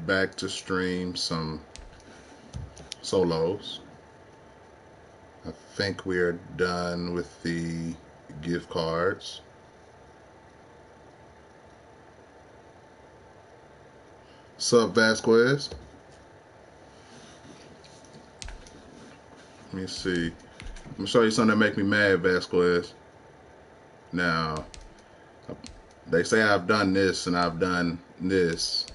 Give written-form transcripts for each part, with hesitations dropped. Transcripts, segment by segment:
back to stream some solos. I think we are done with the gift cards. Sup, Vasquez? Let me see. I'm gonna show you something that make me mad, Vasquez. Now, they say I've done this and I've done this,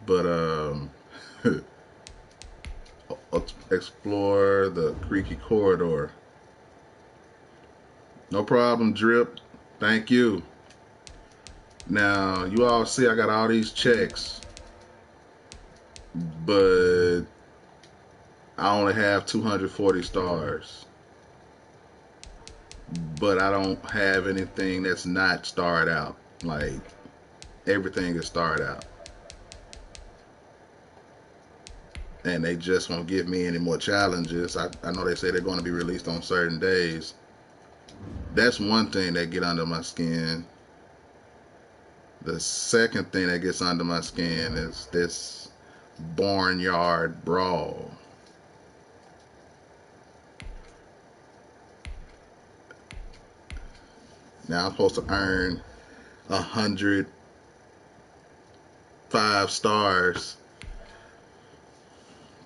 but explore the creaky corridor. No problem, Drip. Thank you. Now, you all see I got all these checks, but I only have 240 stars. But I don't have anything that's not starred out. Like, everything is starred out. And they just won't give me any more challenges. I know they say they're going to be released on certain days. That's one thing that get under my skin. The second thing that gets under my skin is this barnyard brawl. Now I'm supposed to earn 105 stars,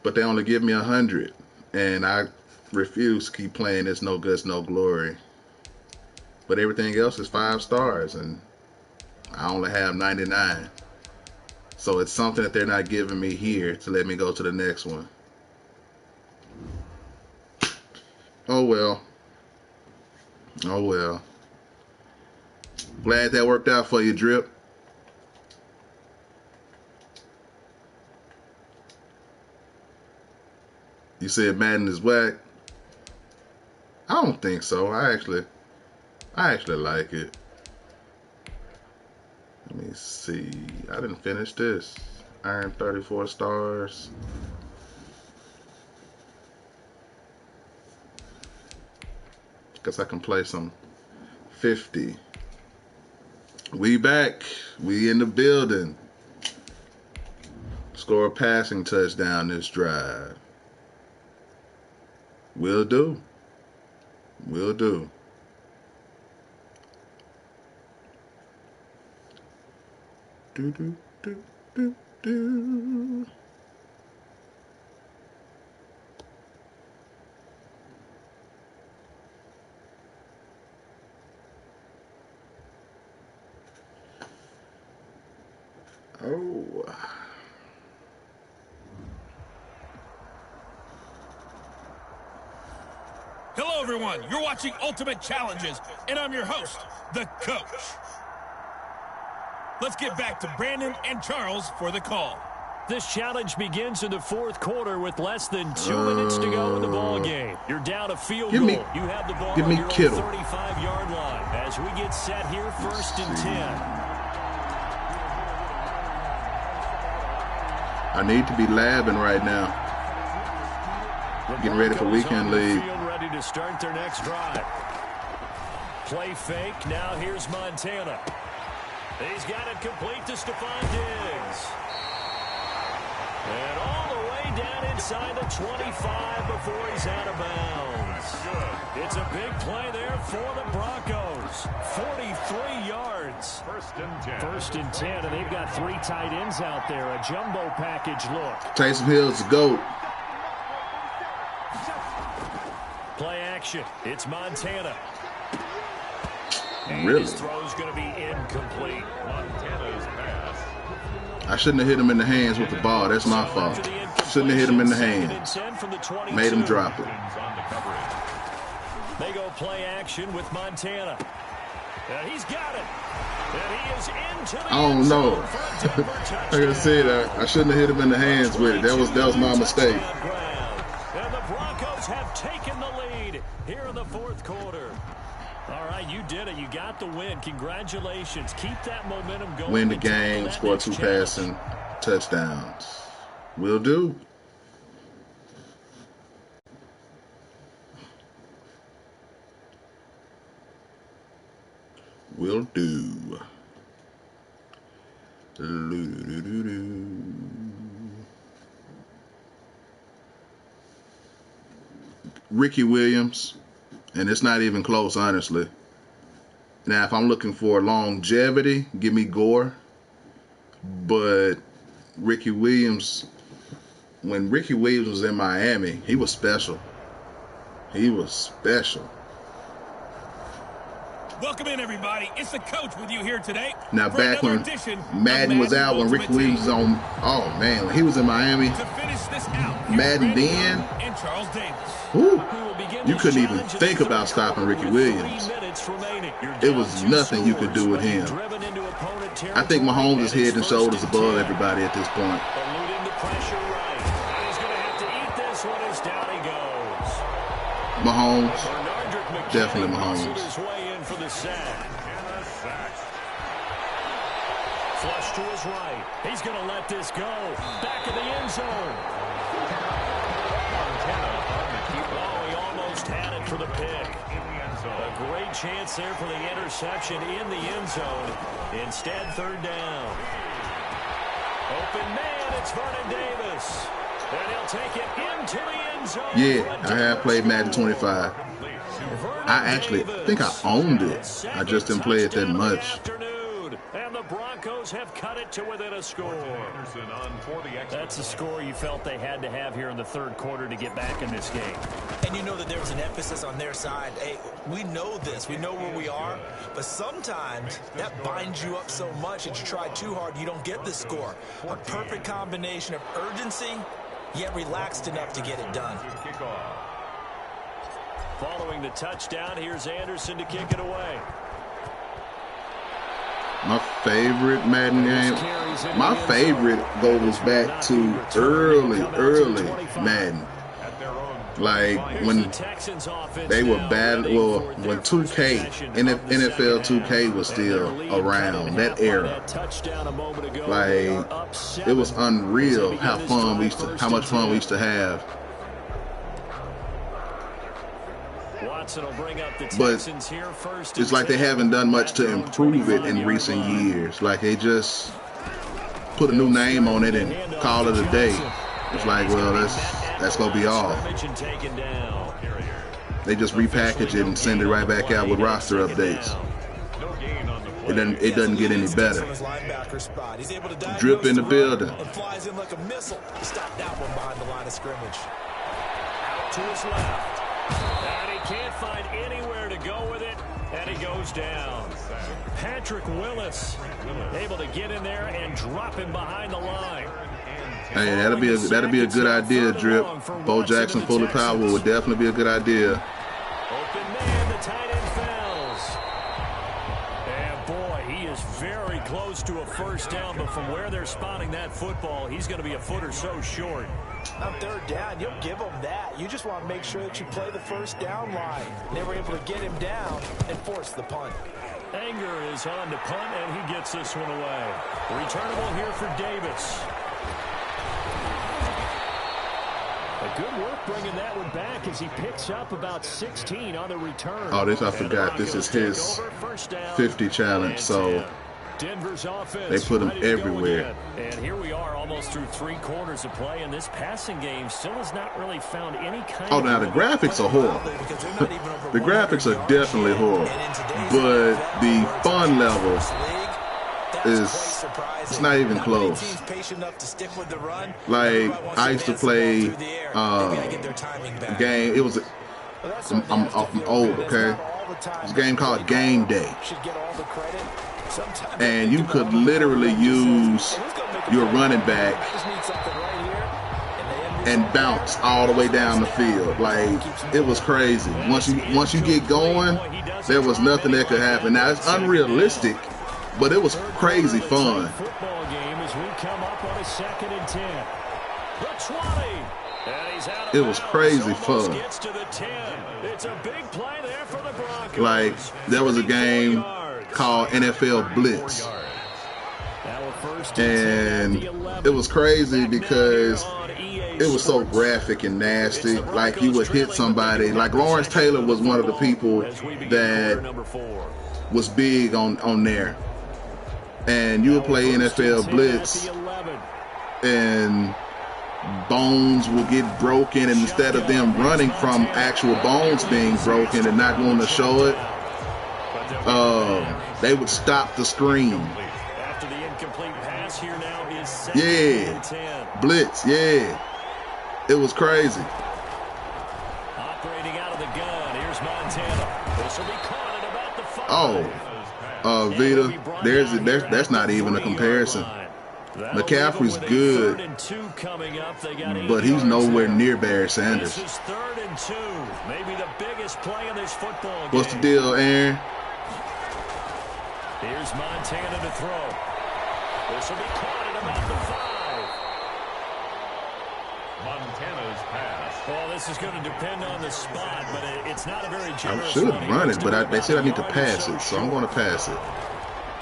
but they only give me 100, and I refuse to keep playing this no guts, no glory. But everything else is 5 stars, and I only have 99. So it's something that they're not giving me here to let me go to the next one. Oh well. Oh well. Glad that worked out for you, Drip. You said Madden is whack. I don't think so. I actually like it. Let me see. I didn't finish this. Earned 34 stars. Guess I can play some 50. We back. We in the building. Score a passing touchdown this drive. Will do. Will do. Do do do do do. Oh. Hello, everyone. You're watching Ultimate Challenges, and I'm your host, the Coach. Let's get back to Brandon and Charles for the call. This challenge begins in the fourth quarter with less than 2 minutes to go in the ball game. You're down a field goal. You have the ball on your own 35-yard line as we get set here, 1st and 10. I need to be labbing right now. Getting ready for weekend league. Ready to start their next drive. Play fake. Now here's Montana. He's got it complete to Stephon Diggs. And all the way down inside the 25 before he's out of bounds. It's a big play there for the Broncos. 43 yards. 1st and 10, and they've got 3 tight ends out there. A jumbo package look. Taysom Hill's GOAT. Play action. It's Montana. Really? And his throw's going to be incomplete. Montana's pass. I shouldn't have hit him in the hands with the ball. That's my fault. Shouldn't have hit him in the hands. Made him drop it. They go play action with Montana. He's got it. And he is into the I don't know. I gotta say that I shouldn't have hit him in the hands with it. That was my mistake. And the Broncos have taken the lead here in the fourth quarter. All right, you did it. You got the win. Congratulations. Keep that momentum going. Win the game, score 2 passing touchdowns. Will do. Will do. Ricky Williams, and it's not even close, honestly. Now, if I'm looking for longevity, give me Gore. But Ricky Williams, when Ricky Williams was in Miami, he was special. He was special. Welcome in, everybody. It's the coach with you here today. Now, back when Madden was out, when Ricky Williams was on, oh man, when he was in Miami, to finish this out, Madden then, and Charles Davis. Whew, you couldn't even think about stopping Ricky Williams. It was nothing you could do with him. I think Mahomes is head and shoulders above everybody at this point. Mahomes, definitely Mahomes. Flush to his right. He's going to let this go. Back of the end zone. Oh, he almost had it for the pick. A great chance there for the interception in the end zone. Instead, third down. Open man, it's Vernon Davis. And he'll take it into the end zone. Yeah, I have played Madden 25. I actually think I owned it. I just didn't play it that much. And the Broncos have cut it to within a score. That's the score you felt they had to have here in the third quarter to get back in this game. And you know that there was an emphasis on their side. Hey, we know this. We know where we are. But sometimes that binds you up so much that you try too hard, you don't get the score. A perfect combination of urgency, yet relaxed enough to get it done. Following the touchdown, here's Anderson to kick it away. My favorite Madden game, my favorite goes back to early Madden. Like when they were bad, well, when 2K, NFL 2K was still around, that era. Like, it was unreal how much fun we used to have. But it's like they haven't done much to improve it in recent years. Like they just put a new name on it and call it a day. It's like, well, that's gonna be all. They just repackage it and send it right back out with roster updates. It doesn't get any better. Drip in the building. Flies in like a missile. Stop that one behind the line of scrimmage. Out to his left. And he can't find anywhere to go with it, and he goes down. Patrick Willis able to get in there and drop him behind the line. Hey, that'll be a good idea, Drip. Bo Jackson fully powered would definitely be a good idea. Open man, the tight end falls. And boy, he is very close to a first down, but from where they're spotting that football, he's going to be a foot or so short. On third down, you'll give them that. You just want to make sure that you play the first down line. They were able to get him down and force the punt. Anger is on to punt, and he gets this one away. Returnable here for Davis. A good work bringing that one back as he picks up about 16 on the return. Oh, I forgot. This is his 50 challenge, so Denver's offense, they put him everywhere. And here we are almost through 3 quarters of play, and this passing game still has not really found any kind of... Oh, now the graphics are horrible. The graphics are definitely horrible. But the fun level it's not even close. Like, I used to play game. It was I'm old, okay? It's a game called Game Day. And you could literally use your running back and bounce all the way down the field. Like, it was crazy. Once you get going, there was nothing that could happen. Now, it's unrealistic, but it was crazy fun. It was crazy fun. Like, there was a game called NFL Blitz, and it was crazy because it was so graphic and nasty. Like, you would hit somebody. Like, Lawrence Taylor was one of the people that was big on there. and you will play NFL blitz, and bones will get broken, and instead of them running from actual bones being broken and not wanting to show it, they would stop the screen. After the incomplete pass, here now is blitz, it was crazy. Operating out of the gun, here's Montana. This will be caught at about the 5. Vita, that's not even a comparison. McCaffrey's good, but he's nowhere near Barry Sanders. This is 3rd and 2, maybe the biggest play in this football game. What's the deal, Aaron? Here's Montana to throw. This will be caught at about the 5. Montana's pass. Well, this is going to depend on the spot, but it's not a very generous. I should run it, but they said I need to pass it, so I'm going to pass it.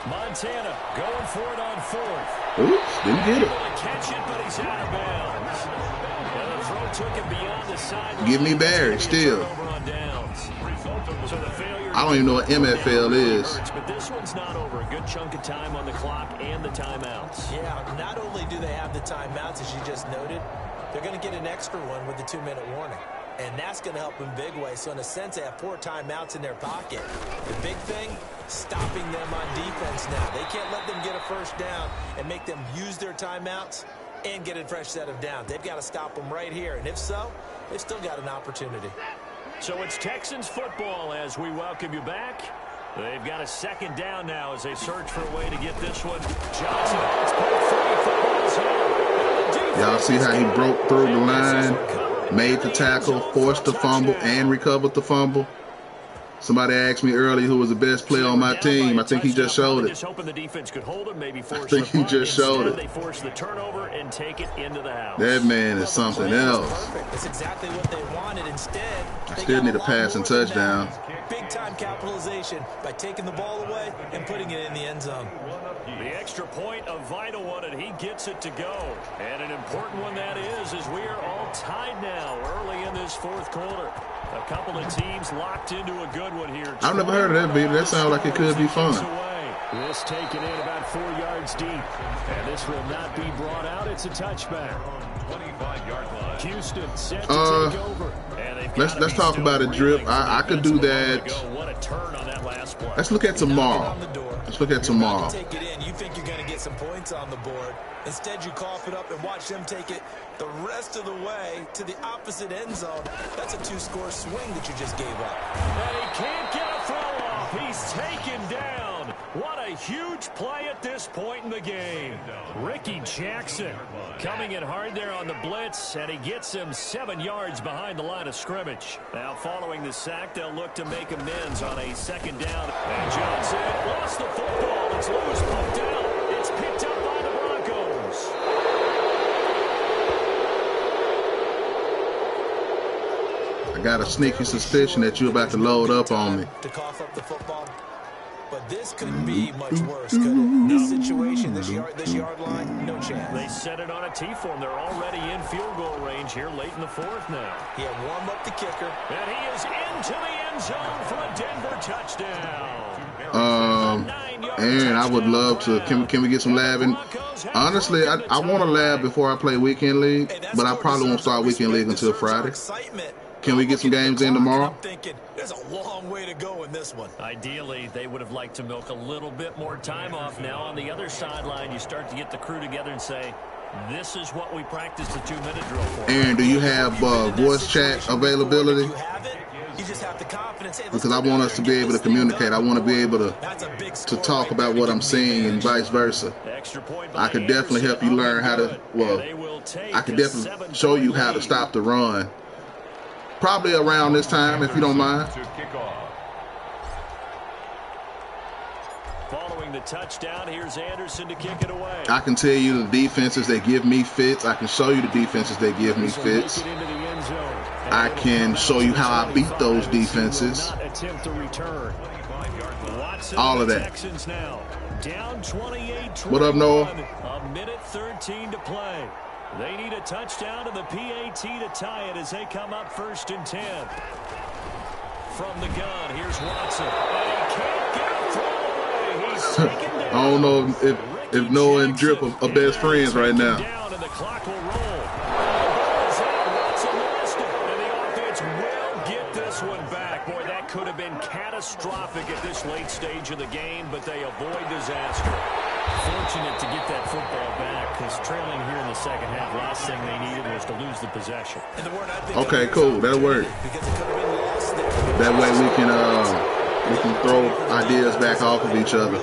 Montana going for it on 4th. Oops, didn't get it. Catch it, but he's out of bounds. And the throw took him beyond the sideline. Give me Barry still. So the failure. I don't even know what MFL is. But this one's not over. A good chunk of time on the clock and the timeouts. Yeah, not only do they have the timeouts, as you just noted, they're going to get an extra one with the 2-minute warning. And that's going to help in big way. So in a sense, they have 4 timeouts in their pocket. The big thing, stopping them on defense now. They can't let them get a first down and make them use their timeouts and get a fresh set of downs. They've got to stop them right here. And if so, they've still got an opportunity. So it's Texans football as we welcome you back. They've got a 2nd down now as they search for a way to get this one. Johnson, it's y'all see how he broke through the line, made the tackle, forced the fumble, and recovered the fumble? Somebody asked me earlier who was the best player on my team. I think he just showed it. Just hoping the defense could hold him, maybe force I think he just showed it. They force the turnover and take it into the house. That man is something else. That's exactly what they wanted. Instead, I still need a passing touchdown. Big time capitalization by taking the ball away and putting it in the end zone. The extra point, a vital one, and he gets it to go. And an important one that is, as we are all tied now early in this 4th quarter. A couple of teams locked into a good one here. I've never heard of that, Vita. That sounds like it could be fun. This taken in about 4 yards deep. And this will not be brought out. It's a touchback. 25-yard line. Houston set to take over. Let's talk about a drip. I could do that. What a turn on that last play. Let's look at tomorrow. Let's look at tomorrow. Take it in. You think you're going to get some points on the board. Instead, you cough it up and watch them take it the rest of the way to the opposite end zone. That's a 2-score swing that you just gave up. And he can't get a throw off. He's taken down. What a huge play at this point in the game. Ricky Jackson coming in hard there on the blitz, and he gets him 7 yards behind the line of scrimmage. Now following the sack, they'll look to make amends on a 2nd down. And Johnson lost the football. It's loose, poked out. It's picked up by the Broncos. I got a sneaky suspicion that you're about to load up on me. To cough up the football. But this couldn't be much worse, could it? This situation, this yard line, no chance. They set it on a T-form. They're already in field goal range here late in the 4th now. He had warmed up the kicker. And he is into the end zone for a Denver touchdown. Aaron, I would love to. Can we get some labbing? Honestly, I want to lab before I play Weekend League, but I probably won't start Weekend League until Friday. Can we get some games in tomorrow? I'm thinking there's a long way to go in this one. Ideally, they would have liked to milk a little bit more time off. Now on the other sideline, you start to get the crew together and say, this is what we practiced the 2-minute drill for. Aaron, do you have voice chat availability? You just have the confidence. Because I want us to be able to communicate. I want to be able to talk about what I'm seeing and vice versa. I could definitely help you learn how to, I could definitely show you how to stop the run. Probably around this time, if you don't mind. Following the touchdown, here's Anderson to kick it away. I can tell you the defenses that give me fits. I can show you the defenses that give me fits. I can show you how I beat those defenses. All of that. What up, Noah? A minute 13 to play. They need a touchdown and the PAT to tie it as they come up 1st and 10. From the gun, here's Watson. And he can't get a throw away. He I don't know if Noah and Drip are best friends right now. And the clock will roll. That's arrested. And the offense will get this one back. Boy, that could have been catastrophic at this late stage of the game, but they avoid disaster. Fortunate to get that football back, because trailing here in the second half, last thing they needed was to lose the possession. Okay, cool. That'll work. That way we can throw ideas back off of each other.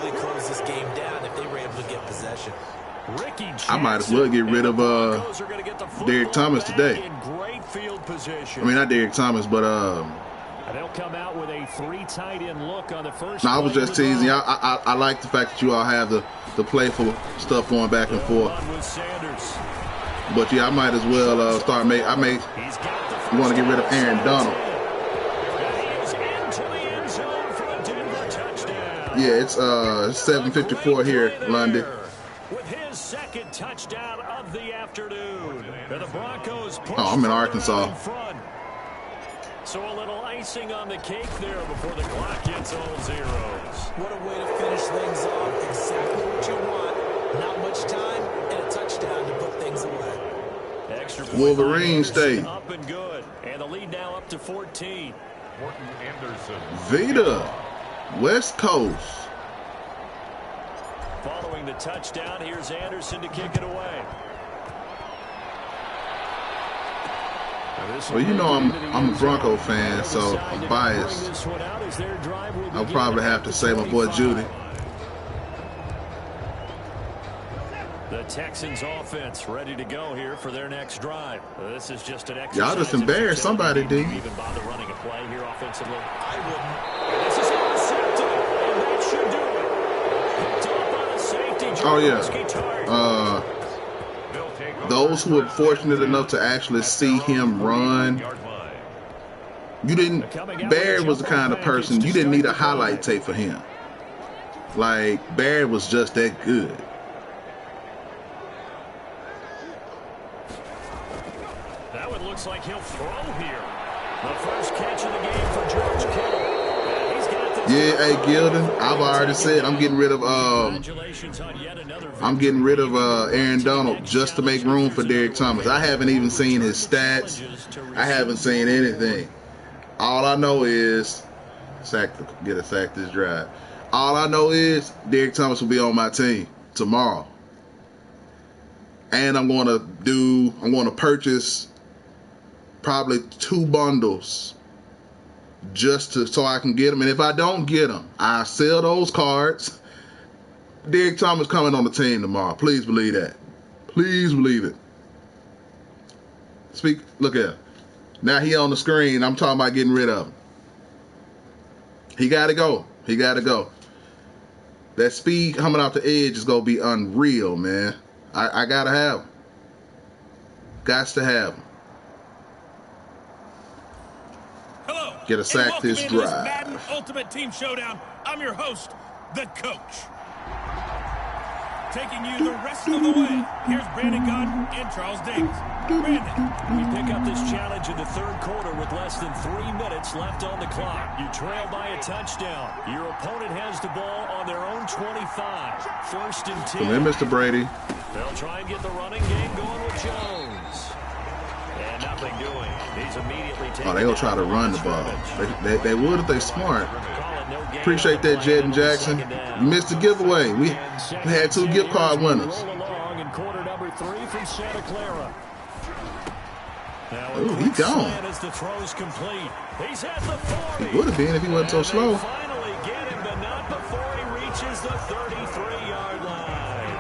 I might as well get rid of Derek Thomas today. I mean, not Derek Thomas, but they'll come out with a 3 tight end look on the first. No, I was just teasing. I like the fact that you all have the playful stuff going back and forth. But yeah, I might as well start. I may want to get rid of Aaron Donald. Yeah, it's 7:54 here, London. With his second touchdown of the afternoon, the Broncos. Oh, I'm in Arkansas. So a little icing on the cake there before the clock gets all zeros. What a way to finish things off. Exactly what you want. Not much time and a touchdown to put things away. Extra Wolverine State. Up and good. And the lead now up to 14. Morton Anderson. Vita. West Coast. Following the touchdown, here's Anderson to kick it away. Well, you know I'm a Bronco fan, so I'm biased. I'll probably have to say my boy Judy. The Texans offense ready to go here for their next drive. This is just an exercise. Y'all just embarrassed somebody, did you? Even bother running a play here offensively? I wouldn't. This is intercepted, and that should do it. Picked off on a safety. Oh yeah. Those who were fortunate enough to actually see him run, Barry was the kind of person, you didn't need a highlight tape for him. Like, Barry was just that good. That one looks like he'll throw here. The first catch of the game for George Kittle. Yeah, hey Gilden, I've already said I'm getting rid of Aaron Donald just to make room for Derek Thomas. I haven't even seen his stats. I haven't seen anything. All I know is get a sack this drive. All I know is Derek Thomas will be on my team tomorrow. And I'm going to purchase probably 2 bundles so I can get them. And if I don't get them, I sell those cards. Derek Thomas coming on the team tomorrow. Please believe that. Please believe it. Look at him. Now he on the screen. I'm talking about getting rid of him. He got to go. He got to go. That speed coming off the edge is going to be unreal, man. I got to have him. Gots to have him. Hello. Get a sack and this welcome into drive. Madden Ultimate Team Showdown. I'm your host, the coach. Taking you the rest of the way, here's Brandon Gunn and Charles Davis. Brandon. We pick up this challenge in the third quarter with less than 3 minutes left on the clock. You trail by a touchdown. Your opponent has the ball on their own 25. First and 10. Come in, Mr. Brady. They'll try and get the running game going with Jones. And nothing doing. He's immediately taking. Oh, they gonna try to run the ball. They would if they smart. Appreciate that, Jed and Jackson. You missed the giveaway. We had 2 gift card winners. In quarter number 3 from Santa Clara. Ooh, he gone. He's at the 40. He would have been if he wasn't so slow. Finally get him, but not before he reaches the 33-yard line.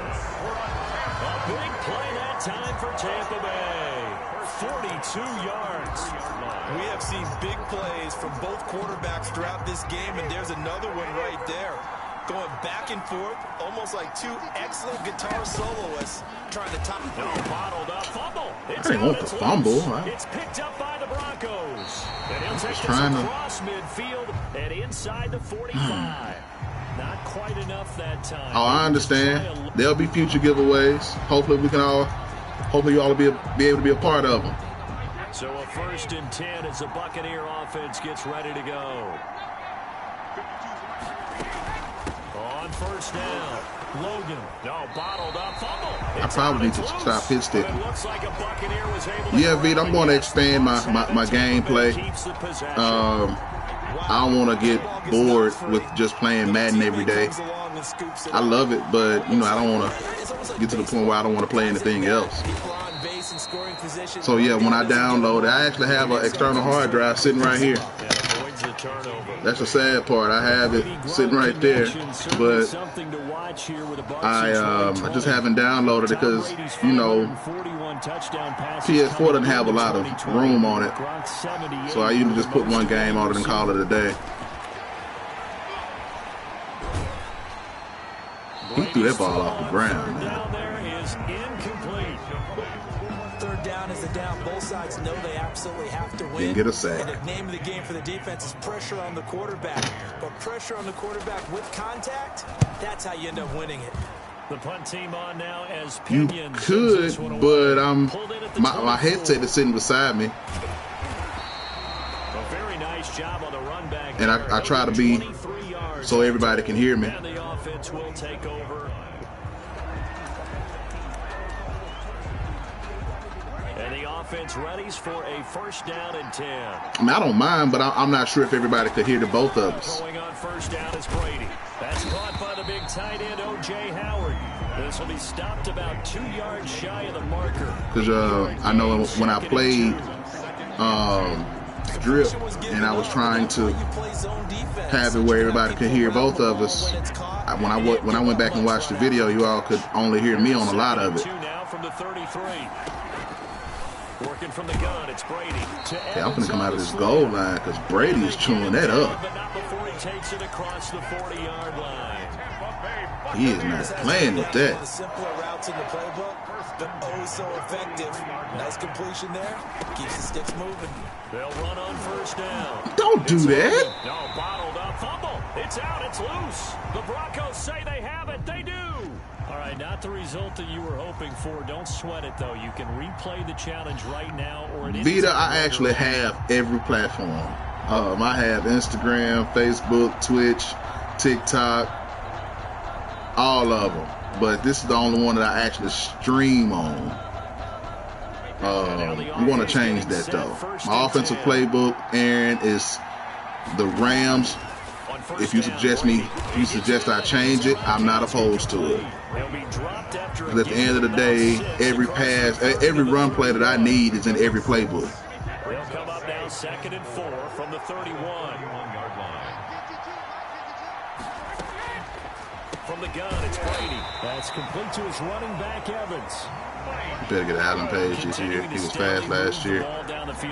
A big play that time for Tampa Bay. 42 yards. We have seen big plays from both quarterbacks throughout this game, and there's another one right there. Going back and forth, almost like 2 excellent guitar soloists trying to top. No, bottled up fumble. I didn't want the fumble. It's picked up by the Broncos. And he'll take this trying to across midfield and inside the 45. Not quite enough that time. Oh, I understand. There'll be future giveaways. Hopefully you all will be able to be a part of them. So a first and 10 as the Buccaneer offense gets ready to go. On first down. Logan, no, bottled up, fumble. I probably need to stop hit stick. It looks like a Buccaneer was able to Yeah, Vito, I'm going to expand my gameplay. I don't want to get bored with just playing Madden every day. I love it, but, you know, I don't want to get to the point where I don't want to play anything else. So, yeah, when I download it, I actually have an external hard drive sitting right here. That's the sad part. I have it sitting right there, but I just haven't downloaded it because, you know, PS4 doesn't have a lot of room on it. So I usually just put one game on it and call it a day. He threw that ball off the ground, man. Third down is a down. Both sides know they absolutely have to win. Didn't get a sack. And the name of the game for the defense is pressure on the quarterback. But pressure on the quarterback with contact, that's how you end up winning it. The punt team on now as You Pinion could, but my headset is sitting beside me. A very nice job on the run back. And I try to be so everybody can hear me. And the offense will take over. And the offense readies for a first down and 10. I mean, I don't mind, but I'm not sure if everybody could hear the both of us. Going on first down is Brady. That's caught by the big tight end, O.J. Howard. This will be stopped about 2 yards shy of the marker. Because I know when I played Drip and I was trying to have it where everybody could hear both of us, when I went back and watched the video, you all could only hear me on a lot of it. Now from the 33. Working from the gun, it's Brady. Yeah, I'm going to come out of this goal line because Brady is chewing that up. But not before he takes it across the 40-yard line. He is not playing with that. The simpler routes in the playbook, but oh so effective. Nice completion there. Keeps the sticks moving. They'll run on first down. Don't do that. No, bottled up, fumble. It's out, it's loose. The Broncos say they have it. They do. All right, not the result that you were hoping for. Don't sweat it, though. You can replay the challenge right now. Vita, I actually have every platform. I have Instagram, Facebook, Twitch, TikTok, all of them. But this is the only one that I actually stream on. We want to change that, though. My offensive playbook, Aaron, is the Rams. If you suggest I change it, I'm not opposed to it. But at the end of the day, every pass, every run play that I need is in every playbook. They'll come up now 2nd and 4 from the 31. From the gun, it's Brady. That's complete to his running back, Evans. You better get Alan Page this year. He was fast last year.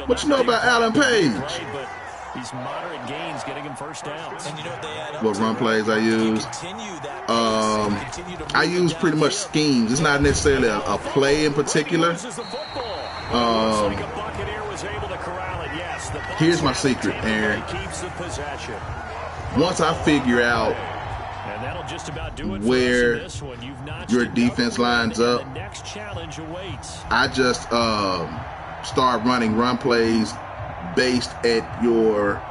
What you know about Alan Page? These moderate gains getting him first downs. And you know what they add up What run plays I use? I use pretty much schemes. It's not necessarily a play in particular. Here's my secret, Aaron. Once I figure out where your defense lines up, I just start running run plays based at your,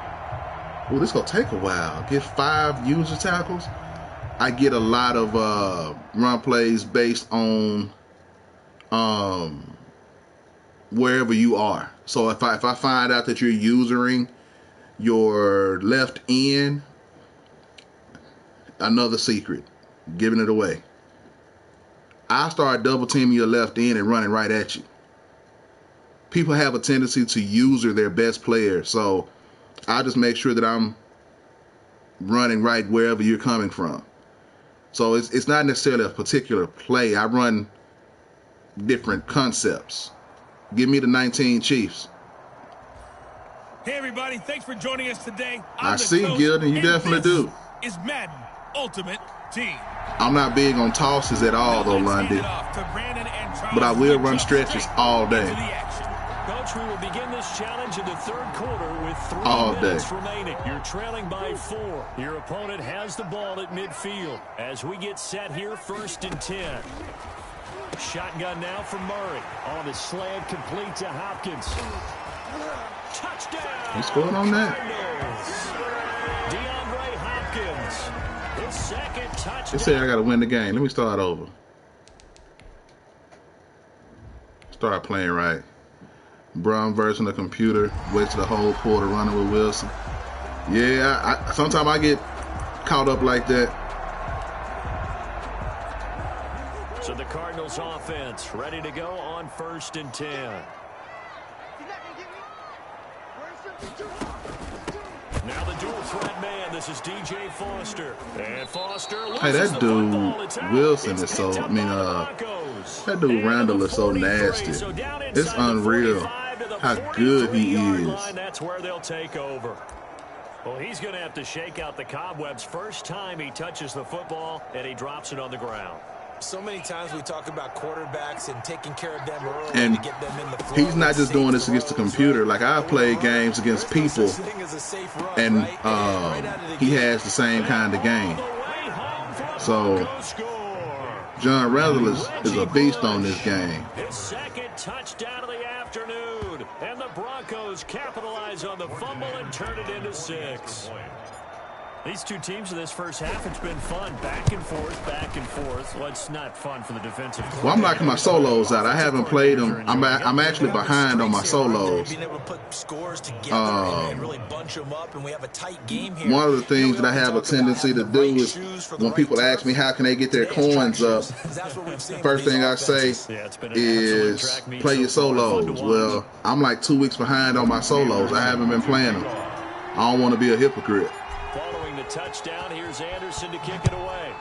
well, this is going to take a while. Get 5 user tackles. I get a lot of run plays based on wherever you are. So if I find out that you're using your left end, another secret, giving it away. I start double teaming your left end and running right at you. People have a tendency to user their best player, so I just make sure that I'm running right wherever you're coming from. So it's not necessarily a particular play. I run different concepts. Give me the 19 Chiefs. Hey everybody, thanks for joining us today. I see, Gilden, you definitely do. Is Madden Ultimate Team. I'm not big on tosses at all, though, Lundy. But I will run stretches all day. Coach, we will begin this challenge in the third quarter with 3 minutes remaining. You're trailing by 4. Your opponent has the ball at midfield. As we get set here, 1st and 10. Shotgun now from Murray. On the slant, complete to Hopkins. Touchdown! What's going on there? DeAndre Hopkins. His second touchdown. They say I got to win the game. Let me start over. Start playing right. Brown version of the computer. Wasted the whole quarter running with Wilson. Yeah, sometimes I get caught up like that. So the Cardinals offense ready to go on 1st and 10. Now the dual threat man. This is DJ Foster. And Foster loses Hey, that the dude football. It's out. Wilson It's is so. picked I up mean, by the Broncos. that dude Randall is so 43, nasty. so down It's inside the unreal 45 to the how good he 43-yard is. line. That's where they'll take over. Well, he's going to have to shake out the cobwebs. First time he touches the football, and he drops it on the ground. So many times we talk about quarterbacks and taking care of them early And to get them in the flow. he's not just doing this against the computer. Like, I played games against people, and he has the same kind of game. So John Randall is a beast on this game. His second touchdown of the afternoon, and the Broncos capitalize on the fumble and turn it into 6. These two teams in this first half, it's been fun. Back and forth, back and forth. Well, it's not fun for the defensive. Well, I'm knocking my solos out. I haven't played them. I'm actually behind on my solos. Being able to put scores together and really bunch them up, and we have a tight game here. One of the things that I have a tendency to do is when people ask me how can they get their coins up, first thing I say is play your solos. Well, I'm like 2 weeks behind on my solos. I haven't been playing them. I don't want to be a hypocrite. Following the touchdown, here's Anderson to kick it away.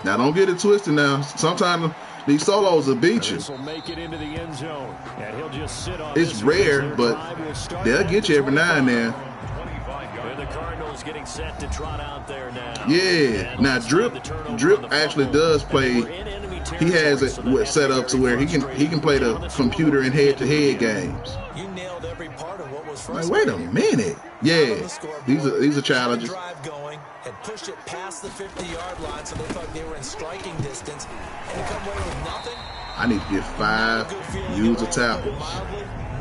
Now, don't get it twisted now. Sometimes these solos will beat you. This will make it into the end zone, and he'll just sit on It's this rare, one. but they'll get you every now and then. And the Cardinals getting set to trot out there now. Yeah. Now, Drip actually does play. He has it set up to where he can play the computer in head-to-head games. You nailed every part of what was Like, wait a minute. Yeah, these are challenges. Had pushed it past the 50-yard line, so they thought they were in striking distance, and to come away with nothing. I need to get 5 user tackles.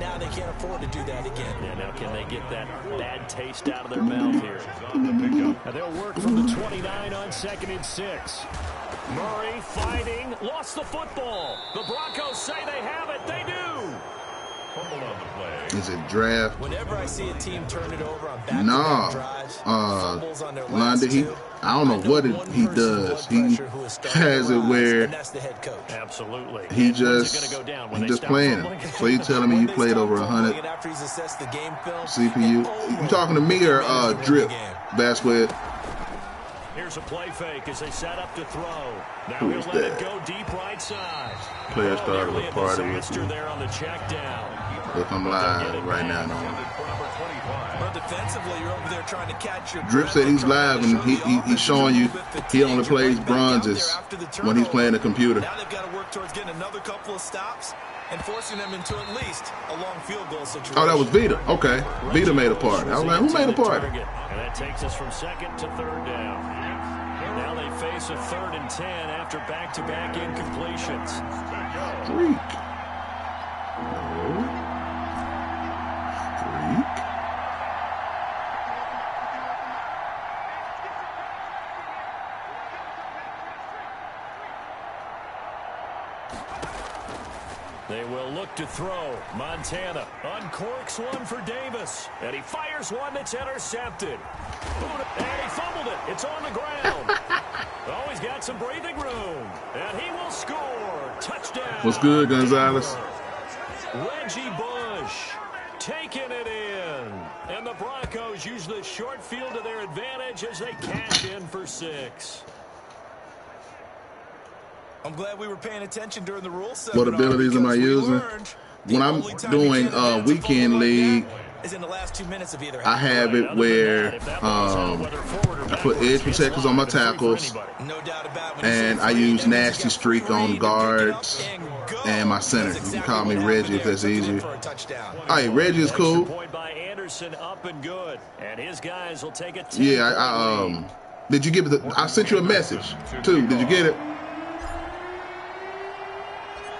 Now they can't afford to do that again. Yeah, now can they get that bad taste out of their mouth here? Now they'll work from the 29 on 2nd and 6. Murray fighting, lost the football. The Broncos say they have it. They do. Is it draft? Whenever I see a team turn it over on back-to-back Nah. drives, fumbles on their last London, two, I don't know what he does. He has it where and that's the head coach. Absolutely. he just playing him. So you telling me you played over 100 After he's assessed the game film, CPU? You talking to me or Drip, Vasquez? Here's a play fake as they set up to throw. Now Who he'll is let it that? go deep right side. Player started a party with disaster me. there on the check down. Look, I'm live right now. Well, defensively, you're over there trying to catch your Drip said he's live and he's showing you he only plays bronzes when he's playing the computer. Now they've got to work towards getting another couple of stops and forcing them into at least a long field goal situation. Oh, that was Vita. Okay. Vita made a party. I was like, who made a party? And that takes us from 2nd to 3rd down. Now they face a 3rd and 10 after back-to-back incompletions. Freak. No. Freak. They will look to throw. Montana uncorks one for Davis. And he fires one that's intercepted. And he fumbled it. It's on the ground. Oh, he's got some breathing room. And he will score. Touchdown. What's good, Gonzalez? Reggie Bush taking it in. And the Broncos use the short field to their advantage as they cash in for 6. I'm glad we were paying attention during the rule set. What abilities am I using? When I'm doing weekend league, I have it where I put edge protectors on my tackles, and I use nasty streak on guards and my center. You can call me Reggie if that's easier. All right, Reggie is cool. Yeah, I did you give it? I sent you a message too. Did you get it?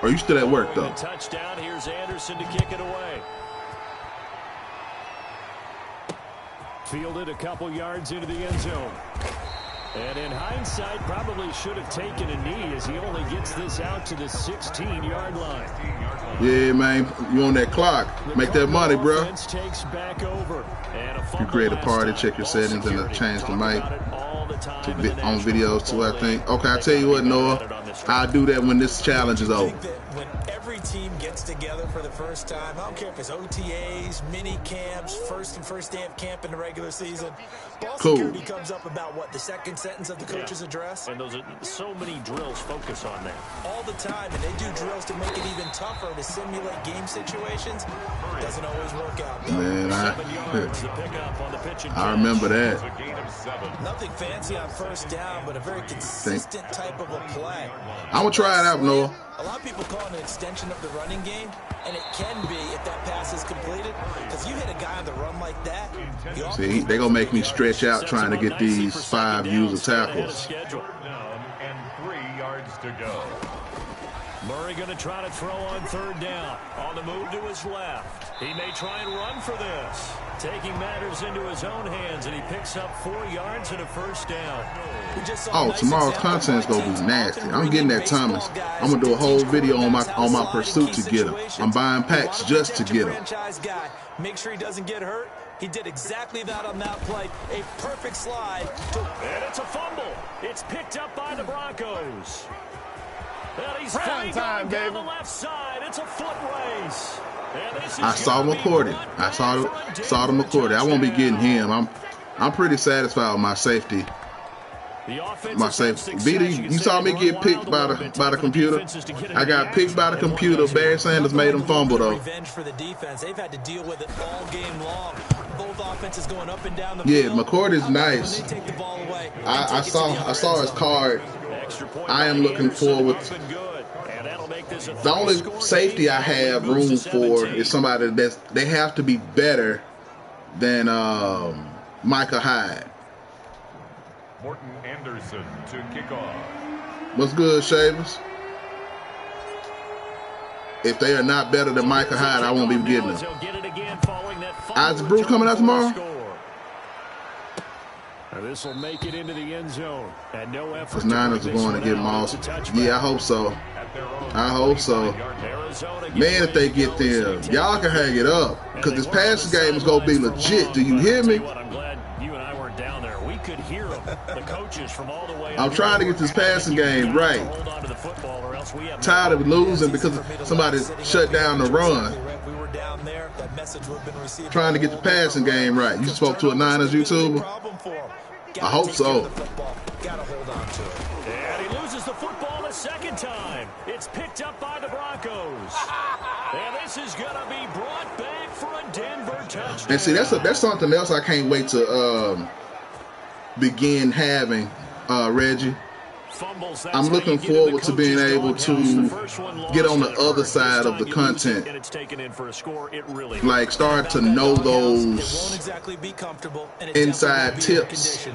Or are you still at work, though? Touchdown. Here's Anderson to kick it away. Fielded a couple yards into the end zone. And in hindsight, probably should have taken a knee as he only gets this out to the 16-yard line. Yeah, man, you on that clock. Make that money, bro. Takes back over. You create a party, check your settings, and change the mic on videos too, I think. Okay, I tell you what, Noah, I'll do that when this challenge is over. When every team gets together for the first time, I don't care if it's OTAs, mini camps, first day of camp in the regular season, ball security comes up about what, the second sentence of the coach's address? And those are so many drills focus on that. All the time, and they do drills to make it even tougher to simulate game situations. It doesn't always work out, though. Man, I remember that. Nothing fancy on first down, but a very consistent type of a play. I'm going to try it out, Noah. A lot of people call it an extension of the running game, and it can be if that pass is completed. Because you hit a guy on the run like that. See, they're going to make me stretch out trying to get these 5 user tackles. And 3 yards to go. Murray going to try to throw on third down. On the move to his left. He may try and run for this. Taking matters into his own hands, and he picks up 4 yards and a first down. Oh, tomorrow's content is going to be nasty. I'm getting that Thomas. I'm going to do a whole video on my pursuit to get him. I'm buying packs just to get him. Make sure he doesn't get hurt. He did exactly that on that play. A perfect slide. And it's a fumble. It's picked up by the Broncos. And he's free down the left side. It's a foot race. I saw McCourty. I saw the McCourty. I won't be getting him. I'm pretty satisfied with my safety. My safety. BD, you saw me get picked by the computer. I got picked by the computer. Barry Sanders made him fumble though. Revenge for the defense. They've had to deal with it all game long. Both offenses going up and down the field. field. McCourty's nice. I saw his card. I am looking forward. The only safety I have room for is somebody they have to be better than Micah Hyde. Morton Anderson to kick off. What's good, Shavers? If they are not better than Micah Hyde, I won't be getting them. Isaac Bruce coming out tomorrow? This will make it into the end zone. And no effort. Because Niners are going to get Moss. Yeah, I hope so. I hope so. Man, if they get them, y'all can hang it up. Because this passing game is going to be legit. Do you hear me? I'm glad you and I weren't down there. We could hear them. The coaches from all the way. I'm trying to get this passing game right. Tired of losing because somebody shut down the run. Trying to get the passing game right. You spoke to a Niners YouTuber? I hope so. And he loses the football a second time. It's picked up by the Broncos. And this is going to be brought back for a Denver touchdown. And see, that's something else I can't wait to begin having, Reggie. I'm looking forward to being able to get on the other side of the content. Like start to know those inside tips.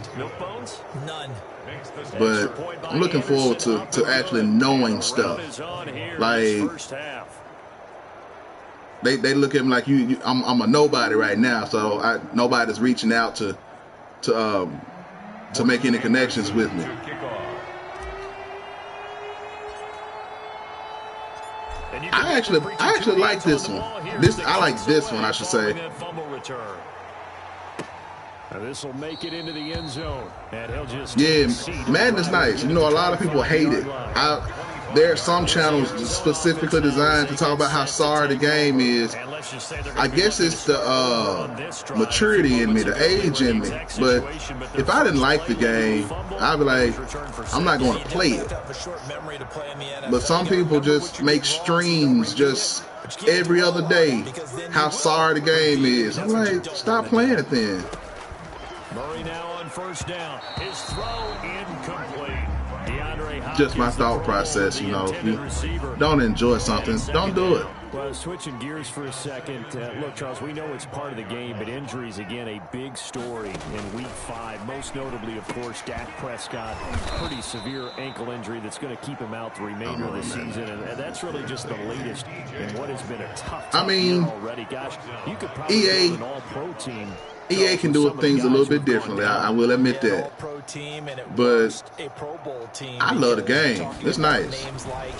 But I'm looking forward to actually knowing stuff. Like they look at me like I'm a nobody right now, so nobody's reaching out to make any connections with me. I actually like this one. I like this one, I should say. This will make it into the end zone. And he'll just Madden is nice. You know, a lot of people hate it. There are some channels specifically designed to talk about how sorry the game is. I guess it's the maturity in me, the age in me. But if I didn't like the game, I'd be like, I'm not going to play it. But some people just make streams just every other day how sorry the game is. I'm like, stop playing it then. Murray now on first down. His throw incomplete. Just my thought process, you know. If you don't enjoy something, don't do it. Well, switching gears for a second. Look, Charles, we know it's part of the game, but injuries, again, a big story in Week 5. Most notably, of course, Dak Prescott. Pretty severe ankle injury that's going to keep him out the remainder of the season. And that's really just the latest in what has been a tough year already. Gosh, you could probably build an all-pro team EA can do things a little bit differently. I will admit that. But I love the game. It's nice. Names like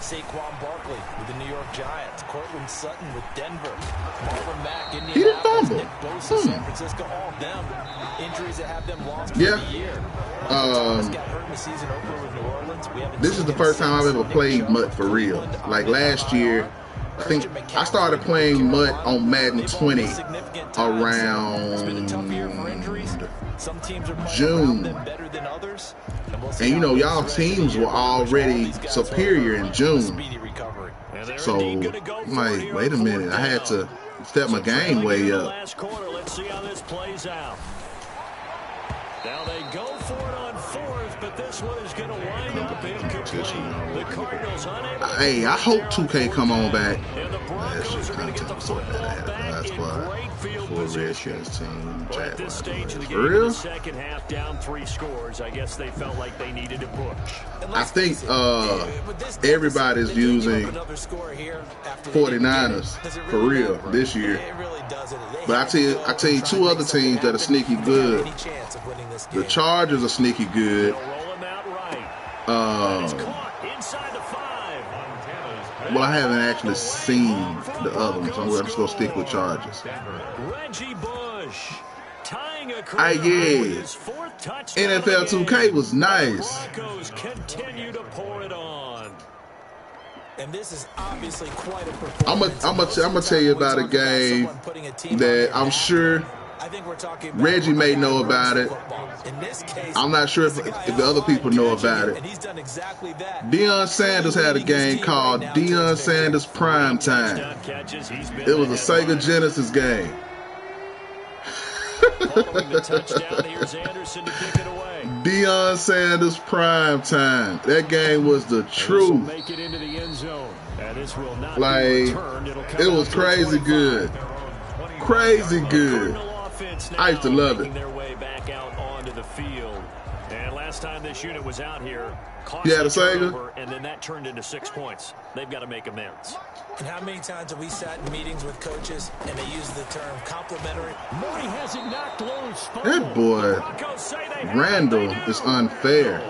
Saquon Barkley with the New York Giants, Cortland Sutton with Denver, Marlon Mack, Indianapolis, Nick Bosa, San Francisco, all of them. Injuries that have them lost for the year. Thomas got hurt in the season opener with New Orleans. This is the first time I've ever played MUT for real. Like last year, I think I started playing MUT on Madden 20 around June. And you know, y'all teams were already superior in June. So I'm like, wait a minute, I had to step my game way up. Let's see how this plays out. Now they go for it on fourth, but this one is going to wind up incomplete. The Cardinals unable. Hey, I hope 2K come on back. And the Broncos are going to get the football back in great field position. But at this stage of the game, in the second half, down 3 scores, I guess they felt like they needed a push. I think everybody's using 49ers for real this year. But I tell you 2 other teams that are sneaky good. The Chargers are sneaky good. Well, I haven't actually seen the other ones, so I'm just gonna stick with Chargers. NFL 2K was nice. And this is obviously quite a performance. I'm gonna tell you about a game that I'm sure Reggie may know about it. I'm not sure if the other people know about it. Deion Sanders had a game called Deion Sanders Prime Time. It was a Sega Genesis game. Deion Sanders Prime Time. That game was the truth. Like, it was crazy good. Crazy good. I used to love it. And last time this unit was out here, yeah, the Sega. And then that turned into 6 points. They've got to make amends. And how many times have we sat in meetings with coaches and they use the term complimentary? Murray has it knocked loose. That boy, Randall, is unfair.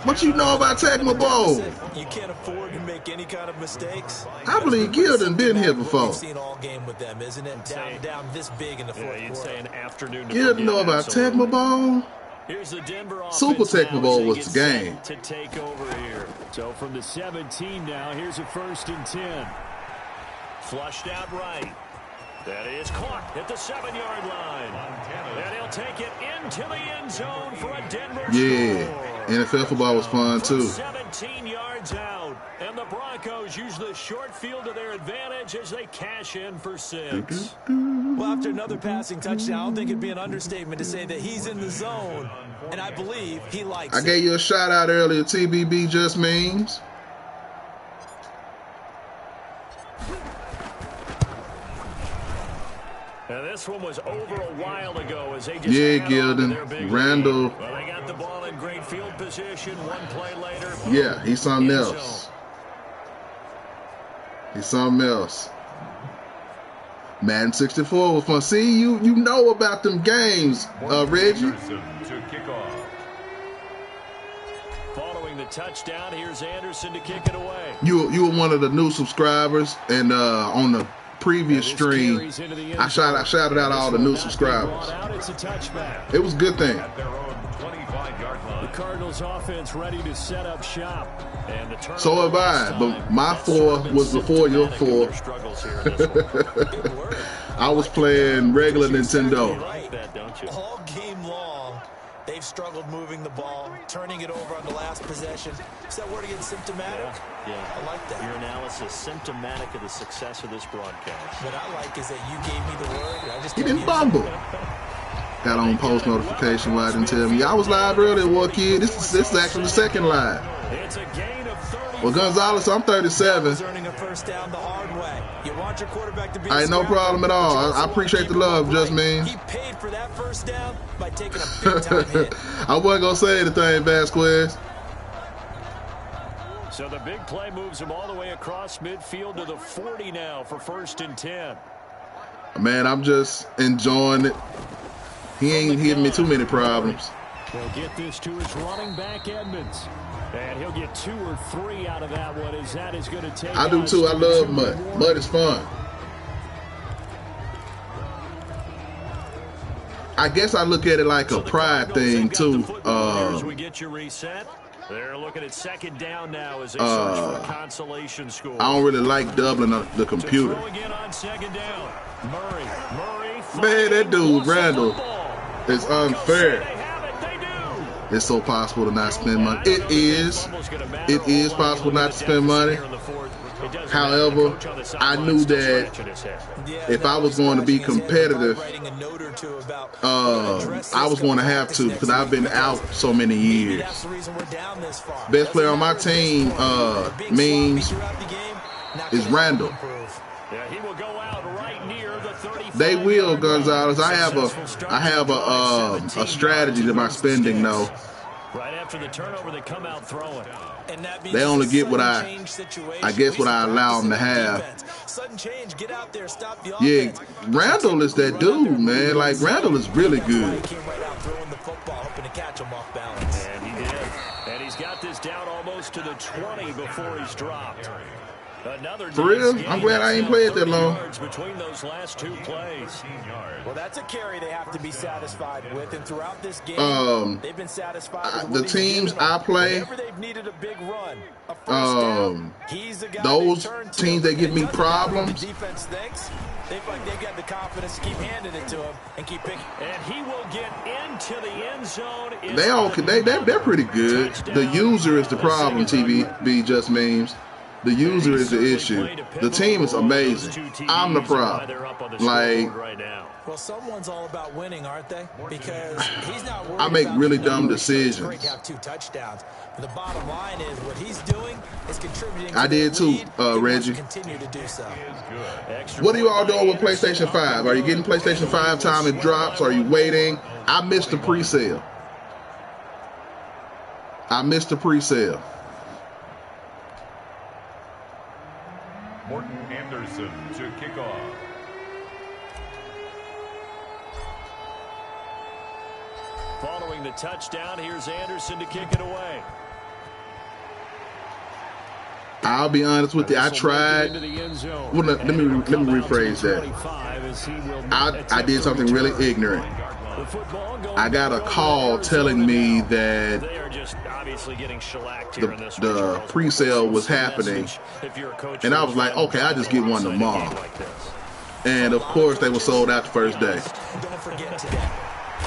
What you know about Tecmo Bowl? You can't afford to make any kind of mistakes. I believe Gilden been here before. We've seen all game with them, isn't it? Down this big in the fourth quarter. Say an afternoon. Gilden know about Tecmo Bowl? Here's the Denver Super Tecmo Bowl was the game. To take over here. So from the 17 now, here's a 1st and 10. Flushed out right. That is caught at the 7-yard line. And he'll take it into the end zone for a Denver score. NFL football was fun too. 17 yards out. And the Broncos use the short field to their advantage as they cash in for 6. Well, after another passing touchdown, I don't think it'd be an understatement to say that he's in the zone. And I believe he likes it. I gave you a shout out earlier, TBB Just Memes. Now this one was over a while ago as they just Gilden, Randall. Well, they got the ball in great field position. 1 play later. Yeah, he's something else. He's something else. Madden 64 was fun. See, you know about them games, Reggie. Following the touchdown, here's Anderson to kick it away. You were one of the new subscribers, and on the previous stream, I shouted out all the new subscribers. It was a good thing. The Cardinals offense ready to set up shop. And the so have I, but my 4 was before your 4. I was playing regular Nintendo. All game long, they've struggled moving the ball, turning it over on the last possession. Is that word again symptomatic? Yeah. I like that. Your analysis symptomatic of the success of this broadcast. What I like is that you gave me the word, and I just he didn't fumble. Got on post notification why I didn't tell me. I was live earlier, War Kid. This is actually the second live. It's a gain of 30. Well, Gonzalez, I'm 37. Earning a first down the hard way. You want your quarterback to be no problem at all. I appreciate the love, just mean. He paid for that first down by taking a big time hit. I wasn't gonna say anything, Vasquez. So the big play moves him all the way across midfield to the 40 now for 1st and 10. Man, I'm just enjoying it. He ain't giving me too many problems. He'll get this to his running back, Edmonds. And he'll get 2 or 3 out of that one, as that is going to take I do too. I love mud. Mud is fun. I guess I look at it like a pride thing too. We get you reset. They're looking at second down now as they search for a consolation score. I don't really like doubling the computer. Again on second down. Murray. Man, that dude Randall is unfair. It's so possible to not spend money. It is possible not to spend money. However, I knew that if I was going to be competitive, I was going to have to, because I've been out so many years. Best player on my team, memes, is Randall. They will, Gonzalez. I have a strategy to my spending though. Right after the turnover, they come out throwing. They only get what I guess what I allow them to have. Yeah, Randall is that dude, man. Like, Randall is really good. And he did. And he's got this down almost to the 20 before he's dropped. For real? I'm glad I ain't played that long. Between those last 2 plays. Well, that's a carry they have to be satisfied with, and throughout this game, they've been satisfied with the teams I play. they've needed a big run, a first down, those teams that give me problems. Defense thinks they feel like they've got the confidence to keep handing it to him and keep picking. And he will get into the end zone. They're pretty good. The user is the problem. TVB just memes. The user is the issue. The team is amazing. I'm the problem. Like, well, someone's all about winning, aren't they? Because he's not worried I make about really dumb decisions. have 2 touchdowns. But the bottom line is what he's doing is contributing. I did too, Reggie. Continue to do so. What are you all doing with PlayStation 5? Are you getting PlayStation 5 time it drops? Are you waiting? I missed the pre-sale. Morton Anderson to kick off. Following the touchdown, here's Anderson to kick it away. I'll be honest with you. I tried. Well, let me rephrase that. I did something really ignorant. I got a call telling me that the pre-sale was happening, and I was like, okay, I'll just get one tomorrow. And of course, they were sold out the first day.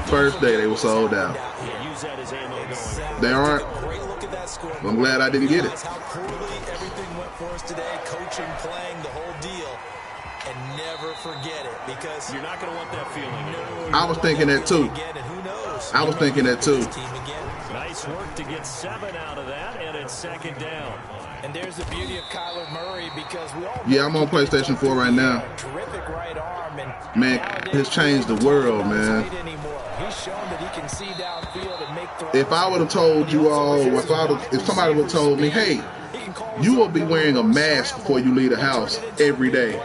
First day they were sold out. They aren't. I'm glad I didn't get it. Everything went for us today, coaching, playing, the whole deal. And never forget it, because you're not going to want that feeling. I was thinking that too. Nice work to get 7 out of that, and it's second down. And there's the beauty of Kyler Murray, because we all I'm on PlayStation 4 right now. Terrific right arm, and man, it's changed the world, man. He's shown that he can see downfield and make throws. If I would have told you all, if somebody would have told me, hey, you will be wearing a mask before you leave the house every day,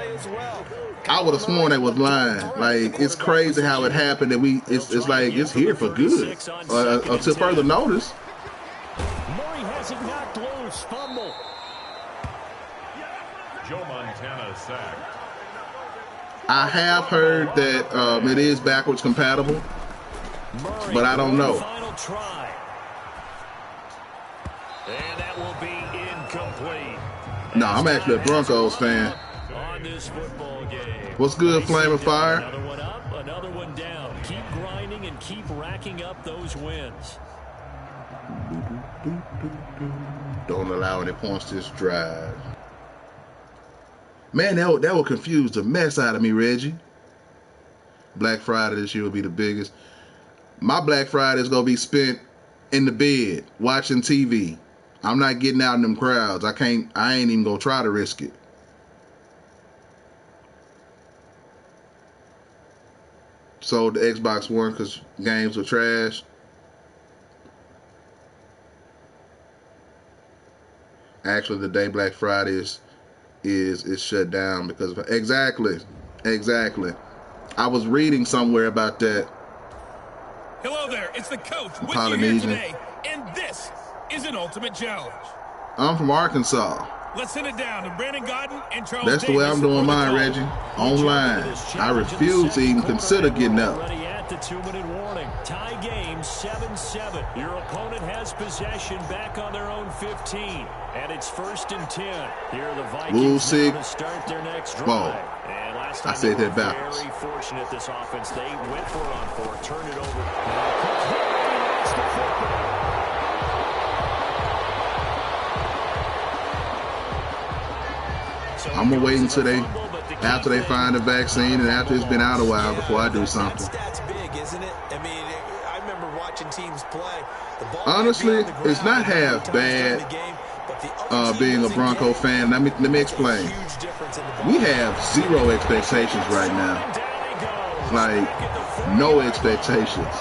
I would have sworn they was lying. Like, it's crazy how it happened that it's like it's here for good until further notice. Murray has it knocked loose. Fumble. Joe Montana sacked. I have heard that it is backwards compatible, but I don't know. Final try. And that will be incomplete. No, I'm actually a Broncos fan. On this football game. What's good, Flame of Fire? Another one up, another one down. Keep grinding and keep racking up those wins. Don't allow any points to this drive. Man, that will confuse the mess out of me, Reggie. Black Friday this year will be the biggest. My Black Friday is going to be spent in the bed watching TV. I'm not getting out in them crowds. I ain't even going to try to risk it. Sold the Xbox One because games were trash. Actually, the day Black Friday is shut down because of exactly. I was reading somewhere about that. Hello there, it's the coach with you here Polynesian. today, and this is an Ultimate Challenge. I'm from Arkansas. Let's send it down to Brandon Godden and Charles That's the way Davis I'm doing for the mine, call. Reggie. Online. I refuse to even consider getting up. Already at the 2-minute warning. Tie game 7-7. Your opponent has possession back on their own 15. And it's 1st and 10. Here are the Vikings now to start their next drive. And last time I said that backwards. very fortunate this offense. They went for it on 4, turned it over. Lost the football. I'm gonna wait until after they find a vaccine and after it's been out a while before I do something. That's big, isn't it? I mean, I remember watching teams play. Honestly, it's not half bad being a Bronco fan. Let me explain. We have zero expectations right now. Like, no expectations.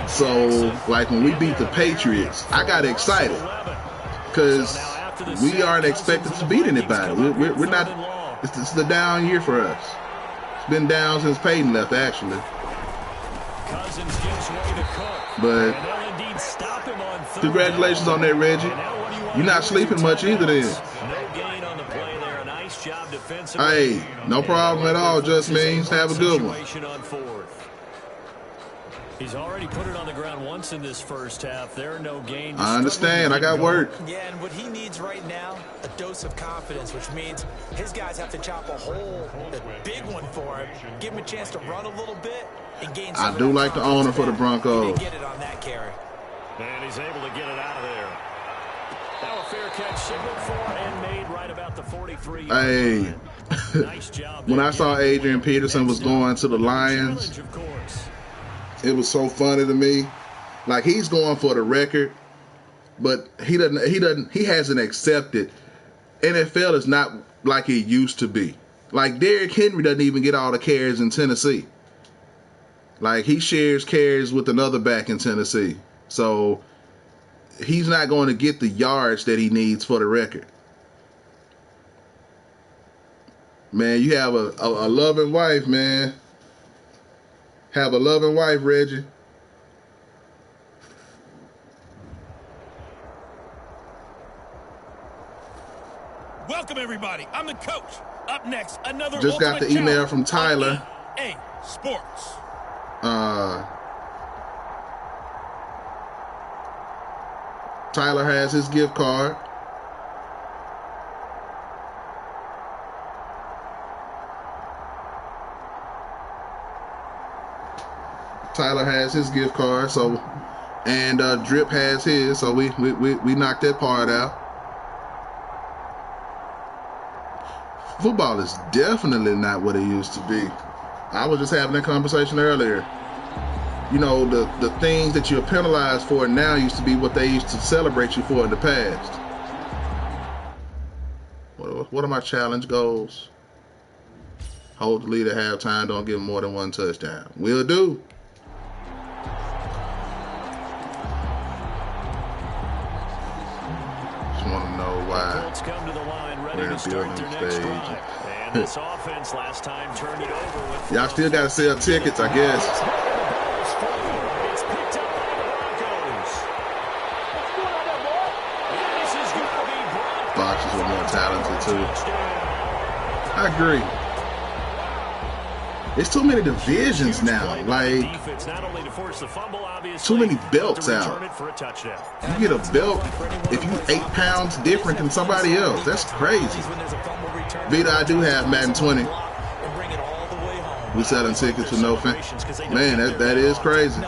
So, like, when we beat the Patriots, I got excited because we aren't expected to beat anybody. We're not. It's the down year for us. It's been down since Peyton left, actually. But congratulations on that, Reggie. You're not sleeping much either, then. Hey, no problem at all. Just means have a good one. He's already put it on the ground once in this first half. There are no gains. I understand. I got work. Yeah, and what he needs right now, a dose of confidence, which means his guys have to chop a hole, a big one for him, give him a chance to run a little bit, and gain some I do like the owner for the Broncos. He didn't get it on that carry. And he's able to get it out of there. Now a fair catch signaled for and made right about the 43. Hey, Nice job. when I saw Adrian Peterson was going to the Lions, Of course. it was so funny to me. Like, he's going for the record, but he hasn't accepted. NFL is not like it used to be. Like, Derrick Henry doesn't even get all the carries in Tennessee. Like, he shares carries with another back in Tennessee. So he's not going to get the yards that he needs for the record. Man, you have a loving wife, man. Have a loving wife, Reggie. Welcome, everybody. I'm the coach. Up next, another Just got the email from Tyler. EA Sports. Tyler has his gift card. Tyler has his gift card, so, and Drip has his, so we knocked that part out. Football is definitely not what it used to be. I was just having that conversation earlier. You know, the things that you're penalized for now used to be what they used to celebrate you for in the past. What are my challenge goals? Hold the lead at halftime. Don't give more than one touchdown. Will do. Just want to know why we're in the building stage. And this offense last time turned it over with Y'all still got to sell tickets, I guess. It's picked up by the Broncos. This is going to be brought Boxers were more talented too. I agree. There's too many divisions now. Like, defense not only to force the fumble, obviously, too many belts but to out. return it for a touchdown. You get a belt if you 8 pounds different than somebody else. That's crazy. Vita, I do have Madden 20. We selling tickets for no fan. Man, that is crazy.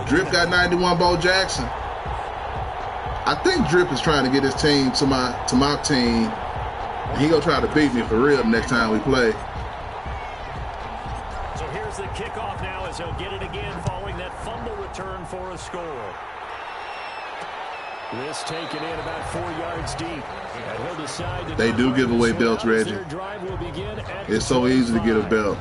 Drip got 91 Bo Jackson. I think Drip is trying to get his team to my team. And he gonna try to beat me for real the next time we play. So here's the kickoff now as he'll get it again following that fumble return for a score. This taken in about 4 yards deep. And he'll decide to They do give away belts, Reggie. It's so easy to get a belt.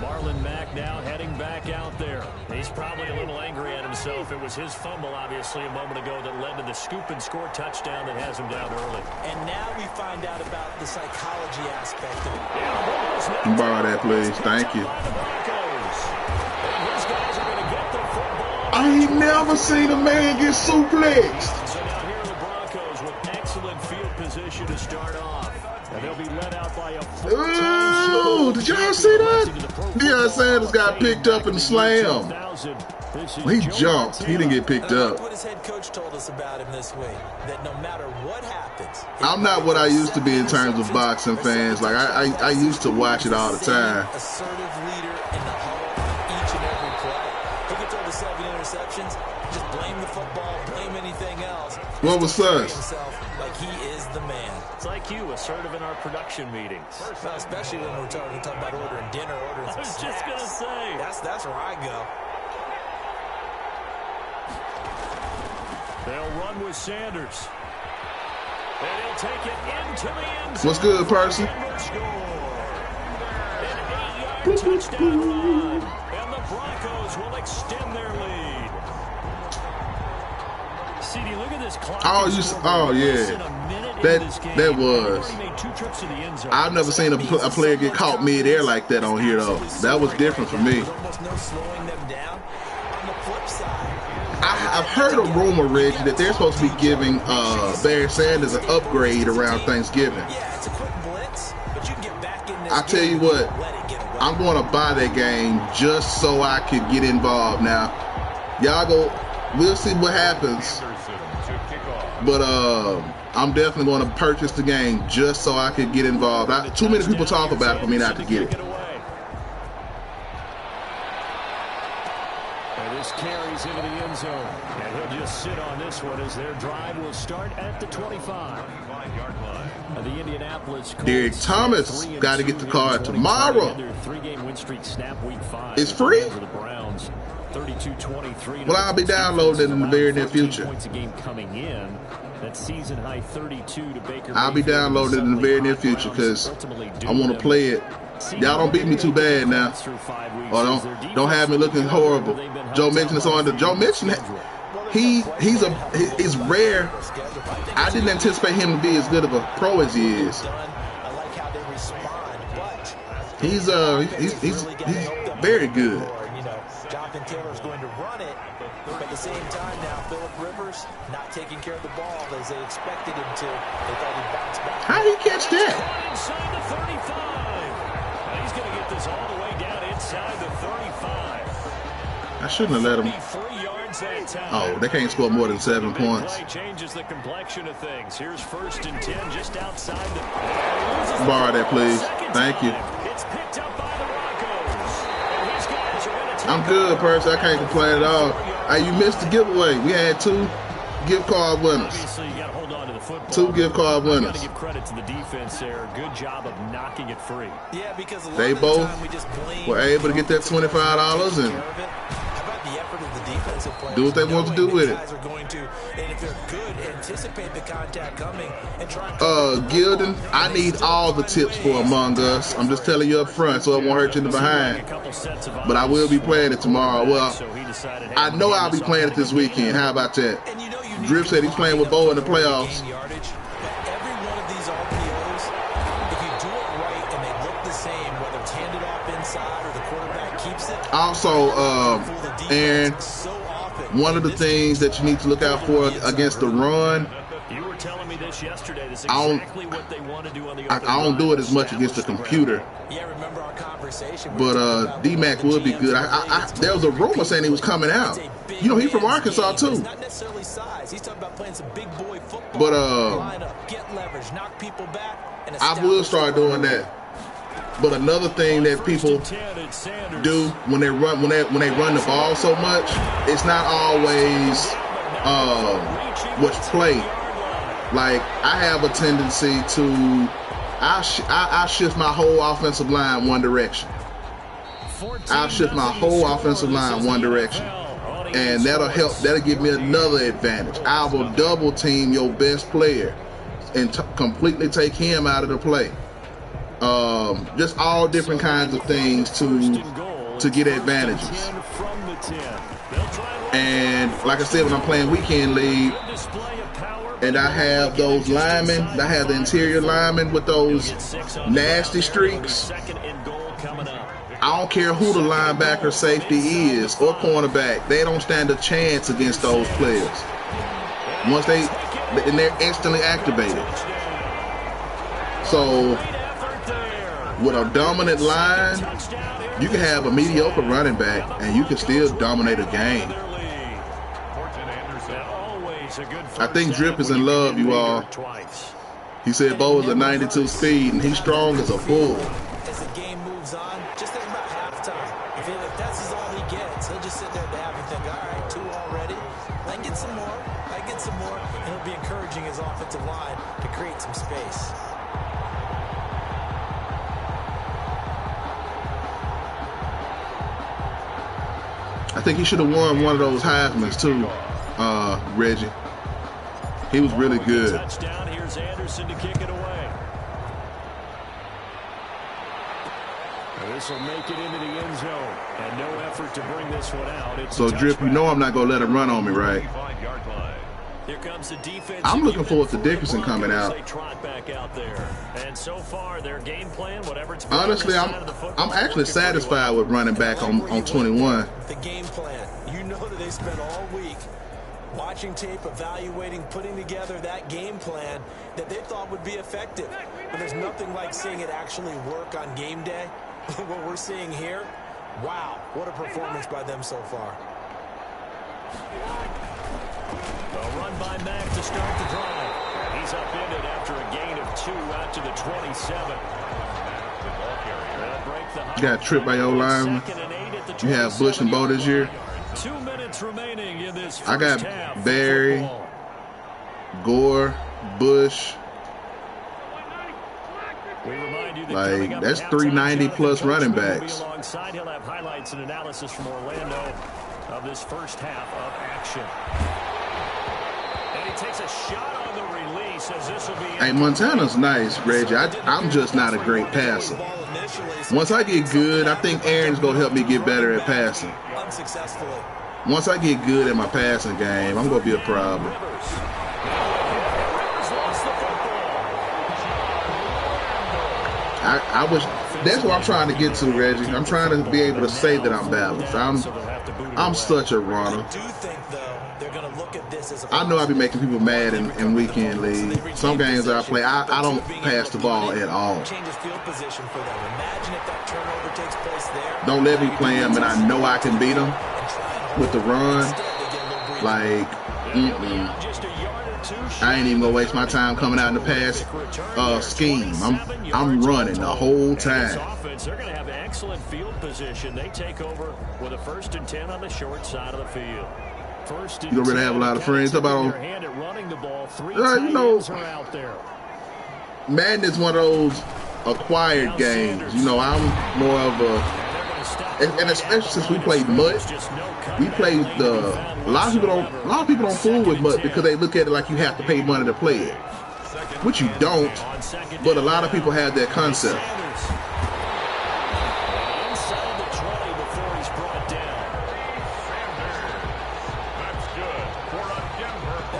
Marlon Mack now heading back out there. He's probably a little angry at himself. himself. It was his fumble, obviously, a moment ago that led to the scoop and score touchdown that has him down early. And now we find out about the psychology aspect of it. Can you borrow that, please? Thank you. I ain't never seen a man get suplexed. So now here are the Broncos with excellent field position to start off. And they'll be led out by a Ooh, did y'all see that? Deion Sanders got picked up and slammed. He jumped. He didn't get picked up. What his head coach told us about him this week, that no matter what happens, I'm not what I used to be in terms of boxing fans. Like I used to watch it all the time. Assertive leader in the huddle each and every play. He can throw the 7 interceptions. Just blame the football, blame anything else. What was sus? Like he is the man. It's like you, assertive in our production meetings. Well, especially when we're talking about ordering dinner, ordering some I was just going to say. That's where I go. They'll run with Sanders. And he'll take it into the end zone. What's good, Percy? An 8-yard touchdown run. And the Broncos will extend their lead. CD, look at this clock. Oh, yeah. That was. I've never seen a player get caught mid-air like that on here, though. That was different for me. Almost no slowing them down. On the flip side, I've heard a rumor, Reggie, that they're supposed to be giving Barry Sanders an upgrade around Thanksgiving. yeah, it's a quick blitz, but you can get back in this I tell you game what, and let it get away. I'm going to buy that game just so I can get involved. Now, y'all go, we'll see what happens. But I'm definitely going to purchase the game just so I can get involved. Too many people talk about it for me not to get it. This carries into the end zone. And he'll just sit on this one as their drive will start at the 25. The Indianapolis Colts, Derek Thomas got to get the card tomorrow. Their 3-game win streak snap week 5. It's free? For the Browns, 32-23. Well, I'll be downloading it in the very near future. Points a game coming in. That season high 32 to Baker. I'll be downloading it in the very near future because I want to play it. Y'all don't beat me too bad now. Or don't have me looking horrible. Joe Mixon is on the Joe Mixon. He's rare. I didn't anticipate him to be as good of a pro as he is. He's very good. Jonathan Taylor's going to run it, but at the same time now, Phillip Rivers not taking care of the ball as they expected him to. They thought he'd bounce back. How did he catch that? Inside the 35. He's going to get this all the way down inside the 35. I shouldn't have let him. 3 yards that time. Oh, they can't score more than 7 points. Play changes the complexion of things. Here's 1st and 10 just outside the. Borrow that, please. Thank you. It's picked up by the Broncos. And these guys are going to take I'm good, Percy. I can't complain at all. Hey, you missed the giveaway. We had 2 gift card winners. Obviously, you got to hold on to the football. 2 gift card Got winners. to give credit to the defense there. Good job of knocking it free. Yeah, because a lot They of the both time we just blame were able to get that $25 and How about the effort of the defensive players? do what they want to do with it. Guys are going to, and if they're good, anticipate the contact coming and try. Gilden, I need all the tips for Among Us. I'm just telling you up front so it won't hurt you in the behind. But I will be playing it tomorrow. Well, I know I'll be playing it this weekend. How about that? And you know you need Drip said he's playing with Bo in the playoffs. game yardage, but every one of these RPOs, if you do it right and they look the same, whether it's handed off inside or the quarterback keeps it. Also, Aaron, So often, one of the things that you need to look out for against the run, You were telling me this yesterday. This is I don't- exactly what they want to do on the I don't do it as much against the computer. yeah, remember our conversation. But D-Mac would be good. There was a rumor saying he was coming out. You know, he's from Arkansas too. It's not necessarily size. He's talking about playing some big boy football. But line up, get leverage, knock people back, and I will establish start the doing that. But another thing that people do when they run the ball so much, it's not always what's played. Like I have a tendency to I shift my whole offensive line one direction. I'll shift my whole offensive line one direction. And that'll help. That'll give me another advantage. I will double team your best player and completely take him out of the play. Just all different kinds of things to get advantages. And like I said, when I'm playing weekend league, and I have those linemen, I have the interior linemen with those nasty streaks. I don't care who the linebacker, safety is, or cornerback. They don't stand a chance against those players. Once and they're instantly activated. So with a dominant line, you can have a mediocre running back and you can still dominate a game. I think Drip is in love, you all. He said Bo is a 92 speed and he's strong as a bull. As the game moves on, just think about halftime. If that's all he gets, he'll just sit there at the half and think, all right, 2 already. I get some more. And he'll be encouraging his offensive line to create some space. I think he should have won one of those Heismans too, Reggie. He was really good. Touchdown. Here's Anderson to kick it away. This will make it into the end zone, and no effort to bring this one out. So Drip, you know I'm not gonna let him run on me, right? Here comes the defense. I'm looking forward to Dickerson coming out. And so far, their game plan, whatever it's honestly, I'm actually satisfied with running back on 21. The game plan. You know that they spent all week watching tape, evaluating, putting together that game plan that they thought would be effective. But there's nothing like seeing it actually work on game day. What we're seeing here, wow, what a performance by them so far. A run by Mack to start the drive. He's upended after a gain of 2 out to the 27. You got tripped by your lineman. You have Bush and Bo this year. 2 minutes remaining in this first I got half. Barry, Gore, Bush. Like, that's 390 plus running backs. Alongside, he'll have highlights and analysis from Orlando of this first half of action. And he takes a shot on the release as this will be. Hey, Montana's nice, Reggie. I'm just not a great passer. Once I get good, I think Aaron's going to help me get better at passing. Unsuccessfully. Once I get good at my passing game, I'm going to be a problem. I wish that's what I'm trying to get to, Reggie. I'm trying to be able to say that I'm balanced. I'm such a runner. I know I be making people mad in weekend league. Some games I play, I don't pass the ball at all. Don't let me play him, and I know I can beat him with the run. Like, I ain't even gonna waste my time coming out in the pass scheme. I'm running the whole time. They're gonna have excellent field position. They take over with a 1st and 10 on the short side of the field. You don't really have a lot of friends. How about you know, Madden is one of those acquired games. You know, I'm more of a, and especially since we played MUT, we played a lot of people don't fool with MUT because they look at it like you have to pay money to play it, which you don't. But a lot of people have that concept.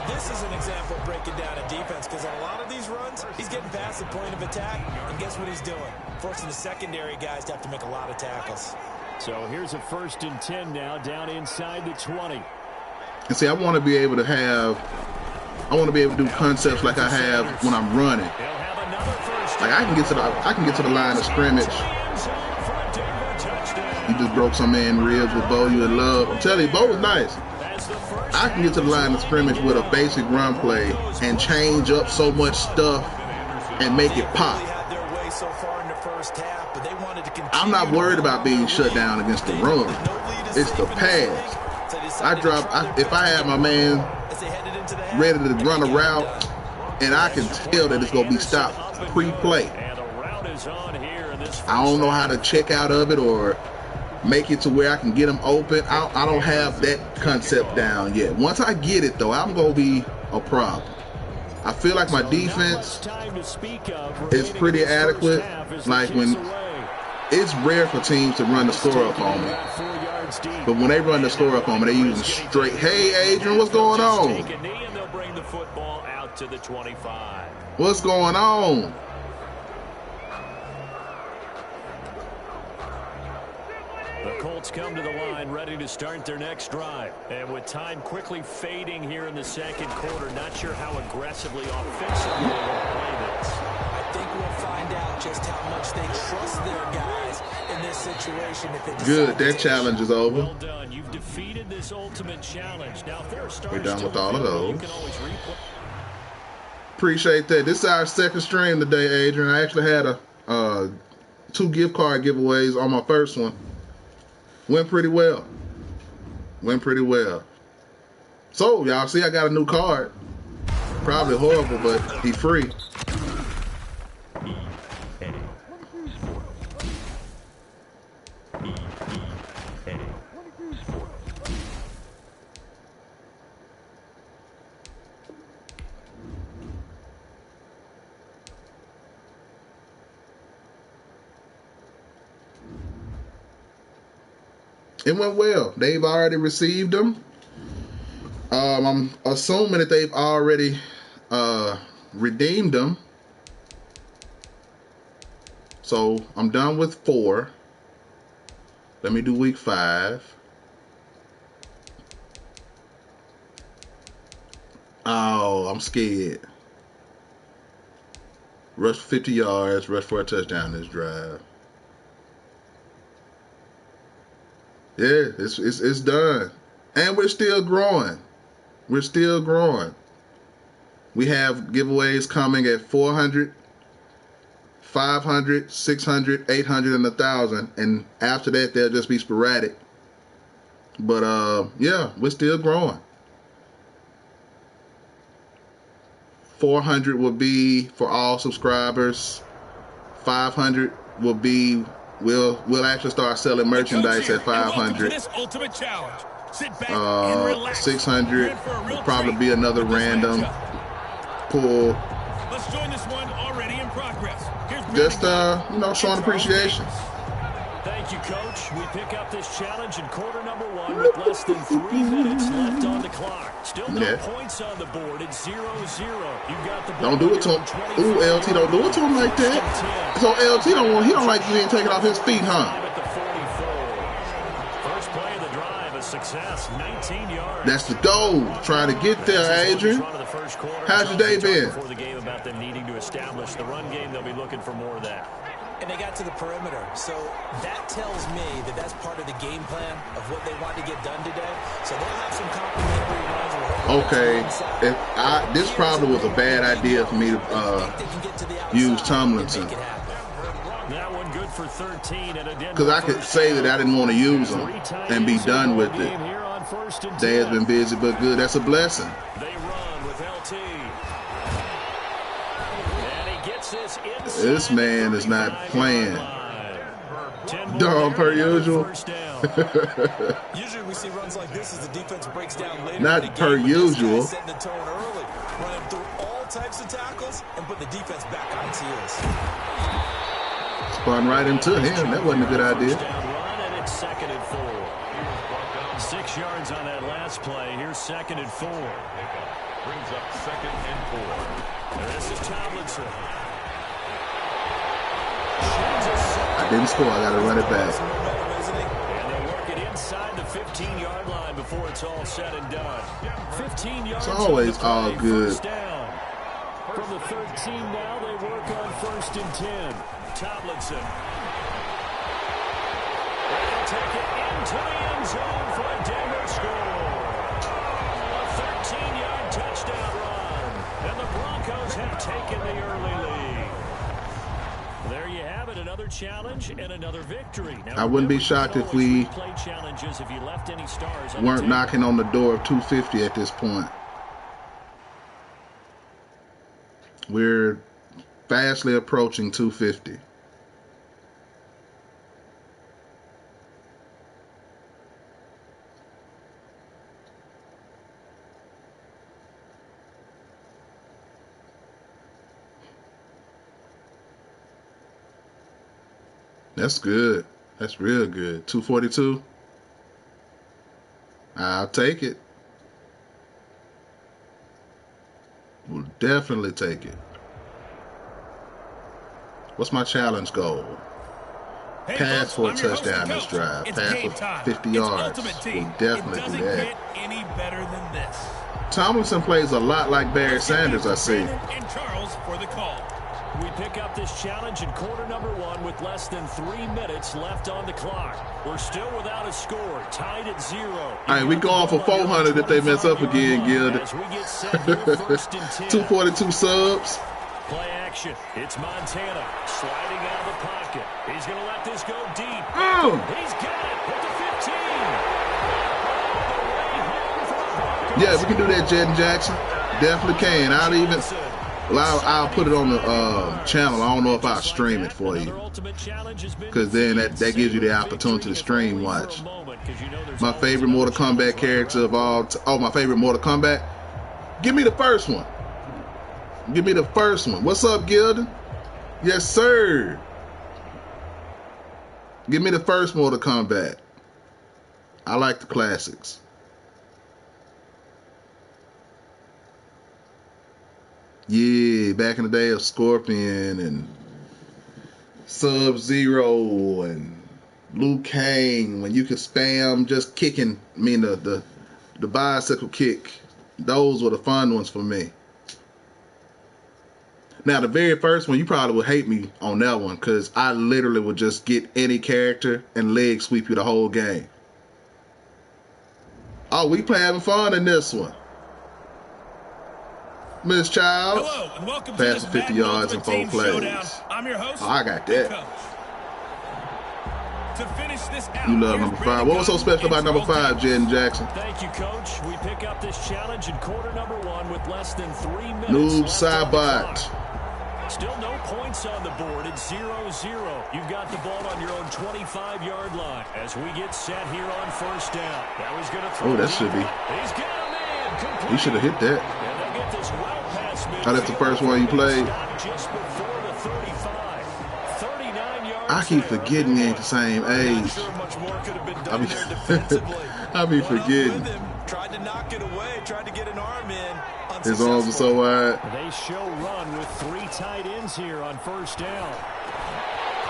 This is an example of breaking down a defense because on a lot of these runs, he's getting past the point of attack, and guess what he's doing? Forcing the secondary guys to have to make a lot of tackles. So here's a 1st and 10 now, down inside the 20. And see, I want to be able to do concepts like I have when I'm running. Like I can get to the line of scrimmage. You just broke some man ribs with Bo. You in love. I'm telling you, Bo is nice. I can get to the line of scrimmage with a basic run play and change up so much stuff and make it pop. I'm not worried about being shut down against the run. It's the pass. If I have my man ready to run a route and I can tell that it's going to be stopped pre-play, I don't know how to check out of it or make it to where I can get them open. I don't have that concept down yet. Once I get it, though, I'm going to be a problem. I feel like my defense is pretty adequate. Like when it's rare for teams to run the score up on me. But when they run the score up on me, they using straight. Hey, Adrian, what's going on? Take a knee and they'll bring the football out to the 25. What's going on? The Colts come to the line, ready to start their next drive. And with time quickly fading here in the second quarter, not sure how aggressively offensively they will play this. I think we'll find out just how much they trust their guys in this situation. If it Good, that challenge is over. Well done. You've defeated this ultimate challenge. Now, if there are starters We're done with all of available, those. you can always replay. Appreciate that. This is our second stream today, Adrian. I actually had 2 gift card giveaways on my first one. Went pretty well. So, y'all see I got a new card. Probably horrible, but he free. It went well. They've already received them. I'm assuming that they've already redeemed them. So I'm done with 4. Let me do week 5. Oh, I'm scared. Rush for 50 yards, rush for a touchdown this drive. Yeah, it's done. And we're still growing. We have giveaways coming at 400, 500, 600, 800, and 1,000. And after that, they'll just be sporadic. But, yeah, we're still growing. 400 will be for all subscribers. 500 will be... We'll actually start selling merchandise at 500. This ultimate challenge. Sit back and relax. 600 will probably be another random pull. Let's join this one already in progress. Just showing appreciation. Thank you, Coach. We pick up this challenge in quarter number 1 with less than 3 minutes left on the clock. Still no points on the board. It's 0-0. You've got the ball. Don't do it to him. Ooh, LT, don't do it to him like that. So LT he don't like being taken off his feet, huh? First play of the drive, a success, 19 yards. That's the goal. Trying to get there, Adrian. How's your day been? Before the game about them needing to establish the run game, they'll be looking for more of that. And they got to the perimeter. So that tells me that that's part of the game plan of what they want to get done today. So they'll have some complimentary runs. Okay. This probably was a bad idea for me to use Tomlinson. That one good for 13. Because I could say that I didn't want to use them and be done with it. Dad's been busy, but good. That's a blessing. They run with LT. This man is not playing. Dog, per usual. Usually we see runs like this as the defense breaks down later. Not per usual. Setting the tone early, running through all types of tackles and put the defense back on its heels. Spun right into him. That wasn't a good idea. And it's 2nd and 4. 6 yards on that last play. Here's 2nd and 4. Brings up 2nd and 4. And this is Tomlinson. I didn't score. I got to run it back. And they'll work it inside the 15-yard line before it's all said and done. 15 yards. It's always all good. From the 13 now, they work on 1st and 10. Tomlinson. They'll take it into the end zone for a Denver score. A 13-yard touchdown run. And the Broncos have taken the early lead. There you have it, another challenge and another victory. Now, I wouldn't be shocked if we weren't knocking on the door of 250 at this point. We're fastly approaching 250. That's good. That's real good. 242. I'll take it. We'll definitely take it. What's my challenge goal? Hey Pass folks, for a I'm your host touchdown and this coach. drive. It's Pass game for time. 50 It's yards. Ultimate Team. We'll definitely It doesn't do that. get any better than this. Tomlinson plays a lot like Barry Let's get Sanders, back I to see. Brandon and Charles for the call. We pick up this challenge in quarter number 1 with less than 3 minutes left on the clock. We're still without a score, tied at 0. All right, we go on for 400 if they mess up again, Gilda. As we get set here, 1st and 10. 242 subs. Play action. It's Montana sliding out of the pocket. He's going to let this go deep. He's got it at the 15. Yeah, we can do that, Jed Jackson. Definitely can. I'll put it on the channel. I don't know if I'll stream it for you, because then that gives you the opportunity to stream watch. My favorite Mortal Kombat character of all my favorite Mortal Kombat? Give me the first one. Give me the first one. What's up, Gilden? Yes, sir. Give me the first Mortal Kombat. I like the classics. Yeah, back in the day of Scorpion and Sub-Zero and Liu Kang, when you could spam just kicking, the bicycle kick. Those were the fun ones for me. Now, the very first one, you probably would hate me on that one, because I literally would just get any character and leg sweep you the whole game. Oh, we having fun in this one. Miss Childs. Hello, and welcome to Pass this for 50 Madden yards and 4 Ultimate Team Showdown. plays. I'm your host. Oh, I got and that. coach. To finish this out, You love here's number 5. Brandon What was so Gunn special about and number Charles 5, Jed Jackson? Thank you, Coach. We pick up this challenge in quarter number 1 with less than 3 minutes Noob left on the Sabat. clock. Still no points on the board. It's 0-0. You've got the ball on your own 25-yard line as we get set here on 1st down. Now he's going to throw. Oh, that should be. He's got him in. Complete. He should have hit that. And they'll get this well past midfield. Oh, that's the first one you played. Just before the 35. 39 yards. I keep there. forgetting we ain't the same age. Sure much more could have been I done be, there defensively. I be Went up forgetting. with him, tried to knock it away, tried to get an arm in. His arms are so wide. They show run with 3 tight ends here on 1st down.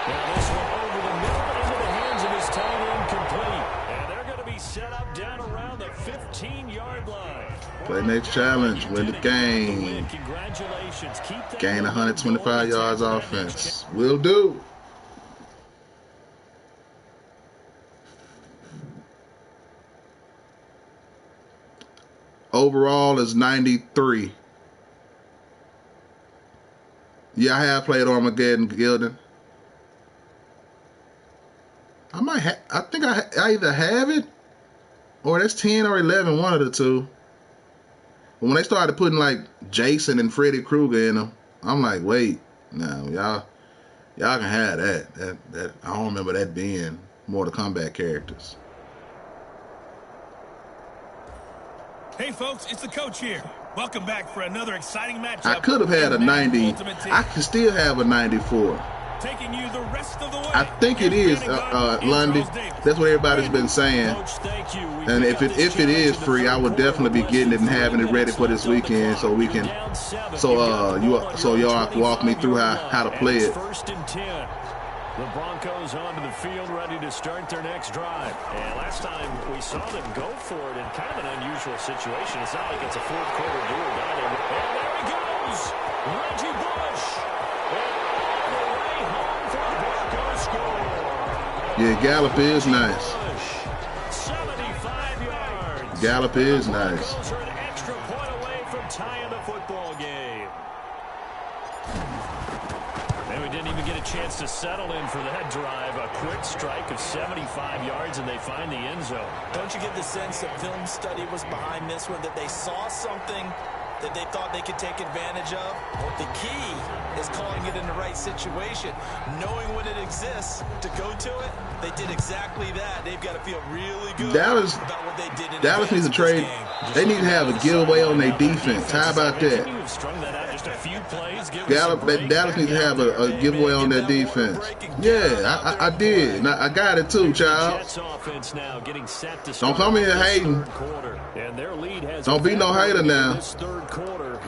Now this one over the middle into the hands of his tight end complete. And they're going to be set up down around the 15-yard line. Play next challenge. Win the game. Congratulations. Keep Gain 125 yards offense. Will do. Overall is 93. Yeah, I have played Armageddon Gilden. I think I either have it or that's 10 or 11, one of the two. But when they started putting like Jason and Freddy Krueger in them, I'm like, wait, no, y'all can have that. That I don't remember that being Mortal Kombat characters. Hey folks, it's the coach here. Welcome back for another exciting matchup. I could have had a 90. I could still have a 94. Taking you the rest of the way. I think it is Lundy. That's what everybody's been saying. And if it is free, I would definitely be getting it and having it ready for this weekend, so we can, y'all can walk me through how to play it. 1st and 10. The Broncos onto the field, ready to start their next drive. And last time we saw them go for it in kind of an unusual situation. It's not like it's a 4th quarter do or die. And there he goes, Reggie Bush. And the way home for the Broncos score. Yeah, Gallup is nice. 75 yards. Gallup is nice. Broncos are an extra point away from tying the football game. And we didn't even get a chance to settle in for that drive. A quick strike of 75 yards, and they find the end zone. Don't you get the sense that film study was behind this one, that they saw something that they thought they could take advantage of? The key is calling it in the right situation, knowing when it exists to go to it. They did exactly that. They've got to feel really good Dallas needs to trade. They need to have a giveaway on their defense. How about that? Dallas needs to have a giveaway on their defense. Yeah, I did. I got it too, child. Don't come here hating. Don't be no hater now.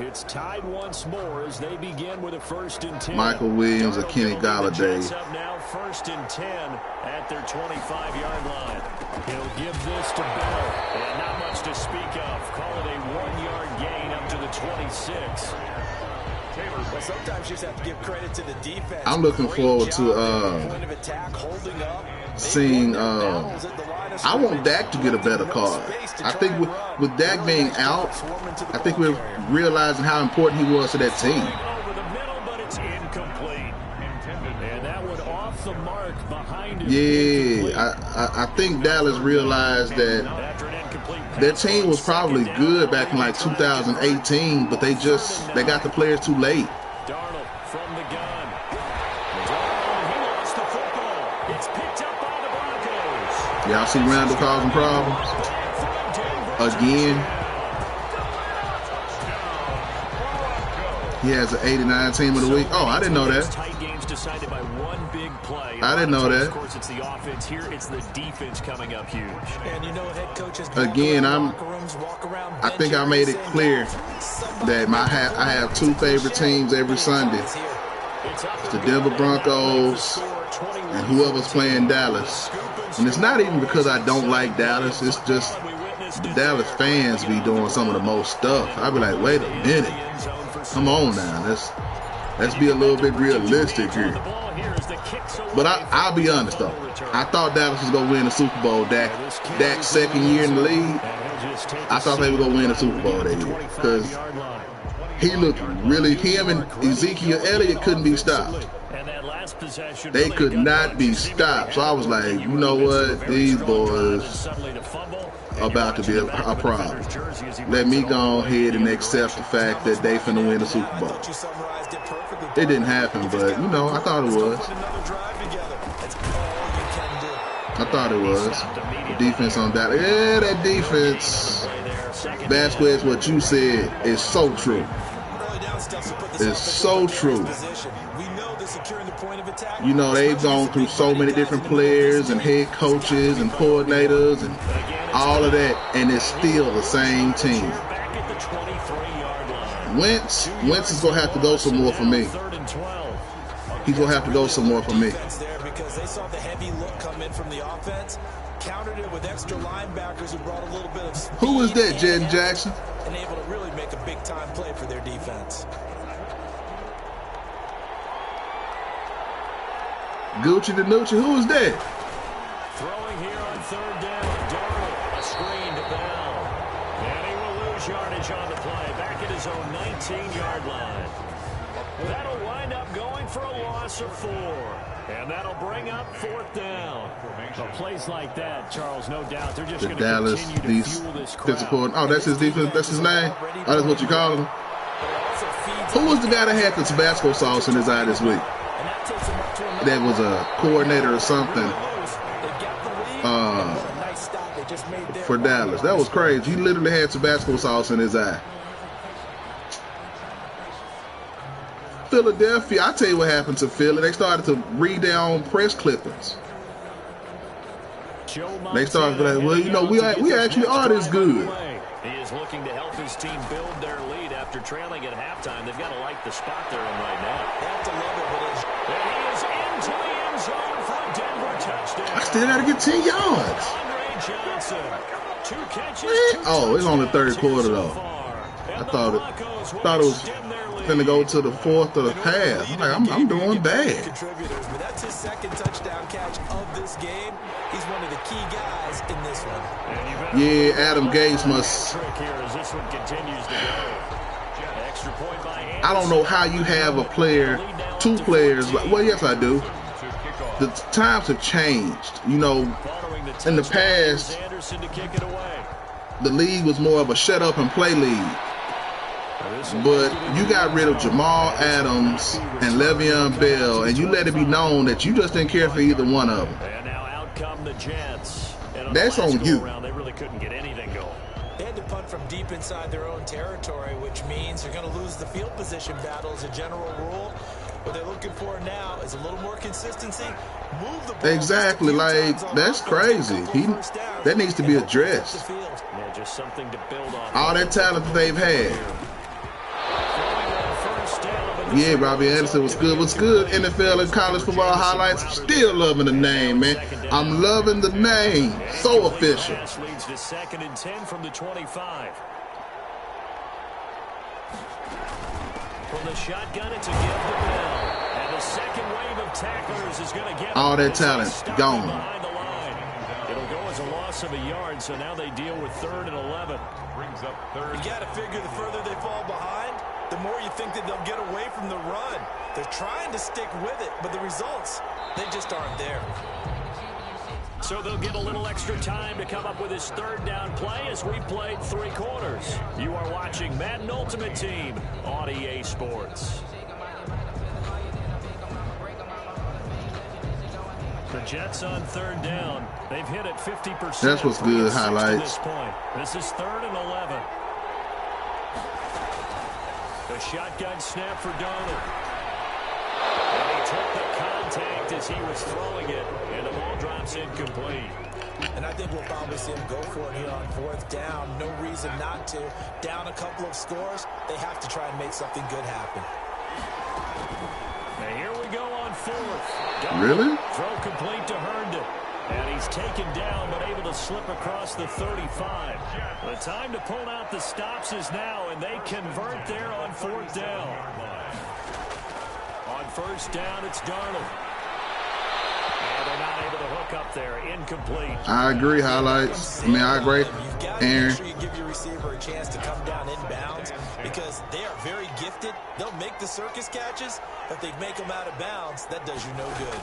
It's tied once more as they begin with a 1st and 10. Michael Williams or Kenny Golladay. Now 1st and 10 at their 25-yard line. He'll give this to Bell. And not much to speak of. Call it a 1-yard gain up to the 26. Well, sometimes you just have to give credit to the defense. I'm looking forward to seeing. I want Dak to get a better card. I think with Dak being out, I think we're realizing how important he was to that team. Over the middle, but it's incomplete. And that one off the mark behind him. Yeah, I think Dallas realized that their team was probably good back in like 2018, but they got the players too late. Darnold from the gun. Darnold, he lost the football. It's picked up by the Broncos. Y'all see Randall causing problems again. He has an 89 team of the week. Oh, I didn't know that. Tight games decided by one big play. I didn't know that. Of course, it's the offense. Here, it's the defense coming up huge. And you know, head coaches again, I think I made it clear that I have two favorite teams every Sunday. It's the Denver Broncos and whoever's playing Dallas. And it's not even because I don't like Dallas. It's just the Dallas fans be doing some of the most stuff. I be like, wait a minute. Come on now. Let's be a little bit realistic here. But I'll be honest, though. I thought Dallas was going to win the Super Bowl. Dak's second year in the league, I thought they were going to win the Super Bowl that year. Because he looked really, him and Ezekiel Elliott couldn't be stopped. They could not be stopped. So I was like, you know what? These boys about to be a problem. Let me go ahead and accept the fact that they finna win the Super Bowl. It didn't happen, but, you know, I thought it was. I thought it was. The defense on that. Yeah, that defense. Vasquez, what you said is so true. It's so true. You know, they've gone through so many different players and head coaches and coordinators and all of that, and it's still the same team. Wentz is going to have to go some more for me. He's going to have to go some more for me. Because they saw the heavy look come in from the offense, countered it with extra linebackers who brought a little bit of speed. Who was that, Jaden Jackson? And able to really make a big-time play for their defense. Gucci the Nucci, who was that? Throwing here on 3rd down. Darnold, a screen to Bell. And he will lose yardage on the play. Back at his own 19-yard line. That'll wind up going for a loss of 4. And that'll bring up 4th down. Well, plays like that, Charles, no doubt, they're just going to continue to fuel this crowd. Oh, that's his defense. That's his name. Oh, that's what you call him. Who was the guy that had the Tabasco sauce in his eye this week? That was a coordinator or something for Dallas. That was crazy. He literally had Tabasco sauce in his eye. Philadelphia, I tell you what happened to Philly. They started to read their own press clippings. They started like, well, you know, we actually are this good. He is looking to help his team build their lead after trailing at halftime. They've got to like the spot they're in right now. They have to love it, but and he is into the end zone for a Denver touchdown. I still got to get 10 yards. Johnson, 2 catches, oh, it's on the 3rd quarter though. I thought it was finna go to the 4th of the half. I'm like, I'm doing bad. But that's his 2nd touchdown catch of this game. He's one of the key guys in this one. Yeah, Adam Gase must. I don't know how you have a player, 2 players. Well, yes, I do. The times have changed. You know, in the past, the league was more of a shut up and play league. But you got rid of Jamal Adams and Le'Veon Bell, and you let it be known that you just didn't care for either one of them. And now out come the Jets. And That's the last on you. Around, they really couldn't get anything going. They had to punt from deep inside their own territory, which means they're going to lose the field position battle as a general rule. What they're looking for now is a little more consistency. Move the ball. Exactly, like that's crazy. That needs to be addressed. Yeah, just something to build on. All that talent that they've had. Yeah, Robbie Anderson was good. What's good? NFL and college football highlights. Still loving the name, man. I'm loving the name. So official. Leads to 2nd and 10 from the 25. From the shotgun, it's a give to Bell. And the second wave of tacklers is going to get all that talent gone. Behind the line. It'll go as a loss of a yard, so now they deal with 3rd and 11. Brings up 3rd. You got to figure the further they fall behind, the more you think that they'll get away from the run. They're trying to stick with it, but the results, they just aren't there. So they'll get a little extra time to come up with his 3rd down play as we played 3 quarters. You are watching Madden Ultimate Team on EA Sports. The Jets on 3rd down. They've hit it 50%. That's what's good, highlights. This is 3rd and 11. The shotgun snap for Darnold. And he took the contact as he was throwing it, and the ball drops incomplete. And I think we'll probably see him go for it here on 4th down. No reason not to. Down a couple of scores, they have to try and make something good happen. Now here we go on 4th. Darnold, really? Throw complete to Herndon. And he's taken down, but able to slip across the 35. The time to pull out the stops is now, and they convert there on 4th down. On 1st down, it's Darnold. And they're not able to hook up there. Incomplete. I agree, highlights. I agree, Aaron. Make sure you give your receiver a chance to come down inbounds because they are very gifted. They'll make the circus catches, but if they make them out of bounds, that does you no good.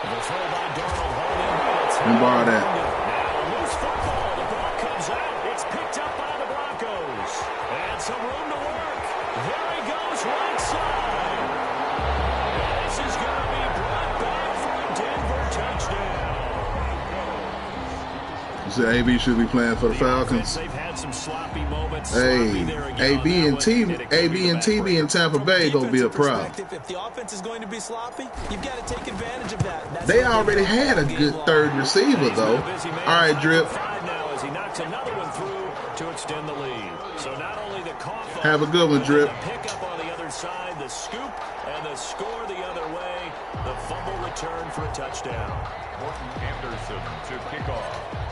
The throw by Darnold. Let me borrow that. Now loose football. The ball comes out. It's picked up by the Broncos. And some room to work. There he goes right side. This is going to be brought back for a Denver touchdown. You said AB should be playing for the Falcons. They've had some sloppy moments. Hey, AB and TB in Tampa Bay gonna be a problem. If the offense is going to be sloppy, you've got to take advantage of that. They already had a good 3rd receiver, though. All right, Drip. Now as he knocks another one through to extend the lead. So not only the cough, Have a good one, Drip. the pickup on the other side, the scoop, and the score the other way. The fumble return for a touchdown. Morton Anderson to kick off.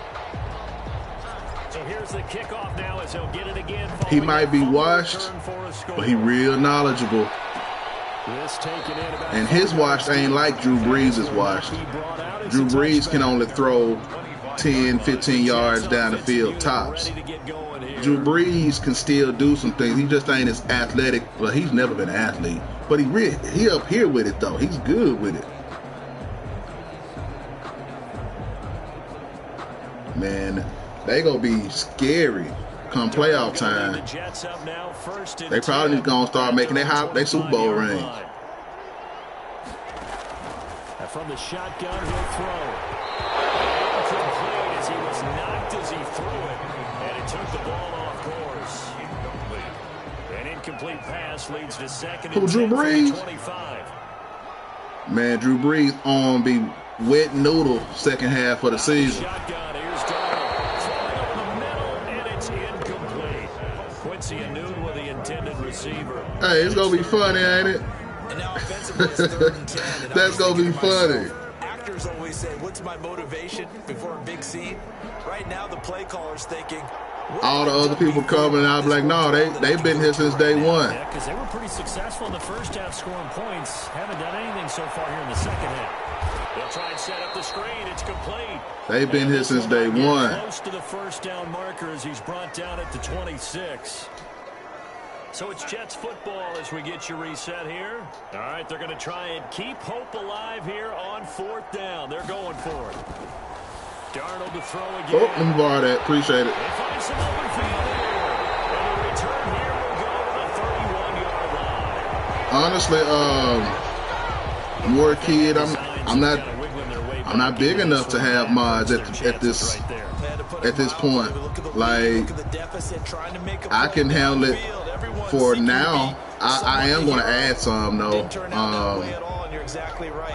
So here's the kickoff now as he'll get it again. He might be washed, but he real knowledgeable. And his washed ain't like Drew Brees' washed. Drew Brees can only throw 10, 15 yards down the field tops. Drew Brees can still do some things. He just ain't as athletic. Well, he's never been an athlete. But he up here with it, though. He's good with it. Man, they gonna be scary come playoff time. They probably gonna start making their Super Bowl ring. From the shotgun, he'll throw. Incomplete as he was knocked as he threw it, and he took the ball off course. An incomplete pass leads to 2nd and 10 Drew Brees? 25. Man, Drew Brees on be wet noodle second half of the season. Shotgun, here's Darnold. Throwing over the middle, and it's incomplete. Quincy Anoon with the intended receiver. Hey, it's gonna be funny, ain't it? And now offensively, it's 3rd and 10. And That's gonna be funny. Actors always say, what's my motivation before a big scene? Right now, the play caller's thinking, all the other people coming, and I'm like, no, they've been here since day one. Yeah, because they were pretty successful in the first half scoring points. Haven't done anything so far here in the second half. They'll try and set up the screen. It's complete. They've been here since day one. Close to the 1st down marker as he's brought down at the 26. So it's Jets football as we get you reset here. All right, they're going to try and keep hope alive here on 4th down. They're going for it. Darnold to throw again. Oh, let me borrow that. Appreciate it. They find some open field here. And the return here will go to the 31-yard line. Honestly, more kid. I'm not big enough to have mods at this point. Like, I can handle it for now. I am going to add some though.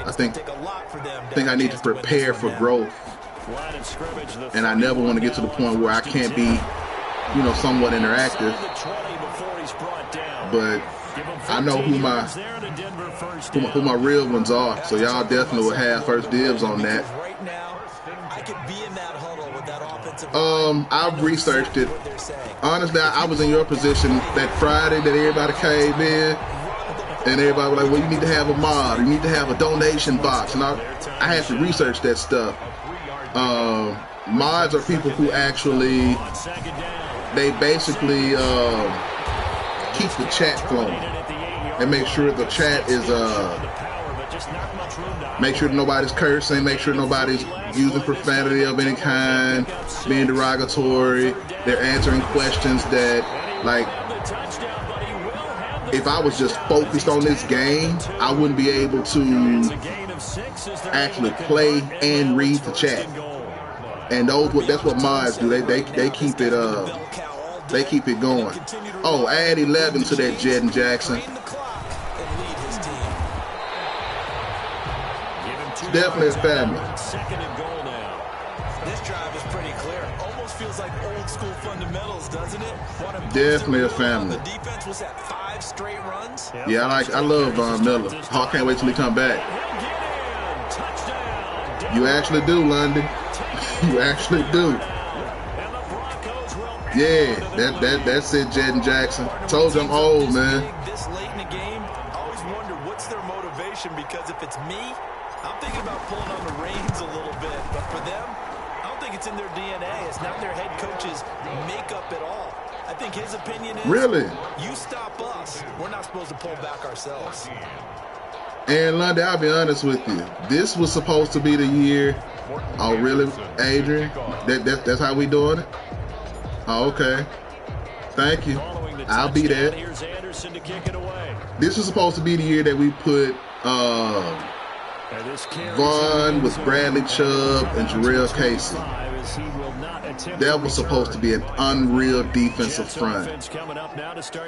I think I need to prepare for growth, and I never want to get to the point where I can't be, somewhat interactive. But I know who my real ones are, so y'all definitely will have first dibs on that. I've researched it. Honestly, I was in your position that Friday that everybody came in, and everybody was like, well, you need to have a mod, you need to have a donation box, and I had to research that stuff. Mods are people who actually, they basically keep the chat flowing and make sure the chat is make sure nobody's cursing, make sure nobody's using profanity of any kind, being derogatory. They're answering questions that, like, if I was just focused on this game, I wouldn't be able to actually play and read the chat. And that's what mods do. They keep it they keep it going. Oh, add 11 to that Jedden Jackson. It's definitely a family. This drive is pretty clear. Almost feels like old school fundamentals, doesn't it? Definitely a family. The defense was at 5 straight runs. Yeah, I love Von Miller. I can't wait till he come back. You actually do, London. You actually do. Yeah, that's it, Jedden Jackson. Told you I'm old, man. This late in the game, I always wonder what's their motivation, because if it's me, I'm thinking about pulling on the reins a little bit. But for them, I don't think it's in their DNA. It's not their head coach's makeup at all. I think his opinion is, really, you stop us, we're not supposed to pull back ourselves. And London, I'll be honest with you. This was supposed to be the year. Oh, really, Adrian? That's how we doing it? Oh, okay. Thank you. I'll be that. This was supposed to be the year that we put Vaughn with Bradley Chubb and Jarrell Casey. That was supposed to be an unreal defensive front.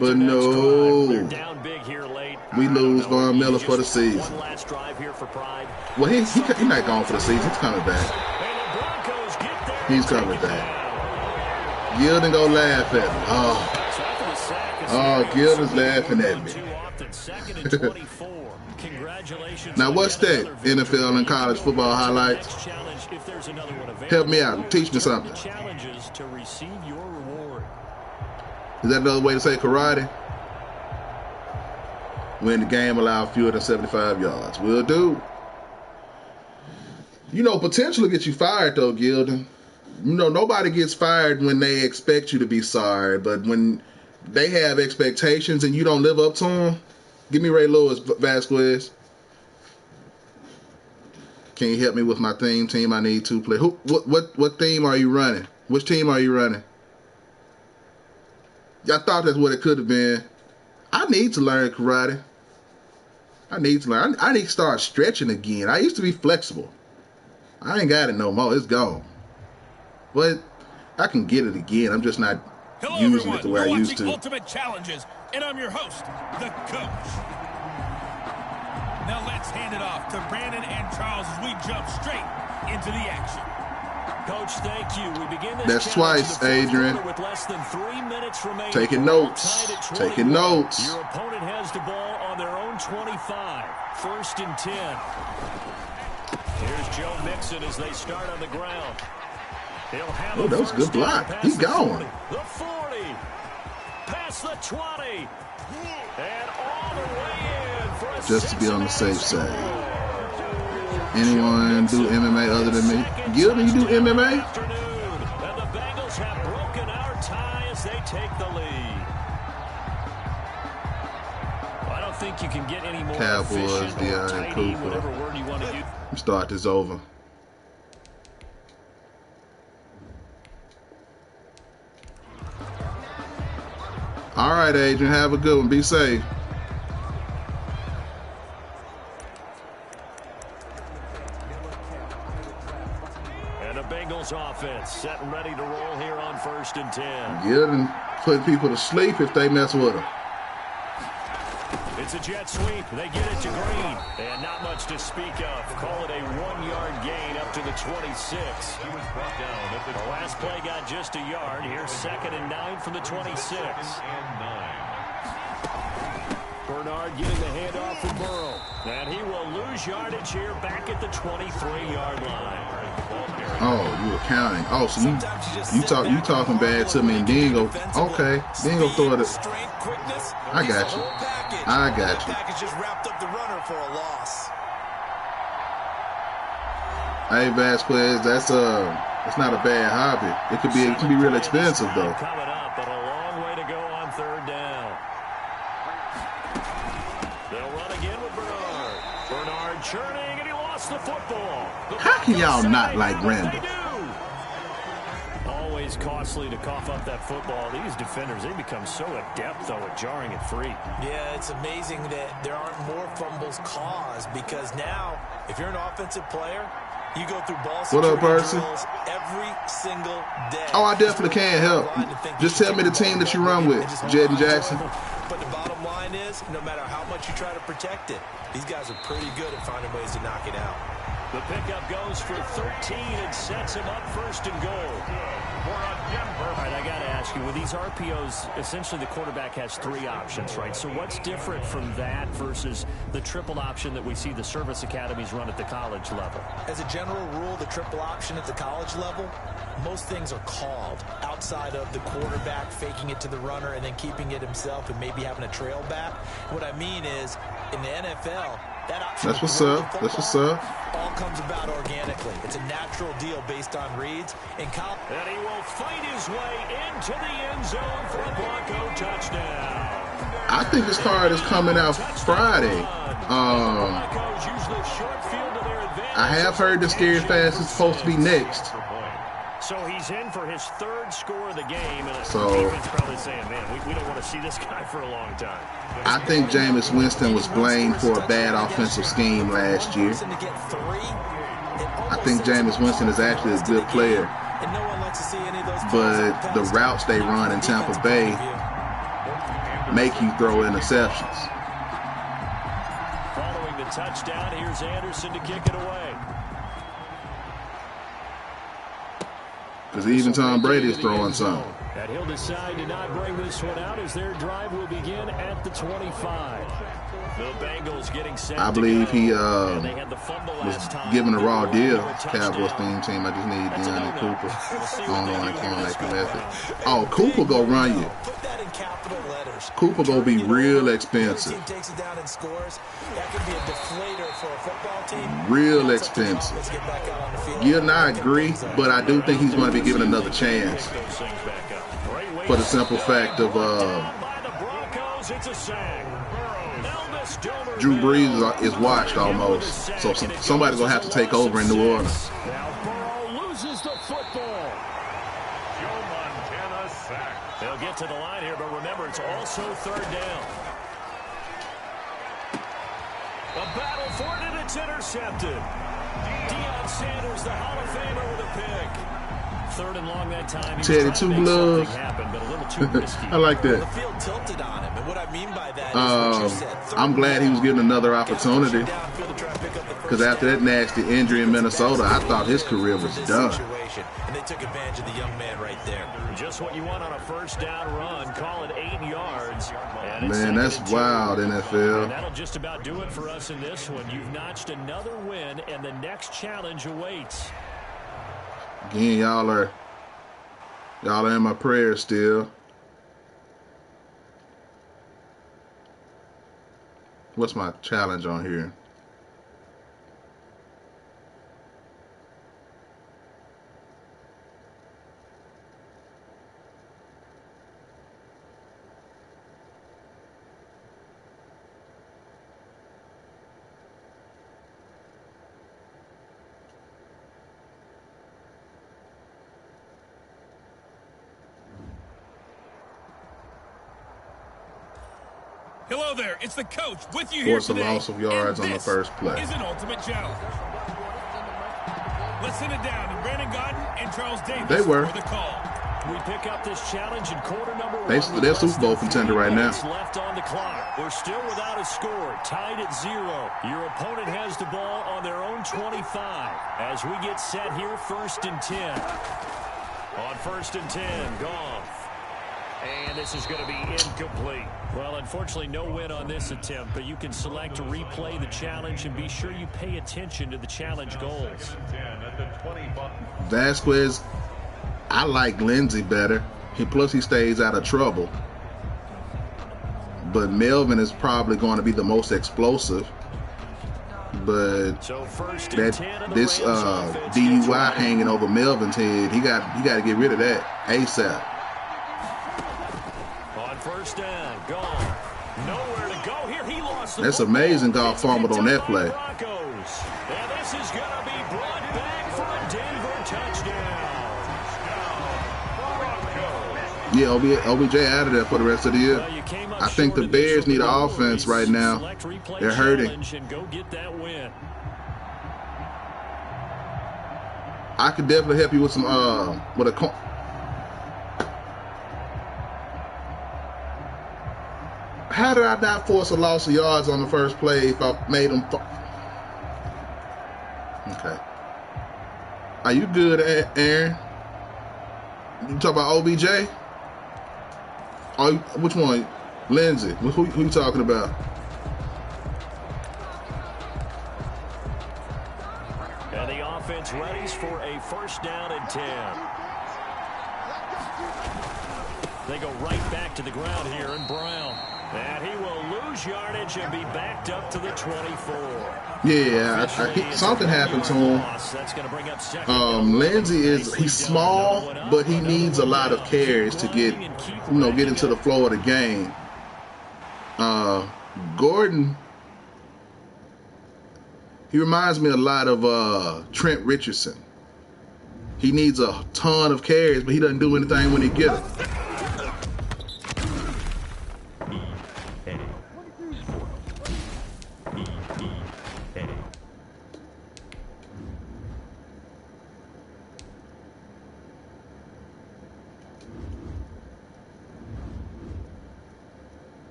But no. We lose Von Miller for the season. Well, he's not gone for the season. He's coming back. He's coming back. Gilden go laugh at me. Oh, Gilden's laughing at me. Now, what's that? NFL and college football highlights? Help me out. Teach me something. Is that another way to say karate? When the game allows fewer than 75 yards. Will do. Potential to get you fired, though, Gilden. Nobody gets fired when they expect you to be sorry, but when they have expectations and you don't live up to them, give me Ray Lewis, Vasquez. Can you help me with my team? I need 2 players. What theme are you running? Which team are you running? I thought that's what it could have been. I need to learn karate. I need to start stretching again. I used to be flexible. I ain't got it no more. It's gone. But I can get it again. I'm just not using it the way I used to. Ultimate Challenges, and I'm your host, the coach. Now let's hand it off to Brandon and Charles as we jump straight into the action. Coach, thank you. We begin this. That's twice, Adrian. With less than 3 minutes remaining. Taking notes. Taking notes. Your opponent has the ball on their own 25. 1st and 10. Here's Joe Mixon as they start on the ground. Oh, that was a good block. He's gone. The 40. Past the 20. And all the way in for a just to be on the safe side. Anyone do MMA other than me? Gilden, you do MMA? And the Bengals have broken our tie as they take the lead. Well, I don't think you can get any more Cowboys, efficient or Deion, tidy, Cooper. whatever word you want to use. Start this over. right, Adrian. Have a good one. Be safe. And the Bengals offense set and ready to roll here on 1st and 10. Yeah, and put people to sleep if they mess with them. It's a jet sweep. They get it to Green. And not much to speak of. Call it a 1-yard gain up to the 26. He was brought down at The last play got just a yard. Here's 2nd and 9 from the 26. and 9. Bernard getting the handoff from Burrow. And he will lose yardage here back at the 23-yard line. Oh, you were counting. Oh, so you talking bad to me and then go, okay, then go throw it. I got you. I got you. Just wrapped up the runner for a loss. Hey, Vasquez, that's it's not a bad hobby. It can be real expensive though. Coming up, but a long way to go on 3rd down. They'll run again with Bernard. Bernard churning, and he lost the football. How can y'all not like Randall? Always costly to cough up that football. These defenders, they become so adept, though, at jarring it free. Yeah, it's amazing that there aren't more fumbles caused because now, if you're an offensive player, you go through ball security drills every single day. Oh, I definitely can help. Just tell me the team that you run with, Jed and Jackson. But the bottom line is, no matter how much you try to protect it, these guys are pretty good at finding ways to knock it out. The pickup goes for 13 and sets him up 1st and goal. All right, I got to ask you, with these RPOs, essentially the quarterback has 3 options, right? So what's different from that versus the triple option that we see the service academies run at the college level? As a general rule, the triple option at the college level, most things are called outside of the quarterback faking it to the runner and then keeping it himself and maybe having a trail back. What I mean is, in the NFL, that option That's what's up. That's what's up. All comes about organically. It's a natural deal based on reads. In college, and he will fight his way into the end zone for a Bronco touchdown. I think this card is coming out Friday. I have heard the Scary Fast is supposed to be next. So he's in for his 3rd score of the game, and so the defense probably saying, man, we don't want to see this guy for a long time. I think Jameis Winston was blamed for a bad offensive scheme last year. I think Jameis Winston is actually a good player, but the routes they run in Tampa Bay make you throw interceptions. Following the touchdown, here's Anderson to kick it away. Because even Tom Brady is throwing some. And he'll decide to not bring this one out as their drive will begin at the 25. The Bengals getting set. I believe he was given a raw deal. Cowboys team. I just need Deontay Cooper. I don't know any corner they can method. Oh, Cooper go run you. put that in capital letters. Cooper gonna be real expensive. Team takes it down and scores. That could be a deflator for a football team. Real expensive. Yeah, I agree, but I do think he's going to be given another chance. For the simple fact of Drew Brees is washed almost, so somebody's gonna have to take over in New Orleans. Now Burrow loses the football. Joe Montana sack. They'll get to the line here, but remember, it's also 3rd down. A battle for it, and it's intercepted. Deion Sanders, the Hall of Famer, with a pick. 3rd and long that time. Teddy Two Gloves. I like that. The field tilted on him, and what I mean by that is what you said. I'm glad he was given another opportunity, because after that nasty injury in Minnesota, I thought his career was done. And they took advantage of the young man right there. Just what you want on a 1st down run. Call it 8 yards. Man, that's wild, NFL. And that'll just about do it for us in this one. You've notched another win, and the next challenge awaits. Again, y'all are in my prayers still. What's my challenge on here? Hello there, it's the coach with you here Force a today. loss of yards and on the first play. This is an ultimate challenge. Let's send it down to Brandon Godden and Charles Davis They were. for the call. We pick up this challenge in quarter number 1. They're Super Bowl contender right now. Left on the clock. We're still without a score, tied at 0. Your opponent has the ball on their own 25 as we get set here, 1st and 10. On 1st and 10, Goff. And this is going to be incomplete. Well, unfortunately, no win on this attempt, but you can select to replay the challenge and be sure you pay attention to the challenge goals. Vasquez, I like Lindsey better. Plus, he stays out of trouble. But Melvin is probably going to be the most explosive. But So this DUI hanging over Melvin's head, he got to get rid of that ASAP. On 1st down, Goff. Nowhere to go here. He lost the That's football. amazing Goff fumbled on that play. Broncos. And this is going to be brought back for a Denver touchdown. Yeah, OBJ out of there for the rest of the year. Well, you came up I think short the Bears initially need an with offense worries. right now. Select replay They're hurting. challenge and go get that win. I could definitely help you with some with a. How did I not force a loss of yards on the first play if I made them? Okay. Are you good, Aaron? You talk about OBJ? Oh, which one? Lindsey. Who you talking about? And the offense readies for a 1st down and 10. They go right back to the ground here in Brown. And he will lose yardage and be backed up to the 24. Yeah, something happened to him. That's going to bring up 2nd. Lindsey he's small, but he needs a lot of carries to get into the flow of the game. Gordon, he reminds me a lot of Trent Richardson. He needs a ton of carries, but he doesn't do anything when he gets them.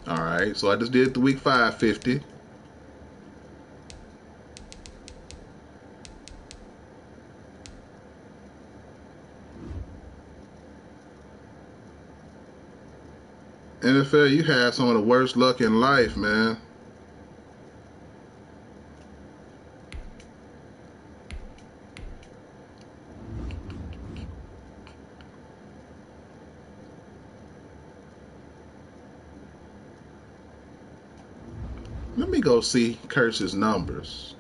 All right, so I just did the week 550. NFL, you have some of the worst luck in life, man. Let me go see Curse's numbers.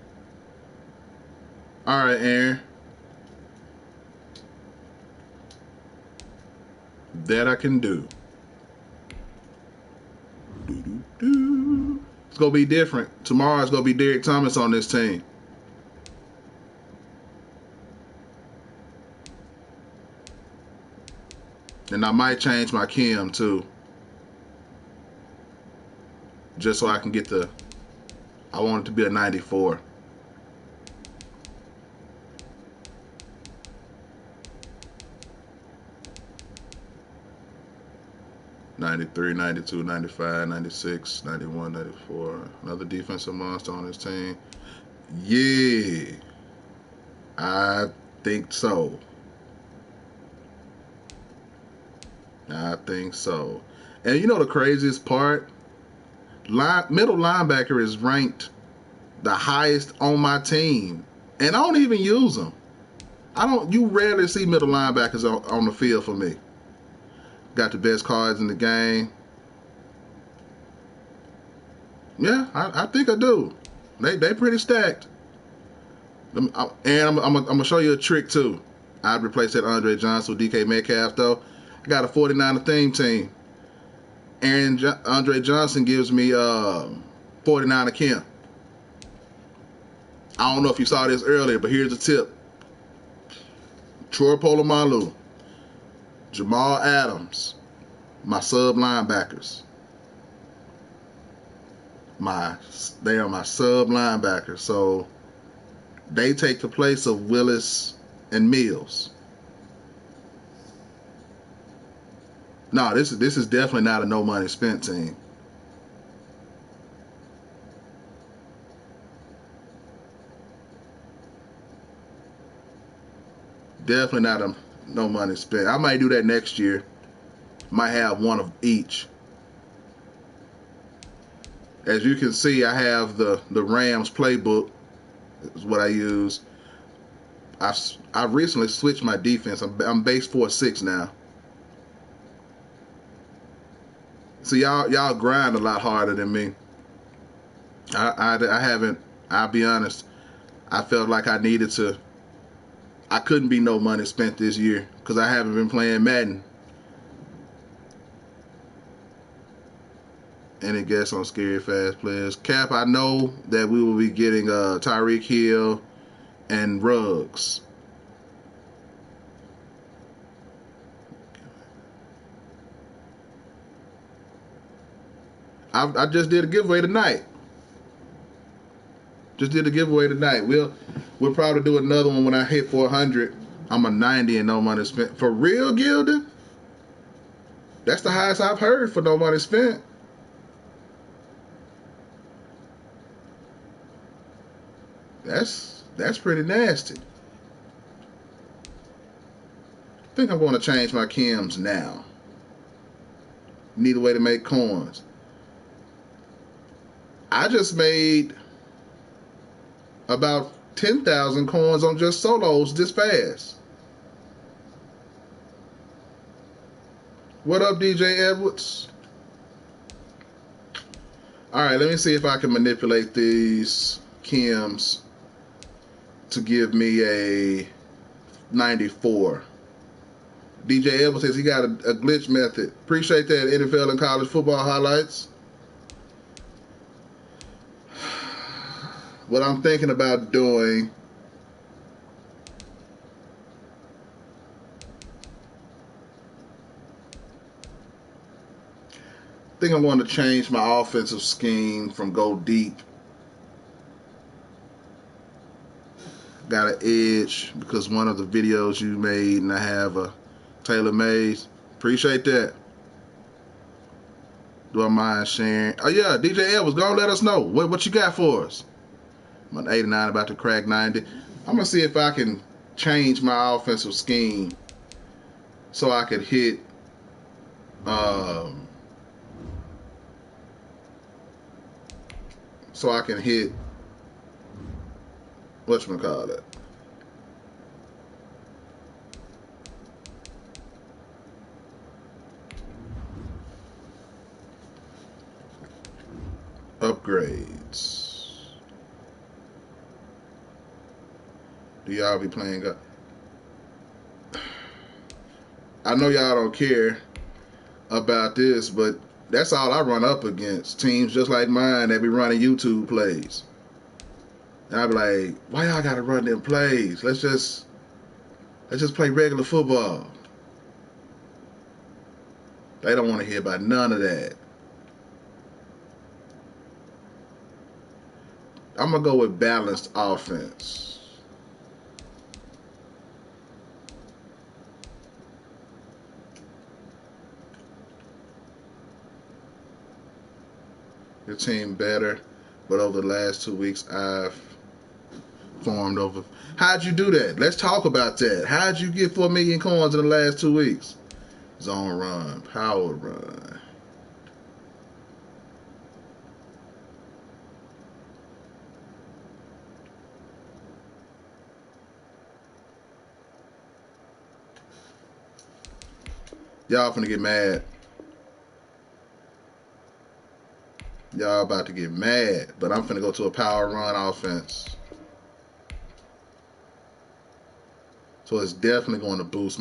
All right, Aaron. That I can do. It's going to be different. Tomorrow it's going to be Derek Thomas on this team. And I might change my Kim too. Just so I can get I want it to be a 94. '93, '92, '95, '96, '91, '94. Another defensive monster on his team. Yeah, I think so. I think so. And you know the craziest part? Middle linebacker is ranked the highest on my team, and I don't even use them. You rarely see middle linebackers on the field for me. Got the best cards in the game. Yeah, I think I do. They pretty stacked. And I'm gonna show you a trick too. I'd replace that Andre Johnson with DK Metcalf though. I got a 49er theme team. Andre Johnson gives me 49er Kim. I don't know if you saw this earlier, but here's a tip. Troy Polamalu, Jamal Adams, my sub linebackers. They are my sub linebackers. So they take the place of Willis and Mills. No, this is definitely not a no money spent team. Definitely not a no money spent. I might do that next year. Might have one of each. As you can see, I have the Rams playbook. Is what I use. I recently switched my defense. I'm base 4-6 now. So y'all grind a lot harder than me. I haven't. I'll be honest. I felt like I needed to. I couldn't be no money spent this year because I haven't been playing Madden. Any guess on scary fast players? Cap, I know that we will be getting Tyreek Hill and Ruggs. I just did a giveaway tonight. We'll probably do another one when I hit 400. I'm a 90 and no money spent. For real, Gilden? That's the highest I've heard for no money spent. That's pretty nasty. I think I'm going to change my chems now. Need a way to make coins. I just made about 10,000 coins on just solos this fast. What up, DJ Edwards? All right, let me see if I can manipulate these chems to give me a 94. DJ Edwards says he got a glitch method. Appreciate that, NFL and college football highlights. What I'm thinking about doing, I think I'm going to change my offensive scheme from go deep. Got an edge because one of the videos you made and I have a tailor-made. Appreciate that. Do I mind sharing? Oh yeah, DJ Edwards, go and let us know what you got for us. I'm an 89, about to crack 90. I'm gonna see if I can change my offensive scheme so I could hit whatchamacallit. Upgrades. Do y'all be playing? I know y'all don't care about this, but that's all I run up against. Teams just like mine that be running YouTube plays. And I be like, why y'all gotta run them plays? Let's just play regular football. They don't want to hear about none of that. I'm gonna go with balanced offense. Your team better, but over the last 2 weeks I've formed over. How'd you do that? Let's talk about that. How'd you get 4 million coins in the last 2 weeks? Zone run, power run. Y'all finna get mad. Y'all about to get mad, but I'm finna go to a power run offense. So it's definitely going to boost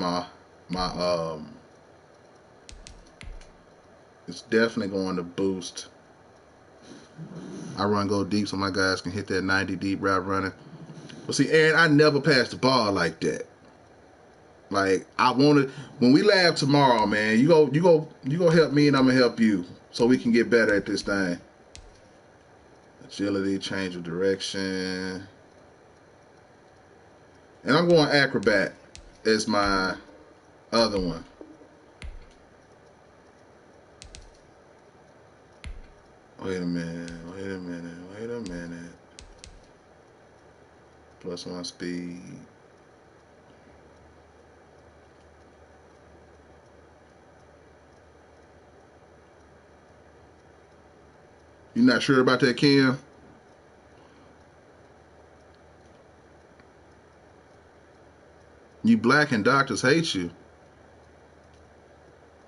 it's definitely going to boost. I run go deep so my guys can hit that 90 deep route running. But see, Aaron, I never passed the ball like that. Like I want to. When we laugh tomorrow, man, you go help me, and I'm gonna help you, so we can get better at this thing. Agility, change of direction, and I'm going acrobat as my other one. Wait a minute. Wait a minute. Wait a minute. +1 speed. You not sure about that, Kim? You black and doctors hate you.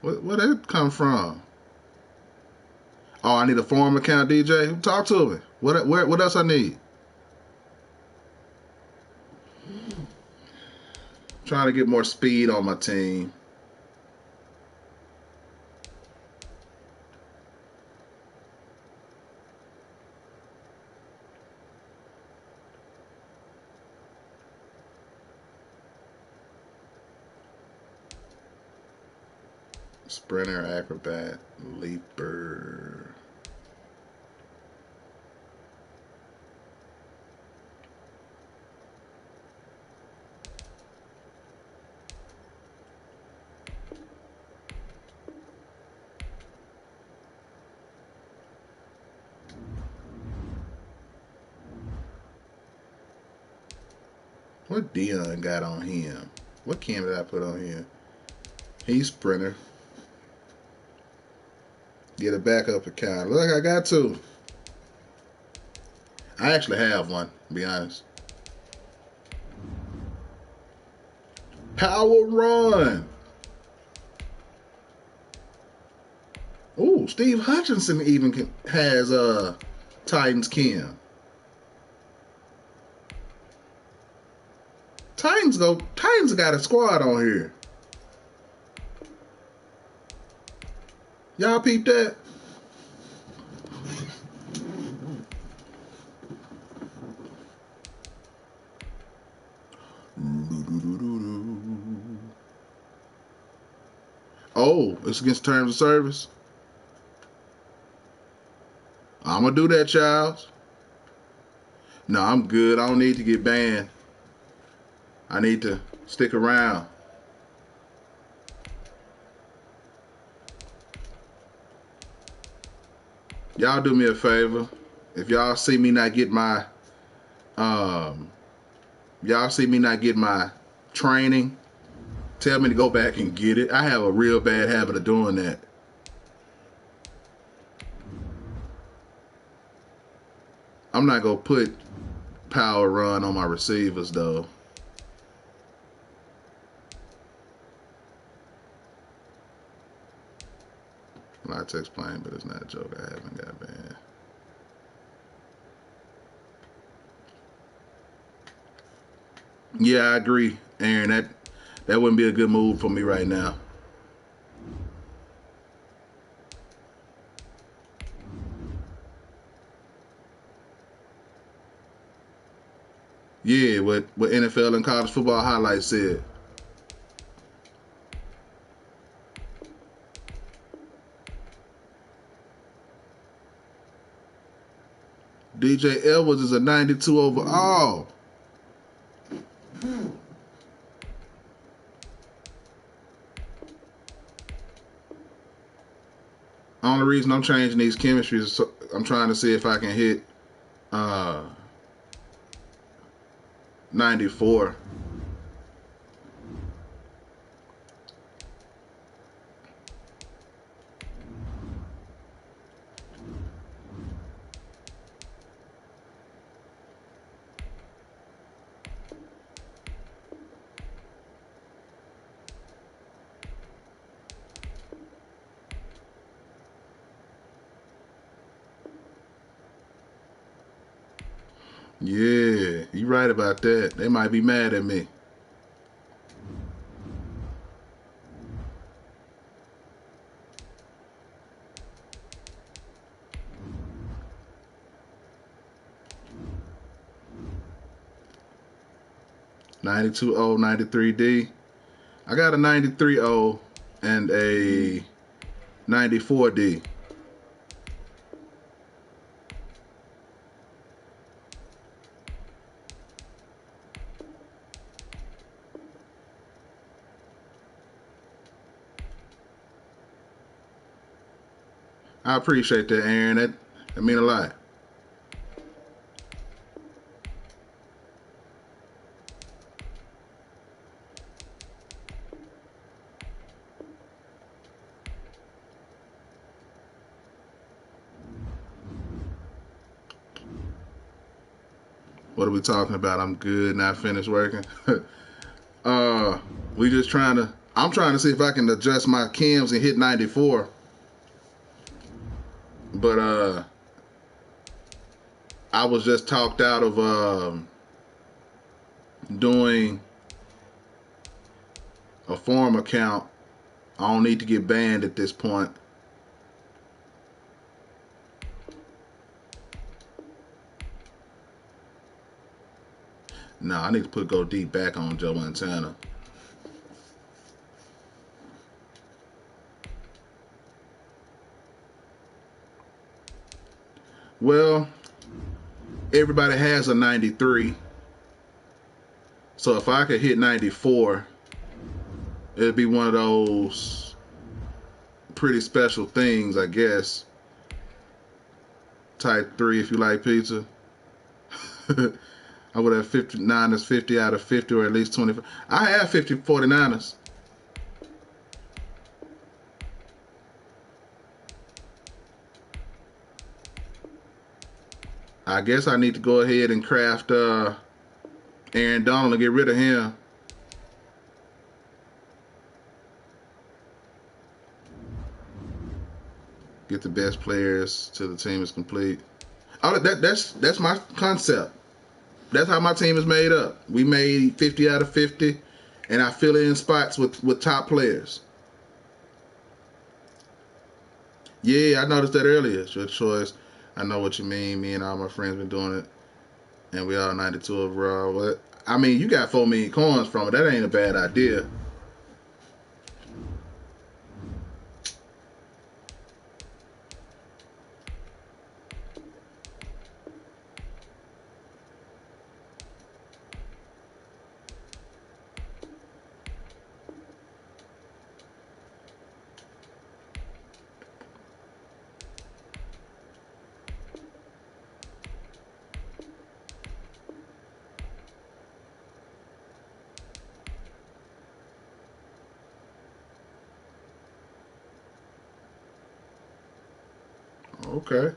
Where that come from? Oh, I need a forum account, DJ. Talk to me. What else I need? Trying to get more speed on my team. Sprinter, acrobat, leaper. What Dion got on him? What Cam did I put on here? He's sprinter. Get a backup account. Look, I got two. I actually have one, to be honest. Power run. Ooh, Steve Hutchinson even has Titans Kim. Titans got a squad on here. Y'all peep that? Oh, it's against terms of service. I'm gonna do that, Charles. No, I'm good. I don't need to get banned. I need to stick around. Y'all do me a favor. If y'all see me not get my training, tell me to go back and get it. I have a real bad habit of doing that. I'm not gonna put power run on my receivers though. A lot to explain, but it's not a joke. I haven't got banned. Yeah, I agree, Aaron. That wouldn't be a good move for me right now. Yeah, what NFL and college football highlights said. DJ Edwards is a 92 overall. Only reason I'm changing these chemistries is I'm trying to see if I can hit 94. Yeah, you right about that. They might be mad at me. '92 93D. I got a 93 O and a 94 D. I appreciate that, Aaron. That mean a lot. What are we talking about? I'm good, not finished working. We just I'm trying to see if I can adjust my cams and hit 94. But I was just talked out of doing a forum account. I don't need to get banned at this point. No, I need to go deep back on Joe Montana. Well, everybody has a 93. So if I could hit 94, it'd be one of those pretty special things, I guess. Type 3 if you like pizza. I would have 59ers 50 out of 50, or at least 25. I have 50 49ers. I guess I need to go ahead and craft Aaron Donald and get rid of him. Get the best players till the team is complete. Oh, that's my concept. That's how my team is made up. We made 50 out of 50, and I fill in spots with top players. Yeah, I noticed that earlier. It's your choice. I know what you mean. Me and all my friends been doing it, and we all 92 overall. But I mean, you got 4 million coins from it. That ain't a bad idea. Okay.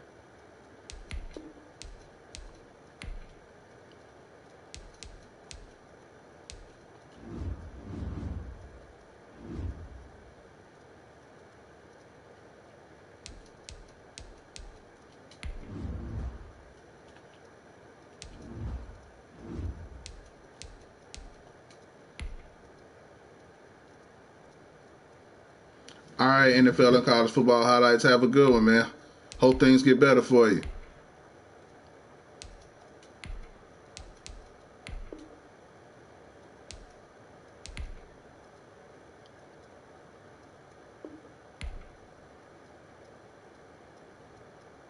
All right, NFL and college football highlights. Have a good one, man. Hope things get better for you.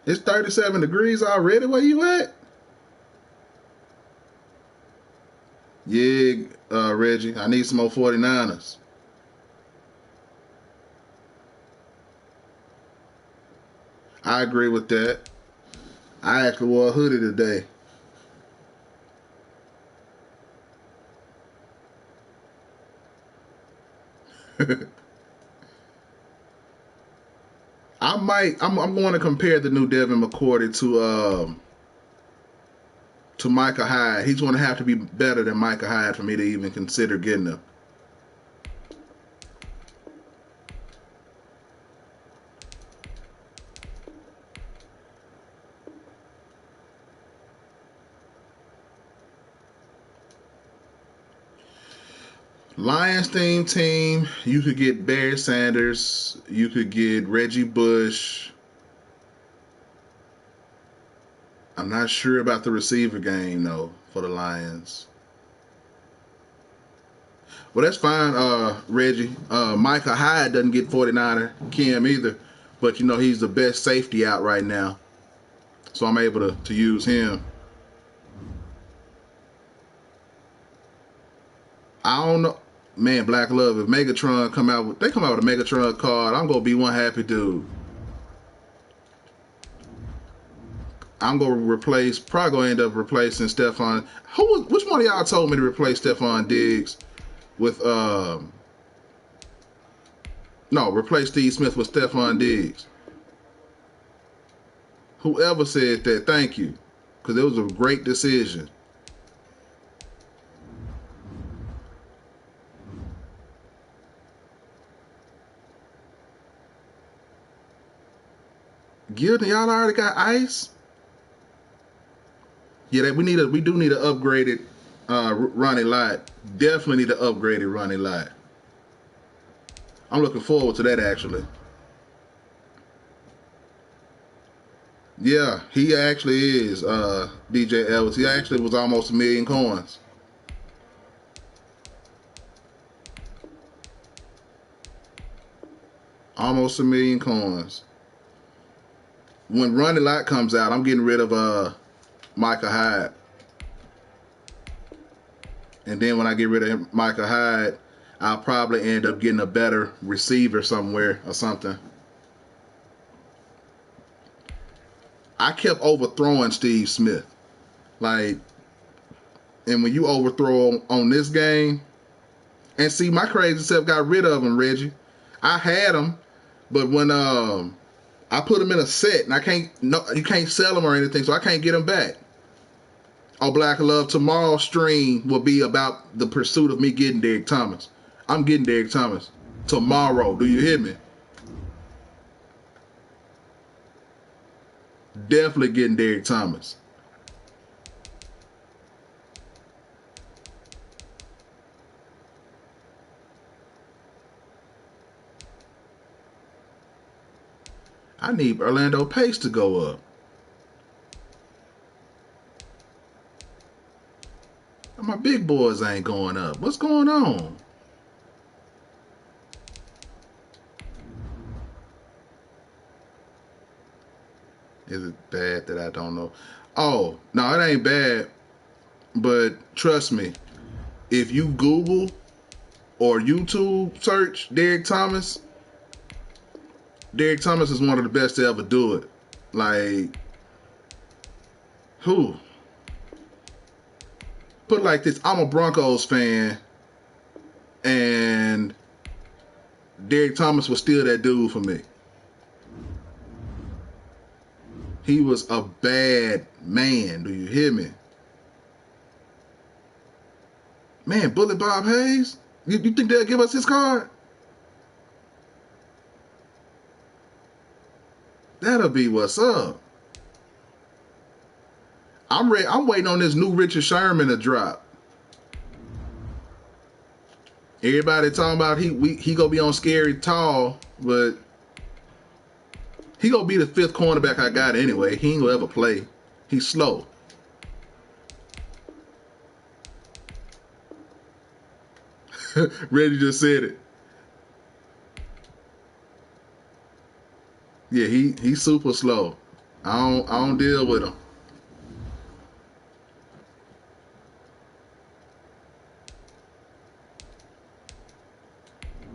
It's 37 degrees already. Where you at? Yeah, Reggie. I need some more 49ers. I agree with that. I actually wore a hoodie today. I'm going to compare the new Devin McCourty to Micah Hyde. He's going to have to be better than Micah Hyde for me to even consider getting him. Lions team, you could get Barry Sanders, you could get Reggie Bush. I'm not sure about the receiver game though for the Lions. Well, that's fine, Reggie. Micah Hyde doesn't get 49er Kim either, but you know he's the best safety out right now, so I'm able to use him. I don't know, man. Black Love. If Megatron come out with a Megatron card, I'm gonna be one happy dude. I'm gonna probably gonna end up replacing Stephon. Which one of y'all told me to replace Stephon Diggs with no, replace Steve Smith with Stephon Diggs? Whoever said that, thank you, because it was a great decision. Gildan, y'all already got ice. Yeah, we do need an upgraded Ronnie Lott. Definitely need an upgraded Ronnie Lott. I'm looking forward to that actually. Yeah, he actually is DJ Ellis. He actually was almost 1,000,000 coins. Almost 1,000,000 coins. When Ronnie Lott comes out, I'm getting rid of Micah Hyde. And then when I get rid of Micah Hyde, I'll probably end up getting a better receiver somewhere or something. I kept overthrowing Steve Smith. Like, and when you overthrow on this game, and see, my crazy self got rid of him, Reggie. I had him, but when I put him in a set, and you can't sell him or anything, so I can't get him back. Oh, Black Love, tomorrow's stream will be about the pursuit of me getting Derek Thomas. I'm getting Derek Thomas tomorrow. Do you hear me? Definitely getting Derek Thomas. I need Orlando Pace to go up. My big boys ain't going up. What's going on? Is it bad that I don't know? Oh, no, it ain't bad. But trust me, if you Google or YouTube search Derek Thomas is one of the best to ever do it. Like, who? Put it like this, I'm a Broncos fan, and Derek Thomas was still that dude for me. He was a bad man. Do you hear me? Man, Bullet Bob Hayes? You think they'll give us his card? That'll be what's up. I'm waiting on this new Richard Sherman to drop. Everybody talking about he gonna be on Scary Tall, but he gonna be the 5th cornerback I got anyway. He ain't gonna ever play. He's slow. Reggie just said it. Yeah, he's super slow. I don't deal with him.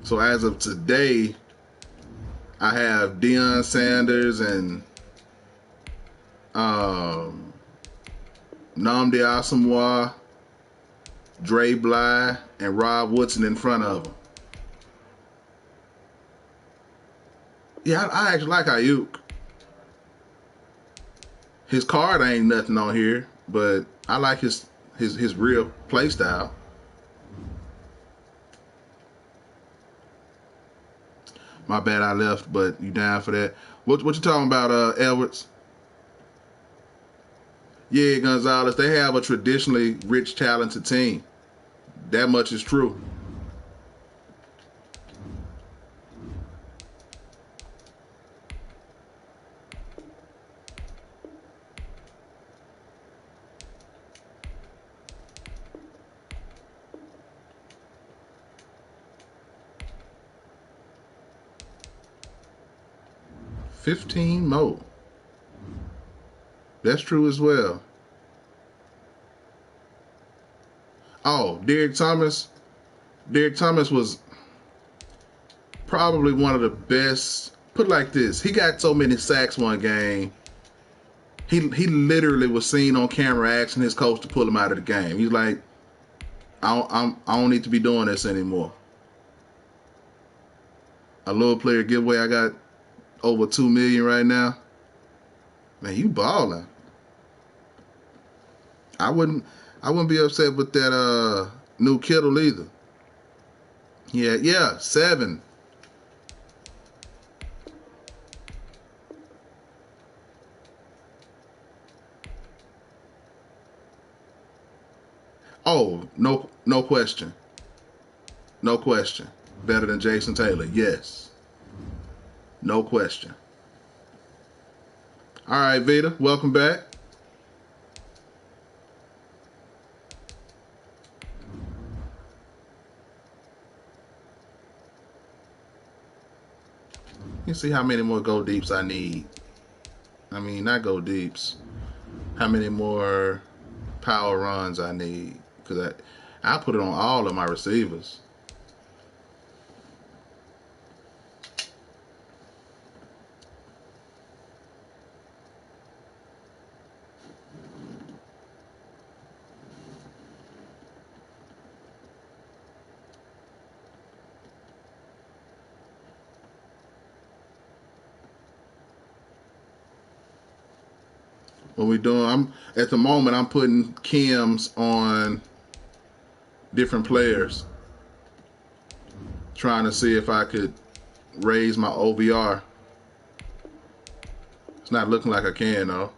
So as of today, I have Deion Sanders and Nnamdi Asomugha, Dre Bly, and Rob Woodson in front of him. Yeah, I actually like Ayuk. His card ain't nothing on here, but I like his real play style. My bad, I left, but you down for that? What you talking about, Edwards? Yeah, Gonzalez. They have a traditionally rich, talented team. That much is true. 15 more. That's true as well. Oh, Derek Thomas. Derek Thomas was probably one of the best. Put it like this: he got so many sacks one game. He literally was seen on camera asking his coach to pull him out of the game. He's like, I don't need to be doing this anymore. A little player giveaway. I got over 2 million right now. Man, you balling. I wouldn't be upset with that new Kittle either. Yeah, 7. Oh, no question. No question. Better than Jason Taylor. Yes. No question. All right, Vita, welcome back. You see how many more go deeps I need. I mean, not go deeps. How many more power runs I need? Because I put it on all of my receivers. What we doing? At the moment I'm putting Kims on different players, trying to see if I could raise my OBR. It's not looking like I can though.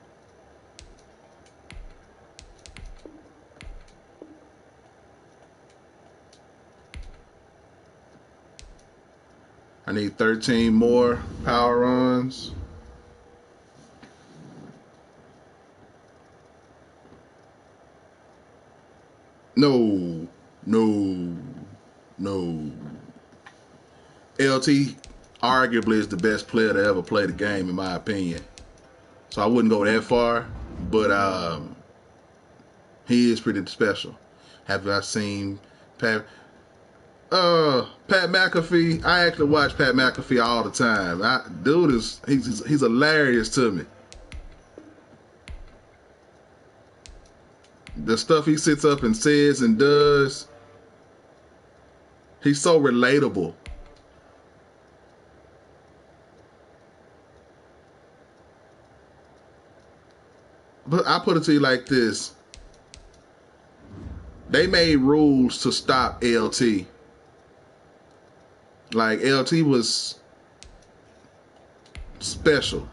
I need 13 more power runs. No. LT arguably is the best player to ever play the game in my opinion. So I wouldn't go that far, but he is pretty special. Have I seen Pat McAfee? I actually watch Pat McAfee all the time. He's hilarious to me. The stuff he sits up and says and does, he's so relatable. But I put it to you like this. They made rules to stop LT. Like, LT was special.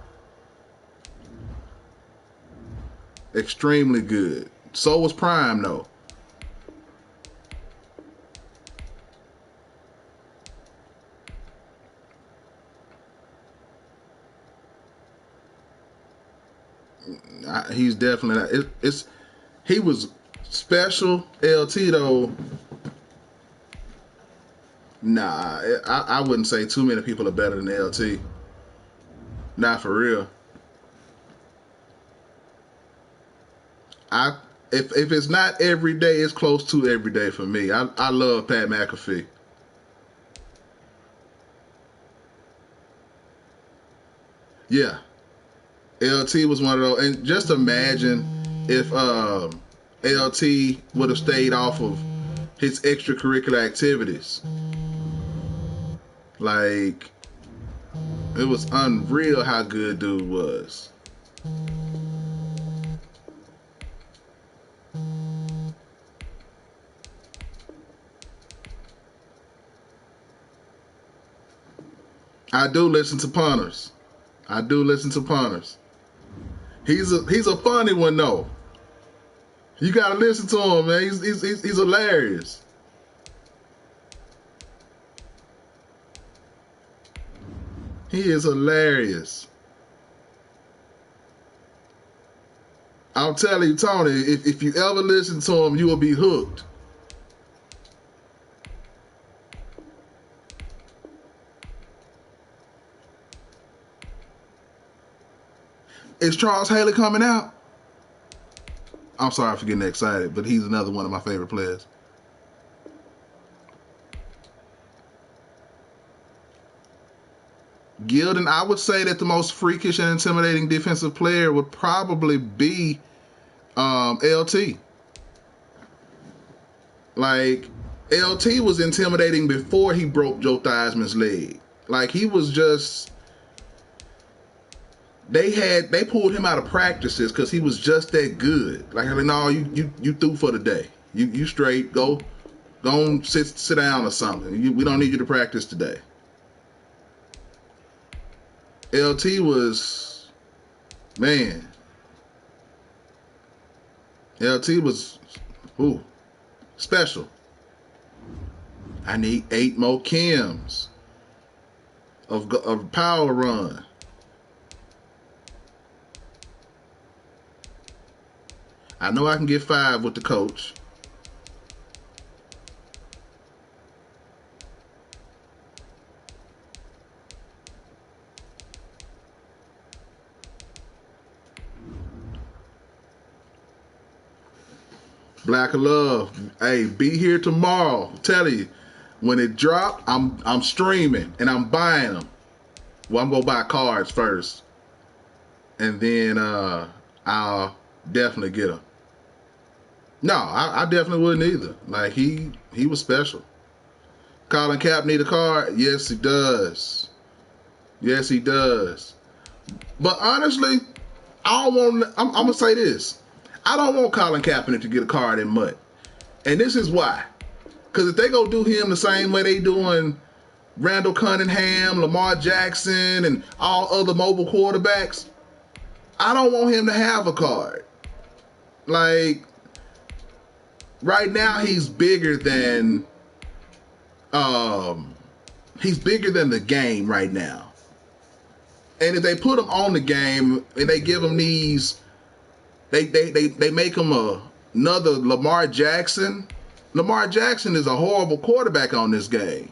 Extremely good. So was Prime, though. He's definitely he was special. LT though, nah, I wouldn't say too many people are better than LT. Not for real. If it's not every day, it's close to every day for me. I love Pat McAfee. Yeah, LT was one of those. And just imagine if LT would have stayed off of his extracurricular activities. Like, it was unreal how good dude was. I do listen to punters. He's a funny one though. You gotta listen to him, man. He's hilarious. He is hilarious. I'm telling you, Tony, if you ever listen to him, you will be hooked. Is Charles Haley coming out? I'm sorry for getting excited, but he's another one of my favorite players. Gilden, I would say that the most freakish and intimidating defensive player would probably be LT. Like, LT was intimidating before he broke Joe Theismann's leg. Like, he was just... They pulled him out of practices because he was just that good. Like, no, you through for the day. You straight. Go on, sit down or something. We don't need you to practice today. LT was, man. LT was, special. I need 8 more Kims of power run. I know I can get 5 with the coach. Black of Love, hey, be here tomorrow. Tell you, when it dropped, I'm streaming and I'm buying them. Well, I'm gonna buy cards first, and then I'll definitely get them. No, I definitely wouldn't either. Like he was special. Colin Kaepernick need a card? Yes, he does. Yes, he does. But honestly, I don't want. I'm gonna say this. I don't want Colin Kaepernick to get a card in MUT. And this is why. Because if they go do him the same way they doing Randall Cunningham, Lamar Jackson, and all other mobile quarterbacks, I don't want him to have a card. Like, right now he's bigger than the game right now. And if they put him on the game and they give him these, they make him another Lamar Jackson. Lamar Jackson is a horrible quarterback on this game.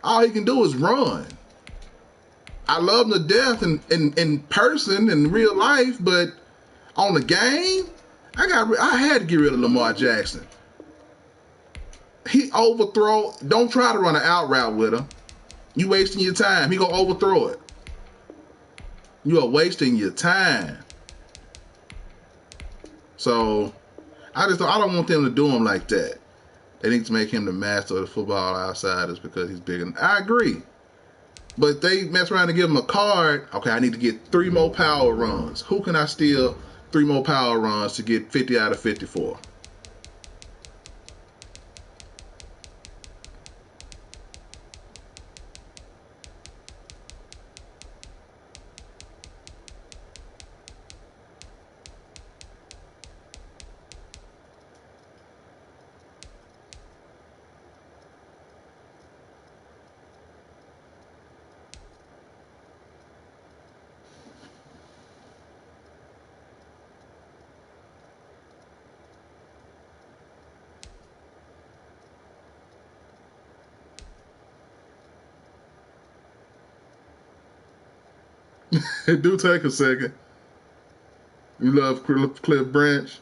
All he can do is run. I love him to death in person, in real life, but on the game, I had to get rid of Lamar Jackson. He overthrow. Don't try to run an out route with him. You wasting your time. He gonna overthrow it. You are wasting your time. So I don't want them to do him like that. They need to make him the master of the football outsiders because he's bigger. I agree. But they mess around and give him a card. Okay, I need to get 3 more power runs. Who can I steal 3 more power runs to get 50 out of 54? It do take a second. You love Cliff Branch?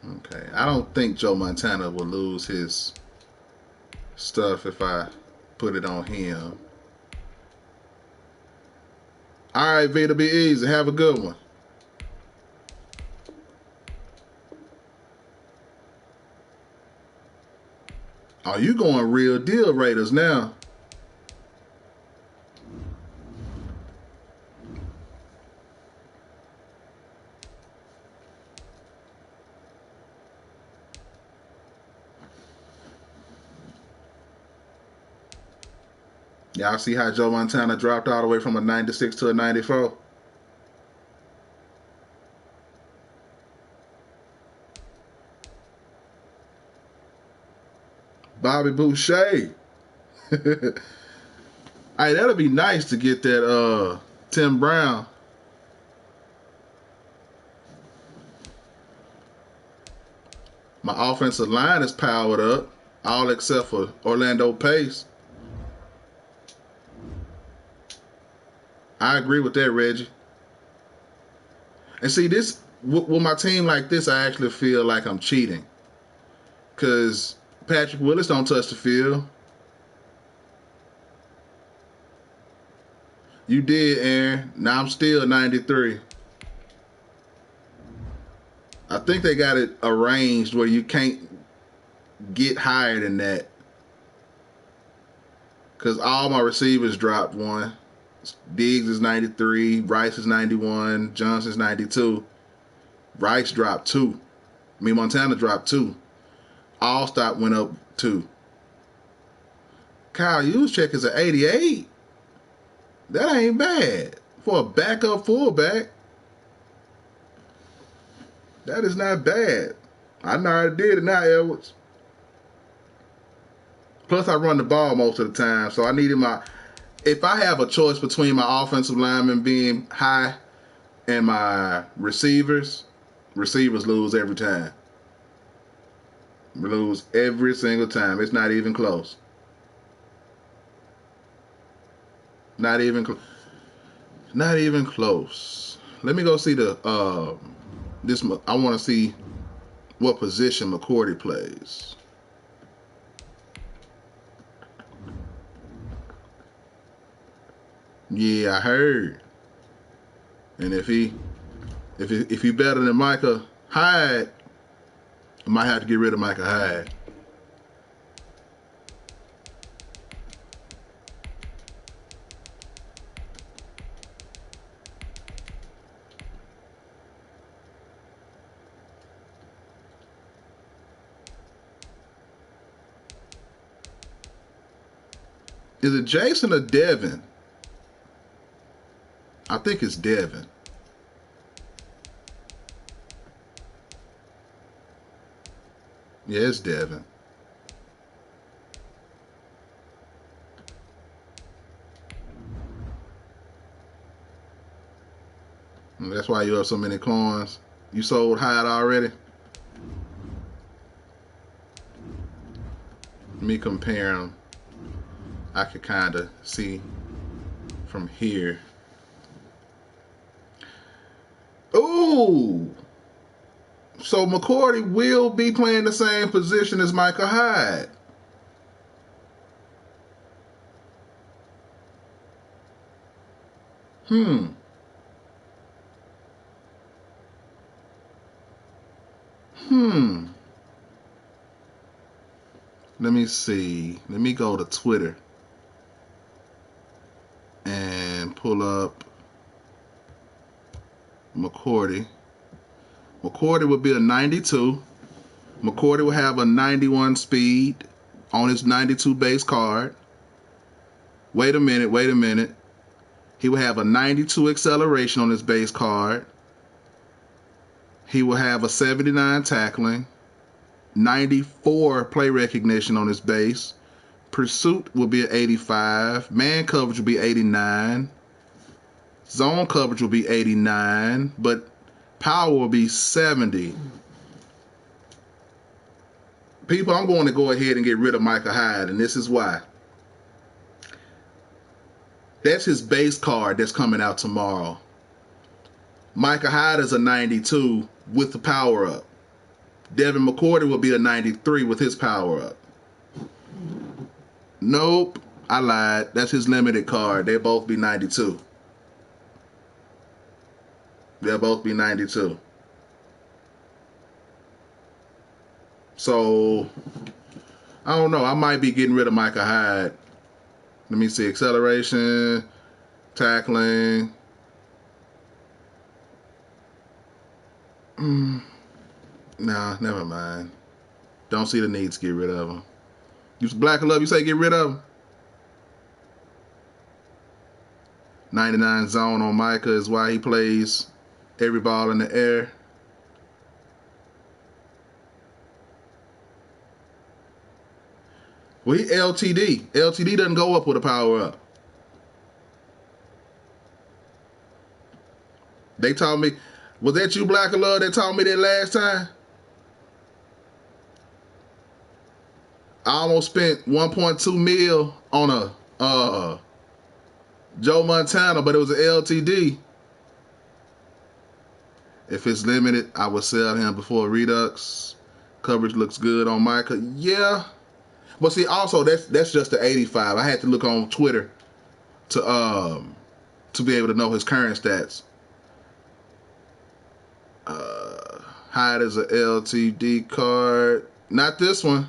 Okay. I don't think Joe Montana will lose his stuff if I put it on him. All right, Vita, be easy. Have a good one. Oh, you going real deal Raiders now. Y'all see how Joe Montana dropped all the way from a 96 to a 94? Bobby Boucher. Hey, that'll be nice to get that Tim Brown. My offensive line is powered up, all except for Orlando Pace. I agree with that, Reggie. And see, this with my team like this, I actually feel like I'm cheating. Because Patrick Willis don't touch the field. You did, Aaron. Now I'm still 93. I think they got it arranged where you can't get higher than that. Because all my receivers dropped one. Diggs is 93. Rice is 91. Johnson's 92. Rice dropped 2. Montana dropped 2. Allstott went up 2. Kyle Juszczyk is an 88. That ain't bad. For a backup fullback, that is not bad. I know I did it now, Edwards. Plus, I run the ball most of the time, so I needed my... If I have a choice between my offensive linemen being high and my receivers lose every time. Lose every single time. It's not even close. Not even close. Let me go see the this. I want to see what position McCourty plays. Yeah, I heard. And if he better than Micah Hyde, I might have to get rid of Micah Hyde. Is it Jason or Devin? I think it's Devin. Yeah, it's Devin. And that's why you have so many coins. You sold Hyde already? Let me compare them. I could kind of see from here. Ooh! So McCourty will be playing the same position as Micah Hyde. Let me see. Let me go to Twitter and pull up McCourty. McCourty would be a 92. McCourty will have a 91 speed on his 92 base card. Wait a minute. He will have a 92 acceleration on his base card. He will have a 79 tackling, 94 play recognition on his base. Pursuit will be an 85. Man coverage will be 89. Zone coverage will be 89. But power will be 70. People, I'm going to go ahead and get rid of Micah Hyde, and this is why. That's his base card that's coming out tomorrow. Micah Hyde is a 92 with the power up. Devin McCourty will be a 93 with his power up. Nope, I lied. That's his limited card. They'll both be 92. They'll both be 92. So, I don't know. I might be getting rid of Micah Hyde. Let me see. Acceleration, tackling. Nah, never mind. Don't see the need to get rid of him. You Black Love, you say get rid of him? 99 zone on Micah is why he plays every ball in the air. Well, he LTD. LTD doesn't go up with a power up. They told me, was that you, Black Love, that told me that last time? I almost spent 1.2 mil on a Joe Montana, but it was an LTD. If it's limited, I would sell him before Redux. Coverage looks good on Micah. Yeah. But see, also that's just the 85. I had to look on Twitter to be able to know his current stats. Hide is a LTD card. Not this one.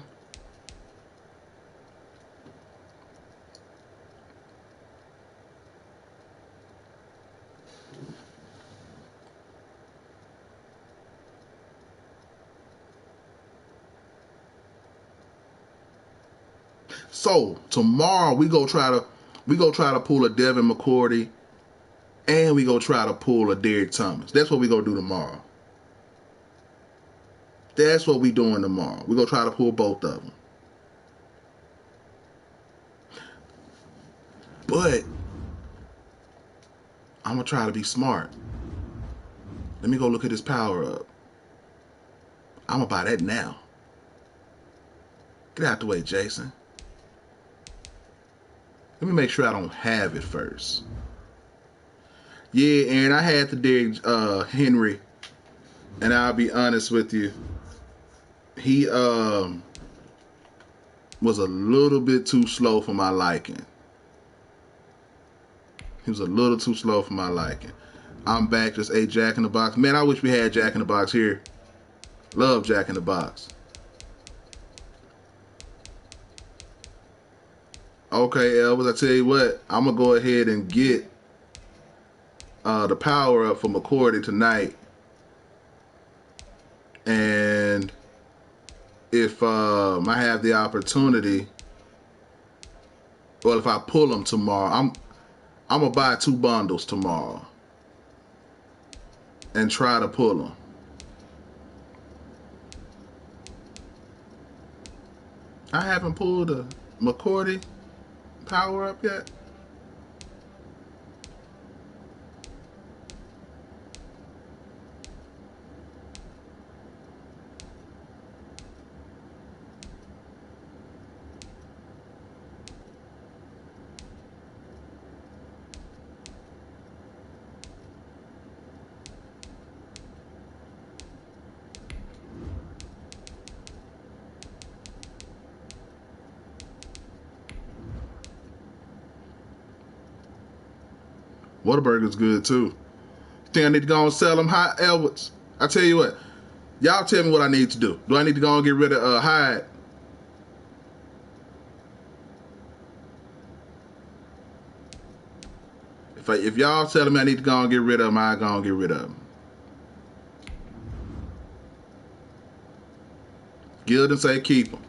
So tomorrow we go try to pull a Devin McCourty, and we go try to pull a Derek Thomas. That's what we gonna do tomorrow. That's what we doing tomorrow. We gonna try to pull both of them. But I'm gonna try to be smart. Let me go look at his power up. I'm gonna buy that now. Get out the way, Jason. Let me make sure I don't have it first. Yeah, Aaron, I had to dig Henry, and I'll be honest with you. He was a little bit too slow for my liking. He was a little too slow for my liking. I'm back, just ate Jack in the Box. Man, I wish we had Jack in the Box here. Love Jack in the Box. Okay, Elvis, I tell you what, I'm going to go ahead and get the power up for McCourty tonight. And if I have the opportunity, well, if I pull them tomorrow, I'm going to buy 2 bundles tomorrow and try to pull them. I haven't pulled a McCourty power up yet. Whataburger's good too. Think I need to go and sell them hot Elwood's? I tell you what, y'all tell me what I need to do. Do I need to go and get rid of Hyde? If y'all telling me I need to go and get rid of them, I go and get rid of them. Gilden say keep them.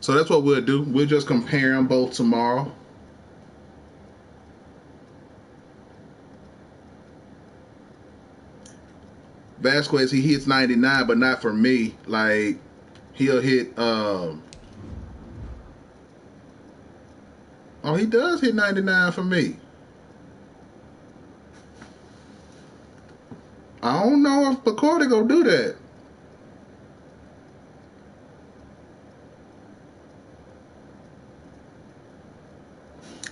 So that's what we'll do. We'll just compare them both tomorrow. Vasquez, he hits 99, but not for me. Like, he'll hit oh, he does hit 99 for me. I don't know if McCourty gonna do that.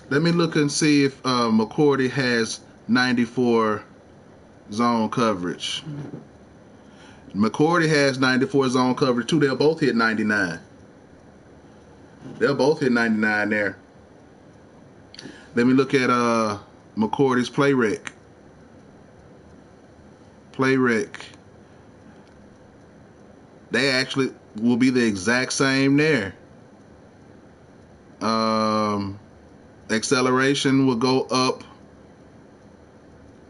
Let me look and see if McCourty has 94 zone coverage. McCourty has 94 zone coverage too. They'll both hit 99. They'll both hit 99 there. Let me look at McCourty's play rec. Play rec. They actually will be the exact same there. Acceleration will go up.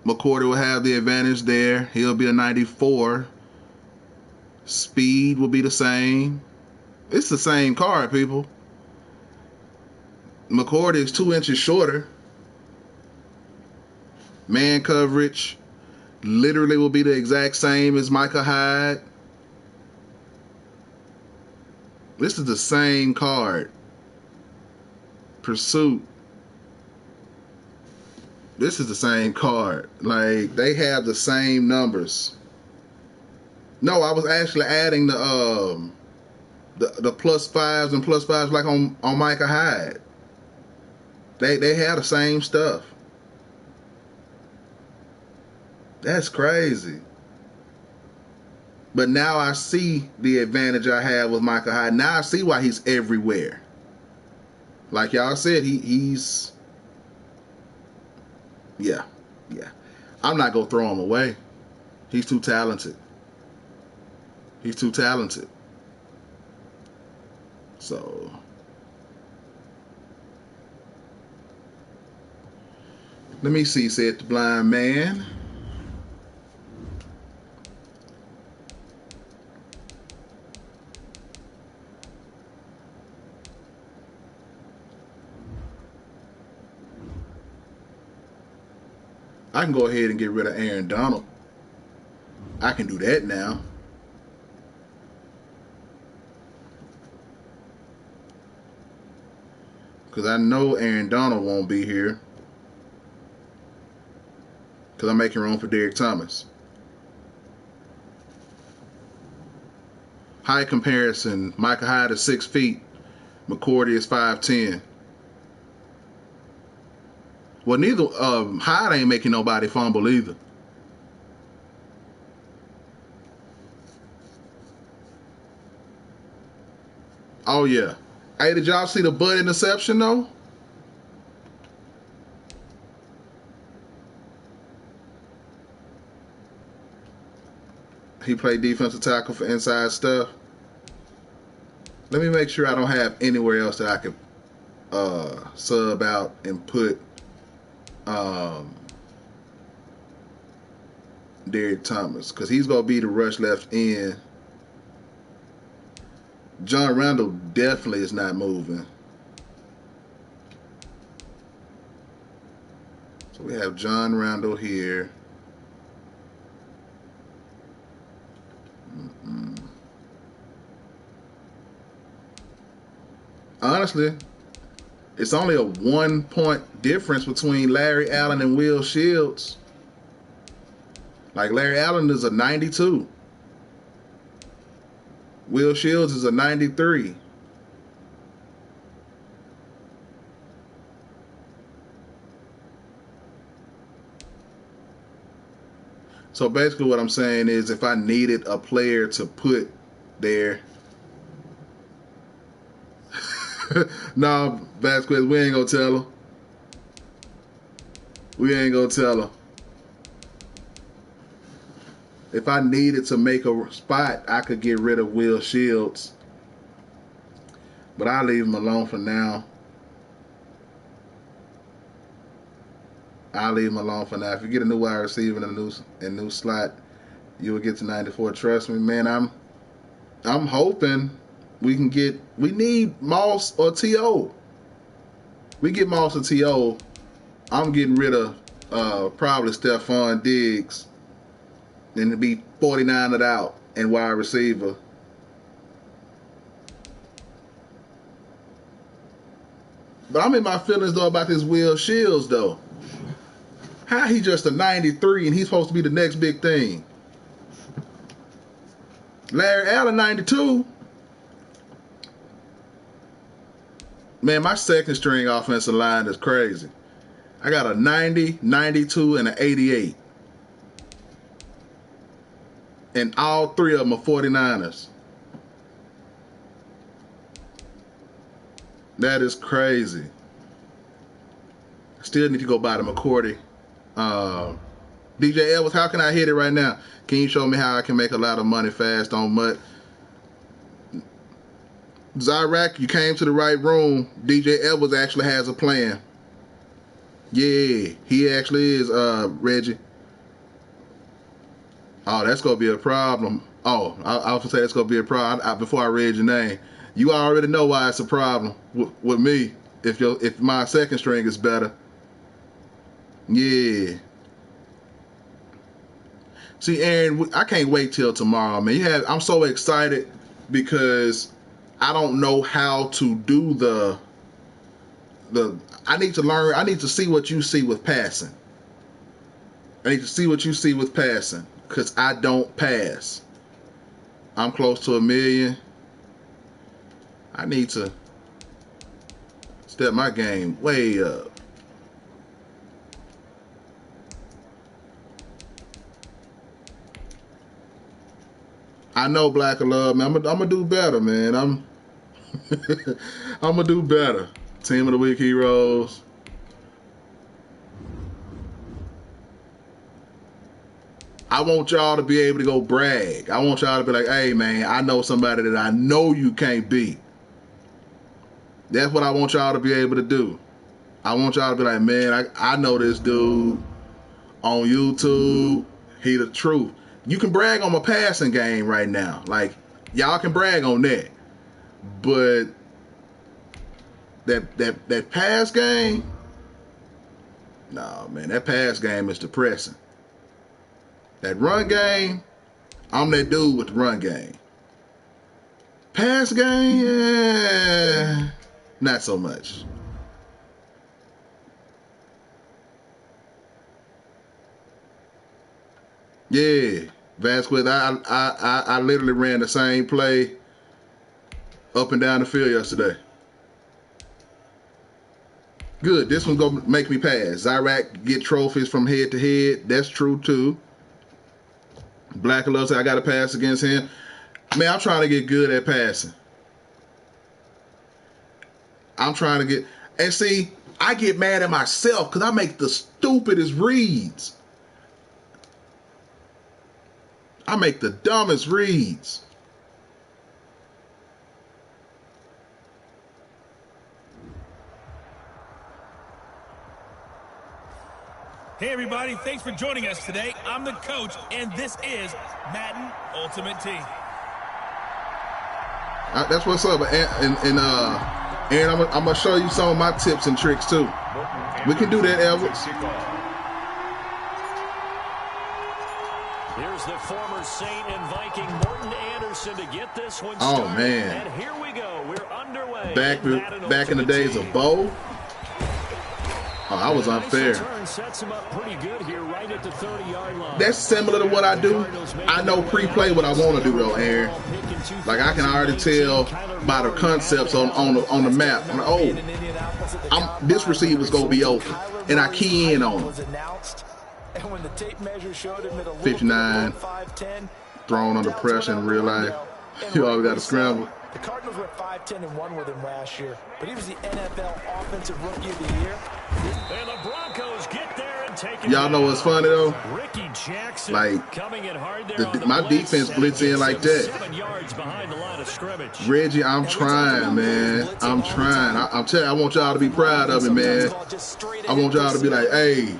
McCourty will have the advantage there. He'll be a 94. Speed will be the same. It's the same card, people. McCourty is 2 inches shorter. Man coverage literally will be the exact same as Micah Hyde. This is the same card. Pursuit. This is the same card. Like, they have the same numbers. No, I was actually adding the plus fives and plus fives like on Micah Hyde. They had the same stuff. That's crazy. But now I see the advantage I have with Micah Hyde. Now I see why he's everywhere. Like y'all said, he's yeah. I'm not gonna throw him away. He's too talented. So let me see, said the blind man. I can go ahead and get rid of Aaron Donald. I can do that now. Because I know Aaron Donald won't be here. Because I'm making room for Derek Thomas. Height comparison. Micah Hyde is 6 feet. McCourty is 5'10". Well, neither Hyde ain't making nobody fumble either. Oh yeah. Hey, did y'all see the butt interception though? He played defensive tackle for inside stuff. Let me make sure I don't have anywhere else that I could sub out and put Derek Thomas, because he's going to be the rush left end. John Randall definitely is not moving. So we have John Randall here. Honestly, it's only a 1 point difference between Larry Allen and Will Shields. Like, Larry Allen is a 92. Will Shields is a 93. So basically what I'm saying is, if I needed a player to put there. No, Vasquez, we ain't gonna tell her. We ain't gonna tell her. If I needed to make a spot, I could get rid of Will Shields. But I'll leave him alone for now. If you get a new wide receiver in a new slot, you will get to 94. Trust me, man. I'm hoping we need Moss or T.O. We get Moss or T.O. I'm getting rid of probably Stephon Diggs. Then it'd be 49 out and wide receiver. But I'm in my feelings though about this Will Shields though. How he just a 93 and he's supposed to be the next big thing? Larry Allen 92. Man, my second string offensive line is crazy. I got a 90, 92, and an 88. And all three of them are 49ers. That is crazy. Still need to go buy the McCourty. DJ Edwards, how can I hit it right now? Can you show me how I can make a lot of money fast on MUT? Zyrak, you came to the right room. DJ Edwards actually has a plan. Yeah, he actually is, Reggie. Oh, that's going to be a problem. Oh, I was going to say that's going to be a problem. Before I read your name, you already know why it's a problem with me if my second string is better. Yeah. See, Aaron, I can't wait till tomorrow, man. I'm so excited because I don't know how to do the I need to learn. I need to see what you see with passing. Because I don't pass. I'm close to 1 million. I need to step my game way up. I know Black of Love, man. I'm gonna do better, man. I'm gonna do better. Team of the Week heroes. I want y'all to be able to go brag. I want y'all to be like, hey, man, I know somebody that I know you can't beat. That's what I want y'all to be able to do. I want y'all to be like, man, I know this dude on YouTube. He the truth. You can brag on my passing game right now. Like, y'all can brag on that. But that pass game, nah, man, that pass game is depressing. That run game, I'm that dude with the run game. Pass game, yeah, not so much. Yeah, Vasquez, I literally ran the same play up and down the field yesterday. Good, this one's gonna make me pass. Zyrak get trophies from head to head. That's true too. Black Love said I got to pass against him. Man, I'm trying to get good at passing. I'm trying to get... And see, I get mad at myself because I make the stupidest reads. I make the dumbest reads. Hey everybody, thanks for joining us today. I'm the coach, and this is Madden Ultimate Team. That's what's up. And I'm gonna show you some of my tips and tricks too. We can do that, Edwards. Here's the former Saint and Viking Morton Anderson to get this one started. Oh man! And here we go. We're underway. Back in the days of Bo. Oh, I was unfair. That's similar to what I do. I know pre-play what I want to do though, Aaron. Like I can already tell by the concepts on the map. I'm like, oh, this receiver's gonna be open, and I key in on him. 59, thrown under pressure in real life. You always got to scramble. The Cardinals went 5-10 and 1 with him last year, but he was the NFL Offensive Rookie of the Year. And the Broncos get there and take it. Y'all know what's funny though? Ricky Jackson like coming in hard there my defense blitz in like that. 7 yards behind the line of scrimmage. Reggie, I'm trying, man. I'm trying. I'm telling you, I want y'all to be proud of me, man. I want y'all to be like, hey,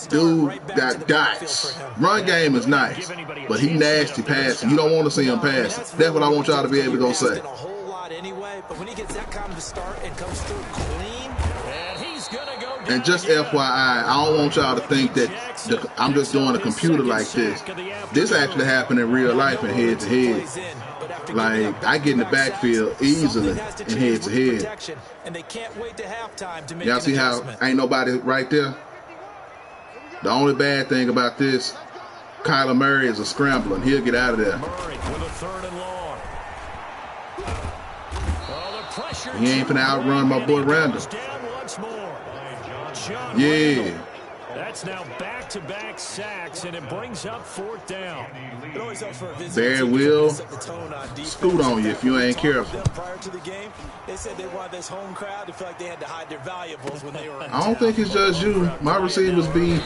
dude got dots. Run game is nice, but he nasty passing. You don't want to see him passing. That's what I want y'all to be able to go say. But when he gets that kind of a start and comes through clean, and he's gonna go. And just FYI, I don't want y'all to think that I'm just doing a computer like this. This actually happened in real life in head to head. Like I get in the backfield easily in head to head. Y'all see how ain't nobody right there? The only bad thing about this, Kyler Murray is a scrambler and he'll get out of there. He ain't finna outrun my boy Randall. Yeah. That's now back-to-back sacks, and it brings up 4th down. Barry will scoot on you if you ain't careful. Prior to the game, they said they wanted this home crowd to feel like they had to hide their valuables when they were in I don't think it's just you. My receivers be...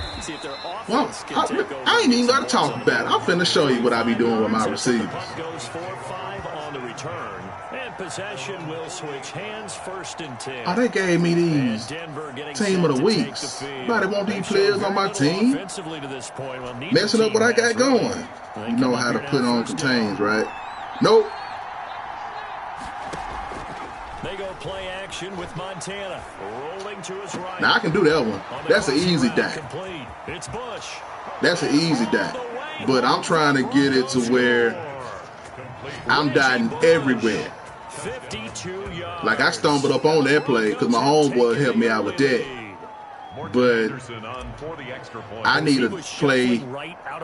Well, I ain't even got to talk about it. I'm finna show you what I be doing with my receivers. Goes 4-5 on the return. And possession will switch hands 1st and 10. Oh, they gave me these team of the weeks. Nobody want these players on my team. Messing up what I got going. You know how to put on contains, right? Nope. They go play action with Montana. Rolling to his right. Now I can do that one. That's an easy dot. It's Bush. That's an easy dot. But I'm trying to get it to where I'm dotting everywhere. 52 yards. Like I stumbled up on that play because my homeboy helped me out with that. but I need to play.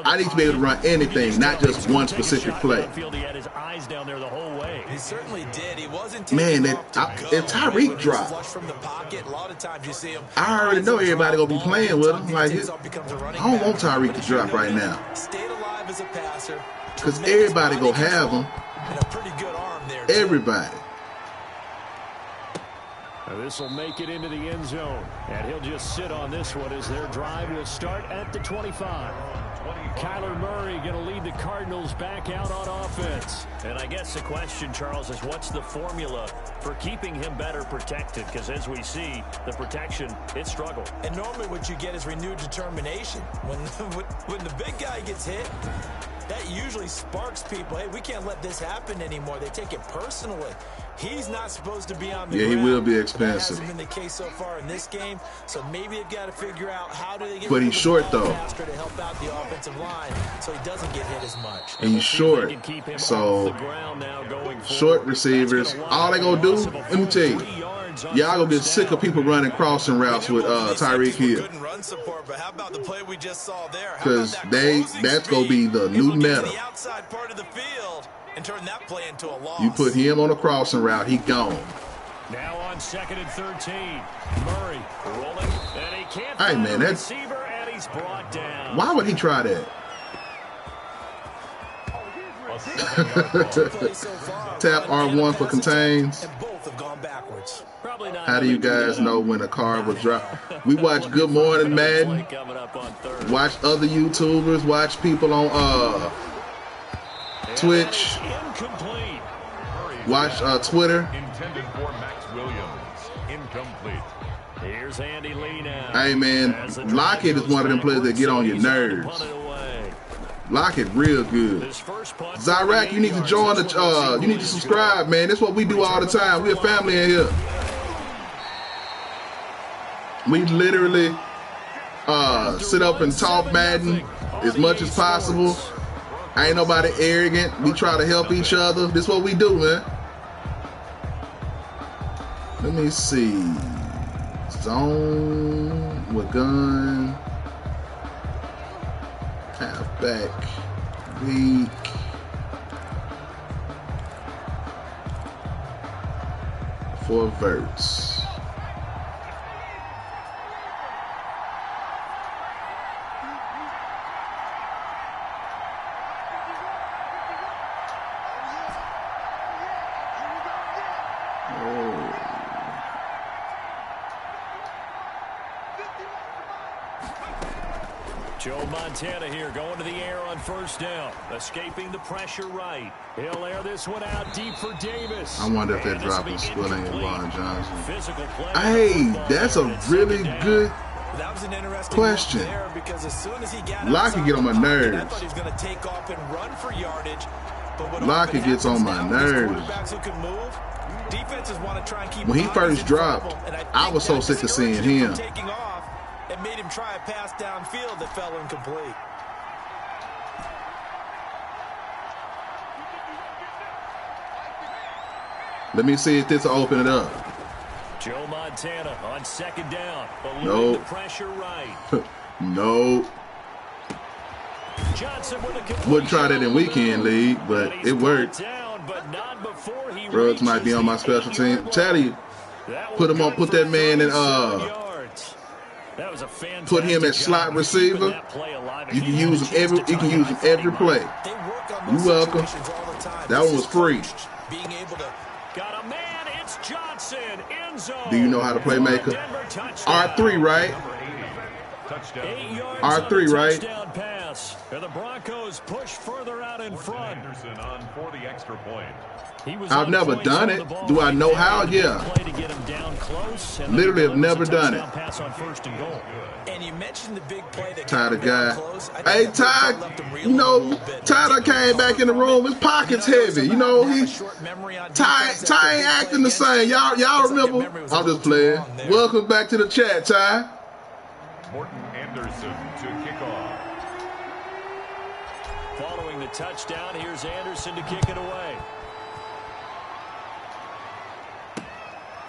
I need to be able to run anything, not just one specific play. He certainly did. He wasn't Man, if Tyreek dropped, from the pocket, a lot of times you see him. I already know everybody gonna be playing with him. Like, I don't want Tyreek to drop right now, Stayed alive as a passer, because everybody gonna have him. and a pretty good arm there. Everybody. This will make it into the end zone, and he'll just sit on this one as their drive will start at the 25. Kyler Murray going to lead the Cardinals back out on offense. And I guess the question, Charles, is what's the formula for keeping him better protected? Because as we see, the protection, it struggled. And normally what you get is renewed determination. When the big guy gets hit, that usually sparks people. Hey, we can't let this happen anymore. They take it personally. He's not supposed to be on the ground. Yeah, he will be expensive. That hasn't been the case so far in this game. So maybe they've got to figure out how do they get but he's short though. faster to help out the offensive line so he doesn't get hit as much. And he's short. So short receivers. All they gonna do, let me tell you, y'all gonna get sick of people running crossing routes with Tyreek Hill. Because that's gonna be the new meta. And turn that play into a loss. You put him on a crossing route, he gone. Now on 2nd and 13, Murray rolling, and he can't Hey, find man, the that's, receiver, and he's brought down. why would he try that? Tap R1 for contains. And both have gone backwards. How do you guys know when a card will drop? We watch Good Morning Madden. Watch other YouTubers. Watch people on Twitch. Watch Twitter. Intended for Max Williams. Incomplete. Here's Andy Lee now. Hey man, Lockett is one of them players that get on your nerves. Lockett real good. Zyrak, you need to join the you need to subscribe, man. That's what we do all the time. We're a family in here. We literally sit up and talk Madden as much as possible. Ain't nobody arrogant. We try to help each other. This is what we do, man. Let me see. Zone with gun. Halfback. Weak. For verts. Joe Montana here going to the air on first down. Escaping the pressure right. He'll air this one out deep for Davis. I wonder if they're dropping Spilling and Vaughn Johnson. Play. Hey, that's a really good That was an interesting question. there because as soon as he got Lockett get on my I nerves. thought he was going to take off and run for yardage. But what Lockett gets on my nerves. Quarterbacks who can move, defenses want to try and keep When he bodies first in dropped, trouble, and I was so that sick of seeing discouraged him him. from taking off. It made him try a pass downfield that fell incomplete. Let me see if this will open it up. Joe Montana on second down. Nope. The pressure right. Nope. Johnson with a completion. Wouldn't try that in weekend league, but it worked. Ruggs might be on my special team. Tell you, put him on. Put that man in. Put him at slot receiver. You can use him every. You can use him every play. You welcome. That one was free. Being able to got a man. It's Johnson. End zone. Do you know how to play maker? R3, right? R3, right? Pass. And the Broncos push further out in front. Anderson on for the extra point. I've never done it. Do I know how? Yeah. Literally have never done it. And you mentioned the big play that Ty the guy. Hey, Ty, you know, Ty came back in the room. His pocket's heavy. You know, Ty ain't acting the same. Y'all remember? I'm just playing. Welcome back to the chat, Ty. Morton Anderson to kick off. Following the touchdown, here's Anderson to kick it away.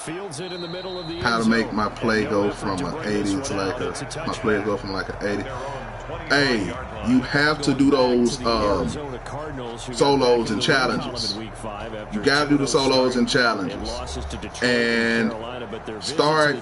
Fields it in the middle of the how end to make zone. my play And no go effort from to an bring this 80 one to like out. It's a my play touchback. go from like an 80. Hey, you have to do those solos and challenges. You got to do the solos and challenges. And start,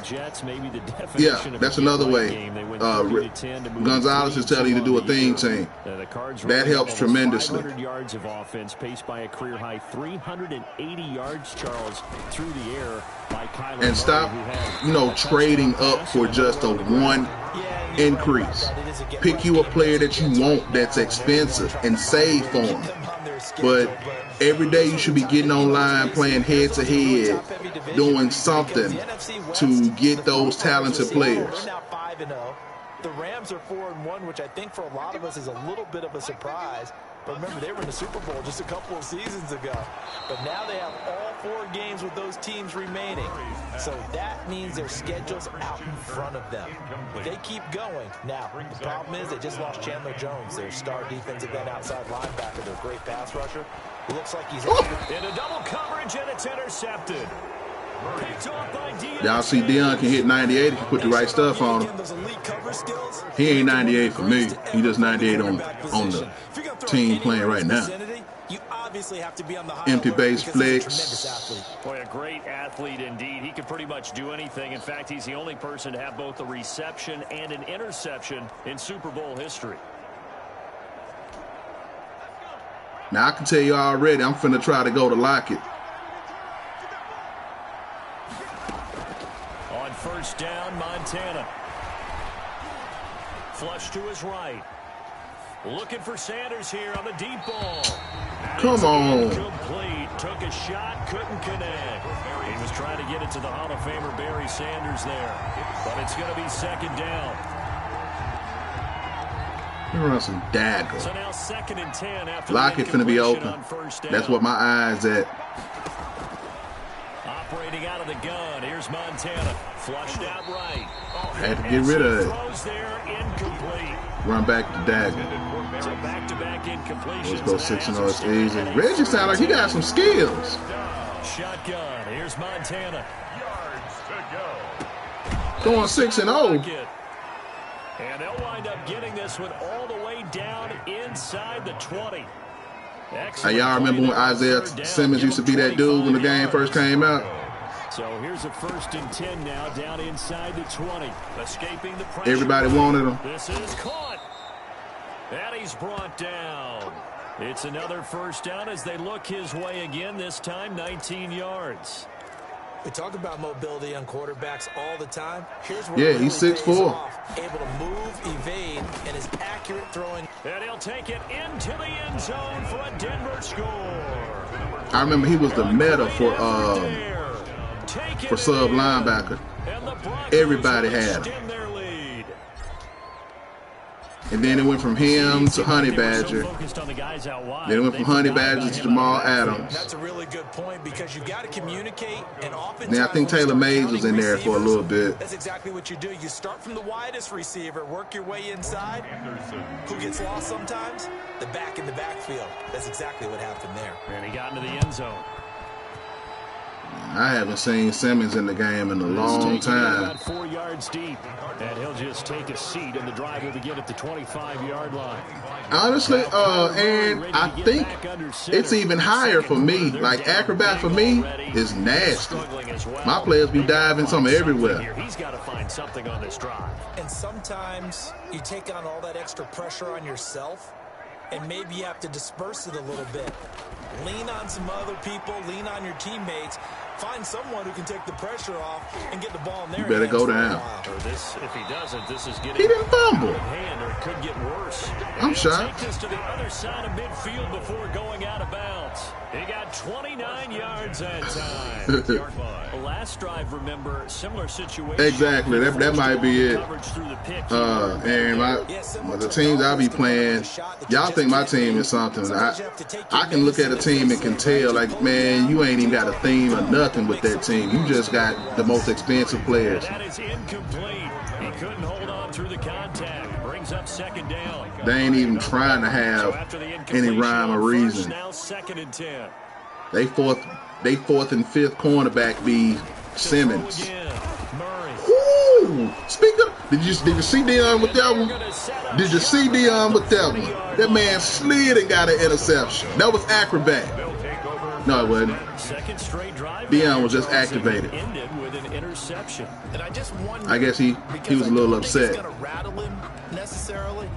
yeah, that's another way. Gonzalez is telling you to do a theme team. That helps tremendously. 500 yards of offense, paced by a career high 380 yards, Charles, through the air by Kyler And stop, trading up for just a one increase. Pick you a player that you want that's expensive and save for him. But every day you should be getting online, playing head to head, doing something to get those talented players. The Rams are 4-1, which I think for a lot of us is a little bit of a surprise. But remember, they were in the Super Bowl just a couple of seasons ago. But now they have all 4 games with those teams remaining. So that means their schedule's out in front of them. They keep going. Now, the problem is they just lost Chandler Jones, their star defensive end outside linebacker, their great pass rusher. It looks like he's out. In a double coverage, and it's intercepted. Y'all see Dion can hit 98 if you put the right stuff on him. He ain't 98 for me. He just 98 on the team playing right now. Empty base flicks. Boy, a great athlete indeed. He could pretty much do anything. In fact, he's the only person to have both a reception and an interception in Super Bowl history. Now, I can tell you already, I'm finna try to go to Lockett. On first down, Montana. Flush to his right. Looking for Sanders here on the deep ball. Come on. Incomplete. Took a shot, couldn't connect. He was trying to get it to the Hall of Famer Barry Sanders there. But it's going to be second down. Let me run some dagger. So now 2nd and 10 after Lockett finna be open. That's what my eyes at. Operating out of the gun. Here's Montana. Flushed out right. Had to get rid of it. Incomplete. Run back to dagger. So back-to-back incompletions. Let's go 6-0. It's easy. Reggie sound like he got some skills. Shotgun. Here's Montana. Going 6-0. And they'll wind up getting this one all the way down inside the 20. Hey, y'all remember when Isaiah Simmons used to be that dude when the game first came out? So here's a 1st and 10 now down inside the 20. Escaping the pressure. Everybody wanted him. This is caught. And he's brought down. It's another 1st down as they look his way again, this time 19 yards. We talk about mobility on quarterbacks all the time. Here's where yeah, he's 6'4". Able to move, evade, and is accurate throwing. And he'll take it into the end zone for a Denver score. I remember he was the meta for sub linebacker. Everybody had him. And then it went from him to Honey Badger. Then it went from Honey Badger to Jamal Adams. That's a really good point because you've got to communicate and often. Then I think Taylor Mays was in there for a little bit. That's exactly what you do. You start from the widest receiver, work your way inside. Who gets lost sometimes? The back in the backfield. That's exactly what happened there. And he got into the end zone. I haven't seen Simmons in the game in a long time. About 4 yards deep, and he'll just take a seat, and the drive will begin at the 25-yard line. Honestly, and I think it's even higher for me. Like acrobat for me is nasty. My players be diving some everywhere. He's got to find something on this drive. And sometimes you take on all that extra pressure on yourself, and maybe you have to disperse it a little bit. Lean on some other people, lean on your teammates. Find someone who can take the pressure off and get the ball in there. You better go down. Or this, if he doesn't, this is getting he didn't fumble. Hand, or it could get worse. I'm shocked. Take this to the other side of midfield before going out of bounds. He got 29 yards that time. Last drive, remember, similar situation. Exactly. That might be it. And the teams I'll be playing, y'all think my team is something. I can look at a team and can tell, like, man, you ain't even got a theme or nothing with that team. You just got the most expensive players. That is incomplete. He couldn't hold on through the contact. Brings up 2nd down. They ain't even trying to have any rhyme or reason. Now 2nd and 10. They fourth and fifth cornerback be Simmons. Ooh, did you see Dion with that one? Did you see Dion with that one? That man slid and got an interception. That was acrobat. No, it wasn't. Dion was just activated. And I just wonder, I guess he was a little upset. It's going to rattle him necessarily,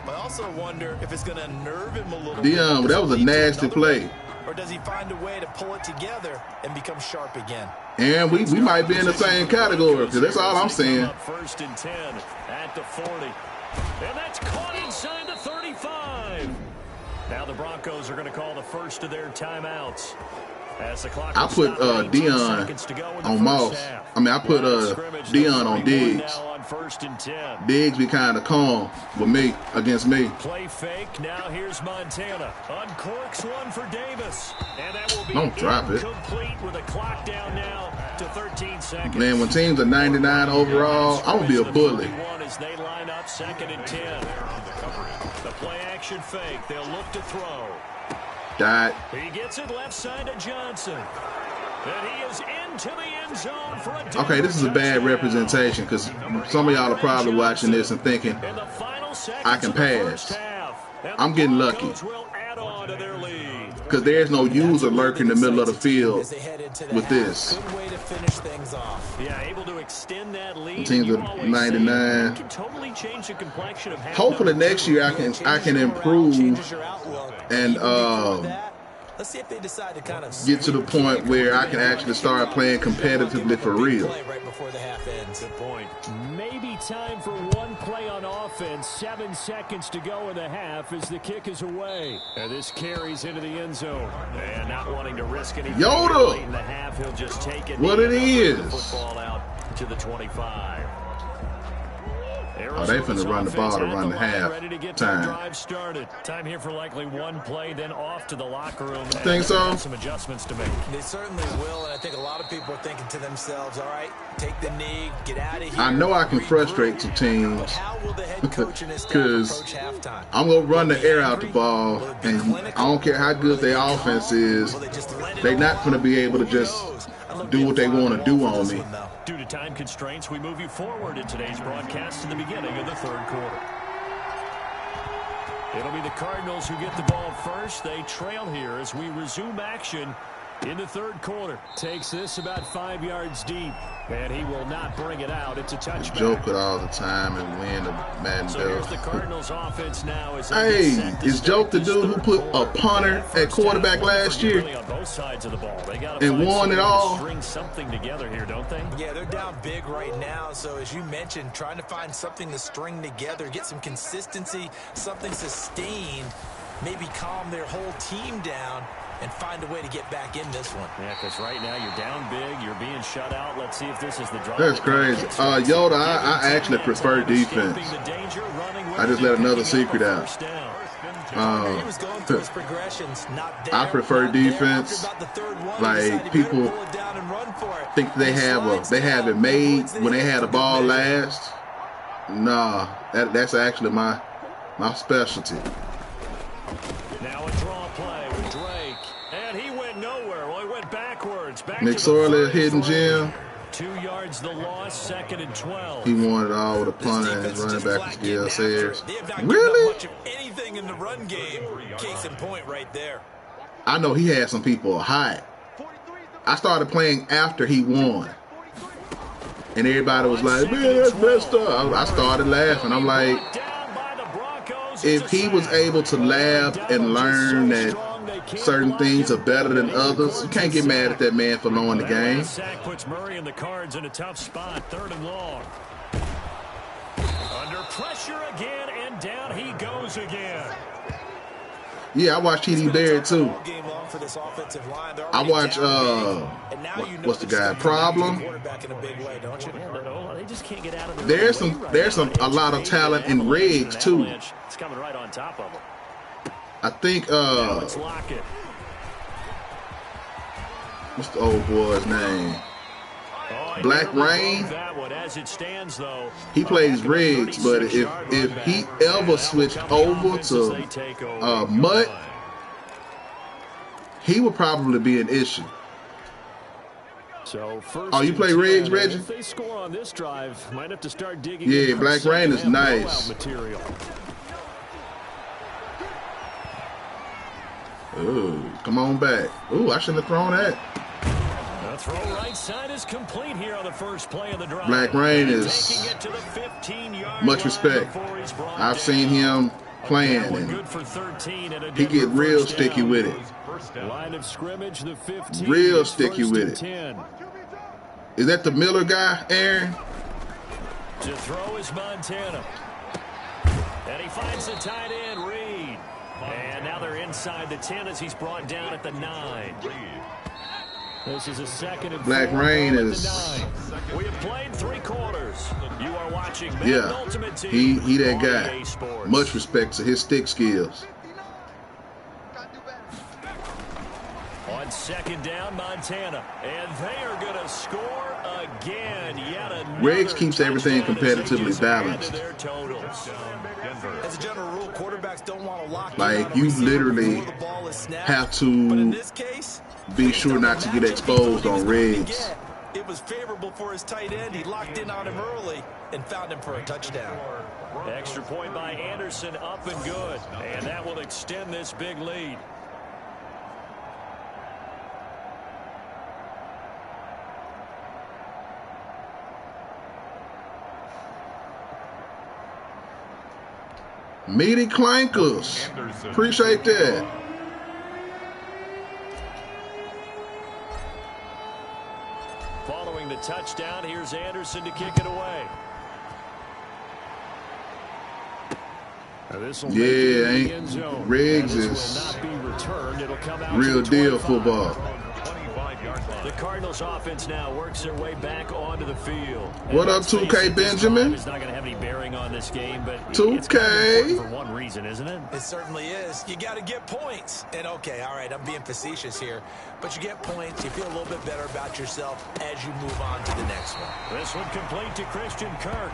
but I also wonder if it's going to nerve him a little Dion, bit. that was a nasty play. Or does he find a way to pull it together and become sharp again? And we might be in the same category, because that's all I'm saying. First and 10 at the 40. And that's caught inside the 35. Now the Broncos are going to call the first of their timeouts. As the clock I put Dion on Moss. I put Dion on Diggs. Diggs be kind of calm with me, against me. Play fake. Now here's Montana. Uncorks one for Davis. And that will be Don't drop it. Complete with a clock down now to 13 seconds. Man, when teams are 99 overall, I'm going to be a bully. As they line up 2nd and 10. The play action fake. They'll look to throw. Dot. He gets it left side to Johnson. And he is into the end zone for a okay, this is a bad representation, because some of y'all are probably watching this and thinking, I can pass. I'm getting lucky, because there's no user lurking in the middle of the field with this. Yeah, able to extend that lead. Teams are 99. Hopefully next year I can improve and Let's see if they decide to kind of get to the point where I can actually start playing competitively for real. Right before the half ends. Good point. Maybe time for one play on offense. 7 seconds to go in the half as the kick is away. And this carries into the end zone. And not wanting to risk anything Yoda! late in the half, he'll just take it. What it is? Football out to the 25. Oh, they finna run the ball to run the half time. Time here for likely one play, then off to the locker room. You think so? Some adjustments to make. They certainly will, and I think a lot of people are thinking to themselves, all right, take the knee, get out of here. I know I can frustrate some teams, because I'm going to run the air out the ball, and I don't care how good their offense is, they're not going to be able to just do what they want to do on me. Due to time constraints, we move you forward in today's broadcast to the beginning of the 3rd quarter. It'll be the Cardinals who get the ball first. They trail here as we resume action in the 3rd quarter. Takes this about 5 yards deep, and he will not bring it out. It's a touchback. Joke it all the time and win the Madden So here's the Cardinals offense now. Hey, is Joke the dude who put a punter at quarterback last year on both sides of the ball? They got and won it all? String something together here, don't they? Yeah, they're down big right now. So as you mentioned, trying to find something to string together, get some consistency, something sustained, maybe calm their whole team down and find a way to get back in this one. Yeah, because right now you're down big, you're being shut out. Let's see if this is the drive. That's crazy. Yoda, I actually prefer defense. I just let another secret out. I prefer defense. Like, people think they have it made when they had the ball last. Nah, that's actually my specialty. Now a draw play with Drake, and he went nowhere. Well, he went backwards. Nick Sorley, hidden gem. 2 yards the loss, 2nd and 12. He won it all with a punter and his running back was Gil Sayers. Really? Much of anything in the run game. Case in point right there. I know he had some people hot. I started playing after he won. And everybody was like, man, that's messed up. I started laughing. I'm like, if he was able to laugh and learn that certain things are better than others, you can't get mad at that man for knowing the game. Sack puts Murray and the Cards in a tough spot, 3rd and long. Under pressure again, and down he goes again. Yeah, I watch T.D. Barrett too. I watch what's the guy? Problem. There's a lot of talent in Riggs too. It's coming right on top of him. I think what's the old boy's name? Black Rain. He plays Riggs, but if he ever switched over to Mutt, he would probably be an issue. So first Oh, you play Riggs, Reggie? If they score on this drive, might have to start digging. Yeah, Black Rain is nice. Material. Ooh, come on back. Ooh, I shouldn't have thrown that. The throw right side is complete here on the first play of the drive. Black Rain is much respect. I've seen him playing, and he get real sticky with it. Line of scrimmage, the 15. Real sticky with it. 10. Is that the Miller guy, Aaron? To throw is Montana. And he finds the tight end, Reed. And now they're inside the 10 as he's brought down at the 9. This is a second and Black Rain is. We have played 3 quarters. You are watching Madden Ultimate Team. He that guy. Much respect to his stick skills. On second down, Montana. And they are going to score again. Yet another. Riggs keeps everything competitively balanced. As a general rule, quarterbacks don't want to lock like, you literally have to be sure not to get exposed on Riggs. It was favorable for his tight end. He locked in on him early and found him for a touchdown. Extra point by Anderson, up and good. And that will extend this big lead. Meaty clankers. Appreciate that. Following the touchdown, here's Anderson to kick it away. Yeah, Riggs is real deal football. The Cardinals offense now works their way back onto the field. What up, 2K Benjamin? It's not going to have any bearing on this game, but 2K. It's kind of important for one reason, isn't it? It certainly is. You got to get points. And okay, all right, I'm being facetious here, but you get points, you feel a little bit better about yourself as you move on to the next one. This one complete to Christian Kirk.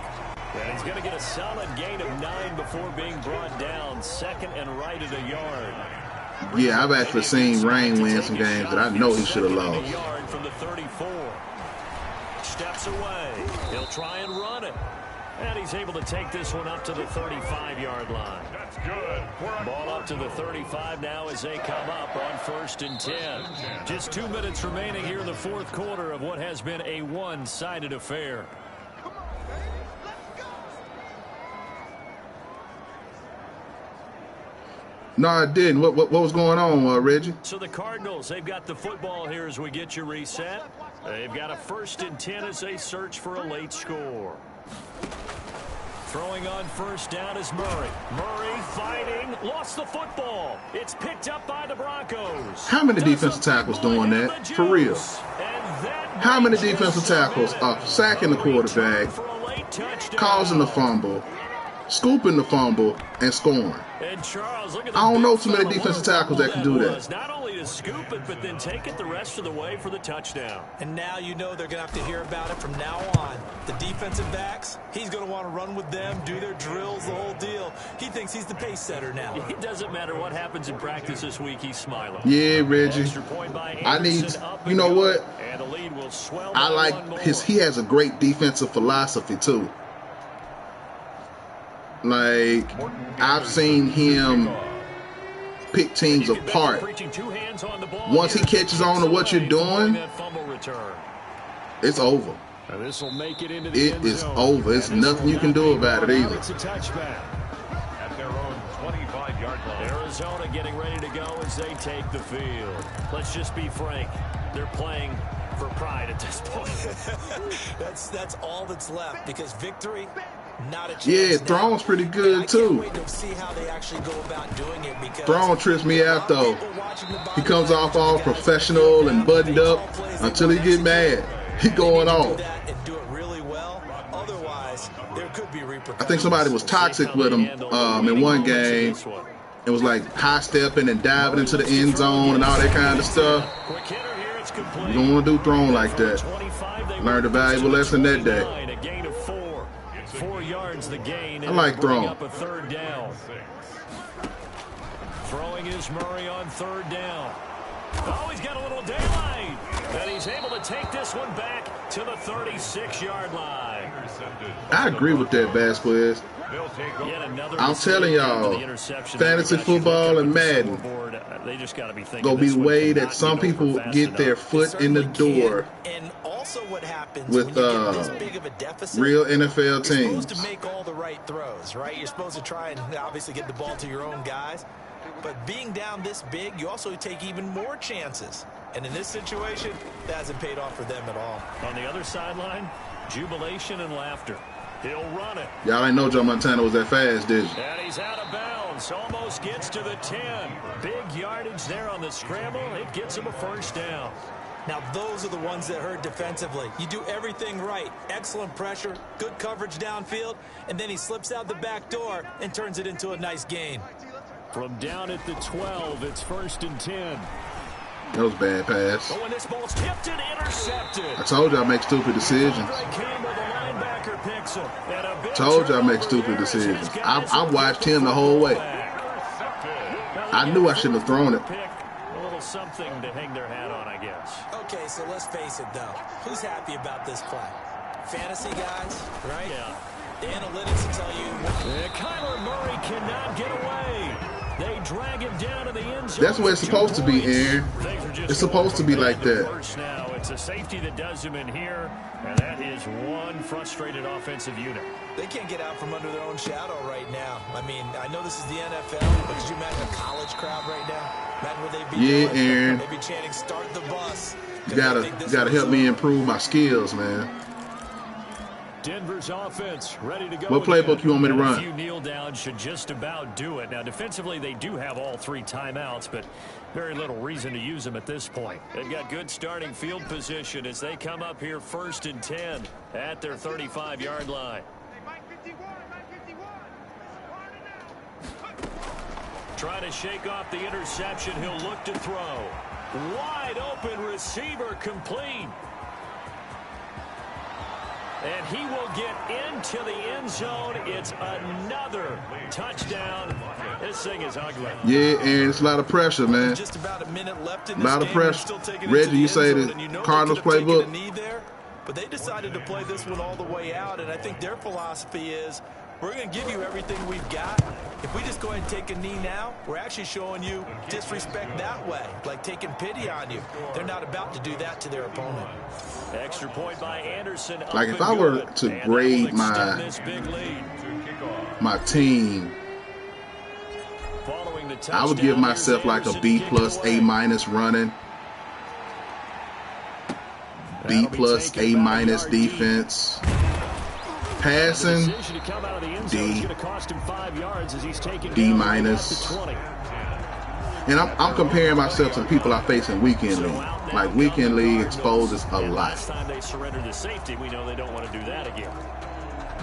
And he's going to get a solid gain of 9 before being brought down. Second and right at a yard. Yeah, I've actually seen Rain win some games that I know he should have lost. From the 34. Steps away. He'll try and run it. And he's able to take this one up to the 35-yard line. That's good. Ball up to the 35 now as they come up on 1st and 10. Just 2 minutes remaining here in the 4th quarter of what has been a one-sided affair. No, I didn't. What was going on, Reggie? So the Cardinals, they've got the football here as we get you reset. They've got a 1st and 10 as they search for a late score. Throwing on 1st down is Murray. Murray fighting, lost the football. It's picked up by the Broncos. How many defensive tackles doing that? For real. How many defensive tackles are sacking the quarterback, causing the fumble, scooping the fumble, and scoring? And Charles, look at I don't know too many defensive tackles that can do that. Not only to scoop it, but then take it the rest of the way for the touchdown. And now you know they're going to have to hear about it from now on. The defensive backs, he's going to want to run with them, do their drills, the whole deal. He thinks he's the pace setter now. It doesn't matter what happens in practice this week, he's smiling. Yeah, Reggie. I need, you know what? And the lead will swell. I like he has a great defensive philosophy too. Like, I've seen him pick teams apart. Once he catches on to what you're doing, it's over. It is over. It's nothing you can do about it either. It's a touchback. At their own 25-yard line. Arizona getting ready to go as they take the field. Let's just be frank. They're playing for pride at this point. That's all that's left, because victory, not a chance. Yeah, Throne's pretty good too. See how they actually go about doing it, because Throne trips me out though. He comes off all professional and buttoned up until he get mad. He going on. I think somebody was toxic with him in one game. It was like high stepping and diving into the end zone and all that kind of stuff. You don't want to do Throne like that. Learned a valuable lesson that day. I like Throne. Throwing is Murray on 3rd down. Oh, he's got a little daylight. And he's able to take this one back to the 36-yard line. I agree with that, Vasquez. I'm telling y'all, fantasy football and Madden They just got to be thinking gonna be the way that some people get their foot in the door and also what happens with when you get this big of a deficit, real NFL you're teams. supposed to make all the right throws, right? You're supposed to try and obviously get the ball to your own guys. But being down this big, you also take even more chances. And in this situation, that hasn't paid off for them at all. On the other sideline, jubilation and laughter. He'll run it. Y'all ain't know Joe Montana was that fast, did you? And he's out of bounds. Almost gets to the 10. Big yardage there on the scramble. It gets him a first down. Now, those are the ones that hurt defensively. You do everything right. Excellent pressure, good coverage downfield, and then he slips out the back door and turns it into a nice gain. From down at the 12, it's 1st and 10. That was a bad pass. Oh, and this ball's tipped and intercepted. I told y'all I make stupid decisions. Told y'all I make stupid decisions. I watched him the whole way. I knew I shouldn't have thrown it. A little something to hang their hat on, I guess. Okay, so let's face it, though. Who's happy about this play? Fantasy guys, right? Yeah. The analytics will tell you. Kyler Murray cannot get away. They drag him down to the end zone. That's what it's supposed to be, Aaron. It's supposed to be like that. Now it's a safety that does him in here, and that is one frustrated offensive unit. They can't get out from under their own shadow right now. I mean, I know this is the NFL, but could you imagine a college crowd right now? Imagine what they'd be Yeah, doing. Aaron. They'd be chanting, "Start the bus." You gotta help me improve my skills, man. Denver's offense ready to go. What playbook you want me to run? A few kneel downs should just about do it. Now, defensively, they do have all 3 timeouts, but very little reason to use them at this point. They've got good starting field position as they come up here 1st and 10 at their 35-yard line. Trying to shake off the interception. He'll look to throw. Wide open receiver complete. And he will get into the end zone. It's another touchdown. This thing is ugly. Yeah, Aaron, it's a lot of pressure, man. Just about a minute left in A this lot of game. pressure. Reggie, you say the Cardinals playbook? But they decided to play this one all the way out, and I think their philosophy is, we're going to give you everything we've got. If we just go ahead and take a knee now, we're actually showing you disrespect that way, like taking pity on you. They're not about to do that to their opponent. Extra point by Anderson. Like, if I were to grade my team, I would give myself like a B+, A- running, B+, A- defense. Passing, D, D-. And I'm comparing myself to the people I face in weekend league. Like, weekend league exposes a lot. Last time they surrendered the safety, we know they don't want to do that again.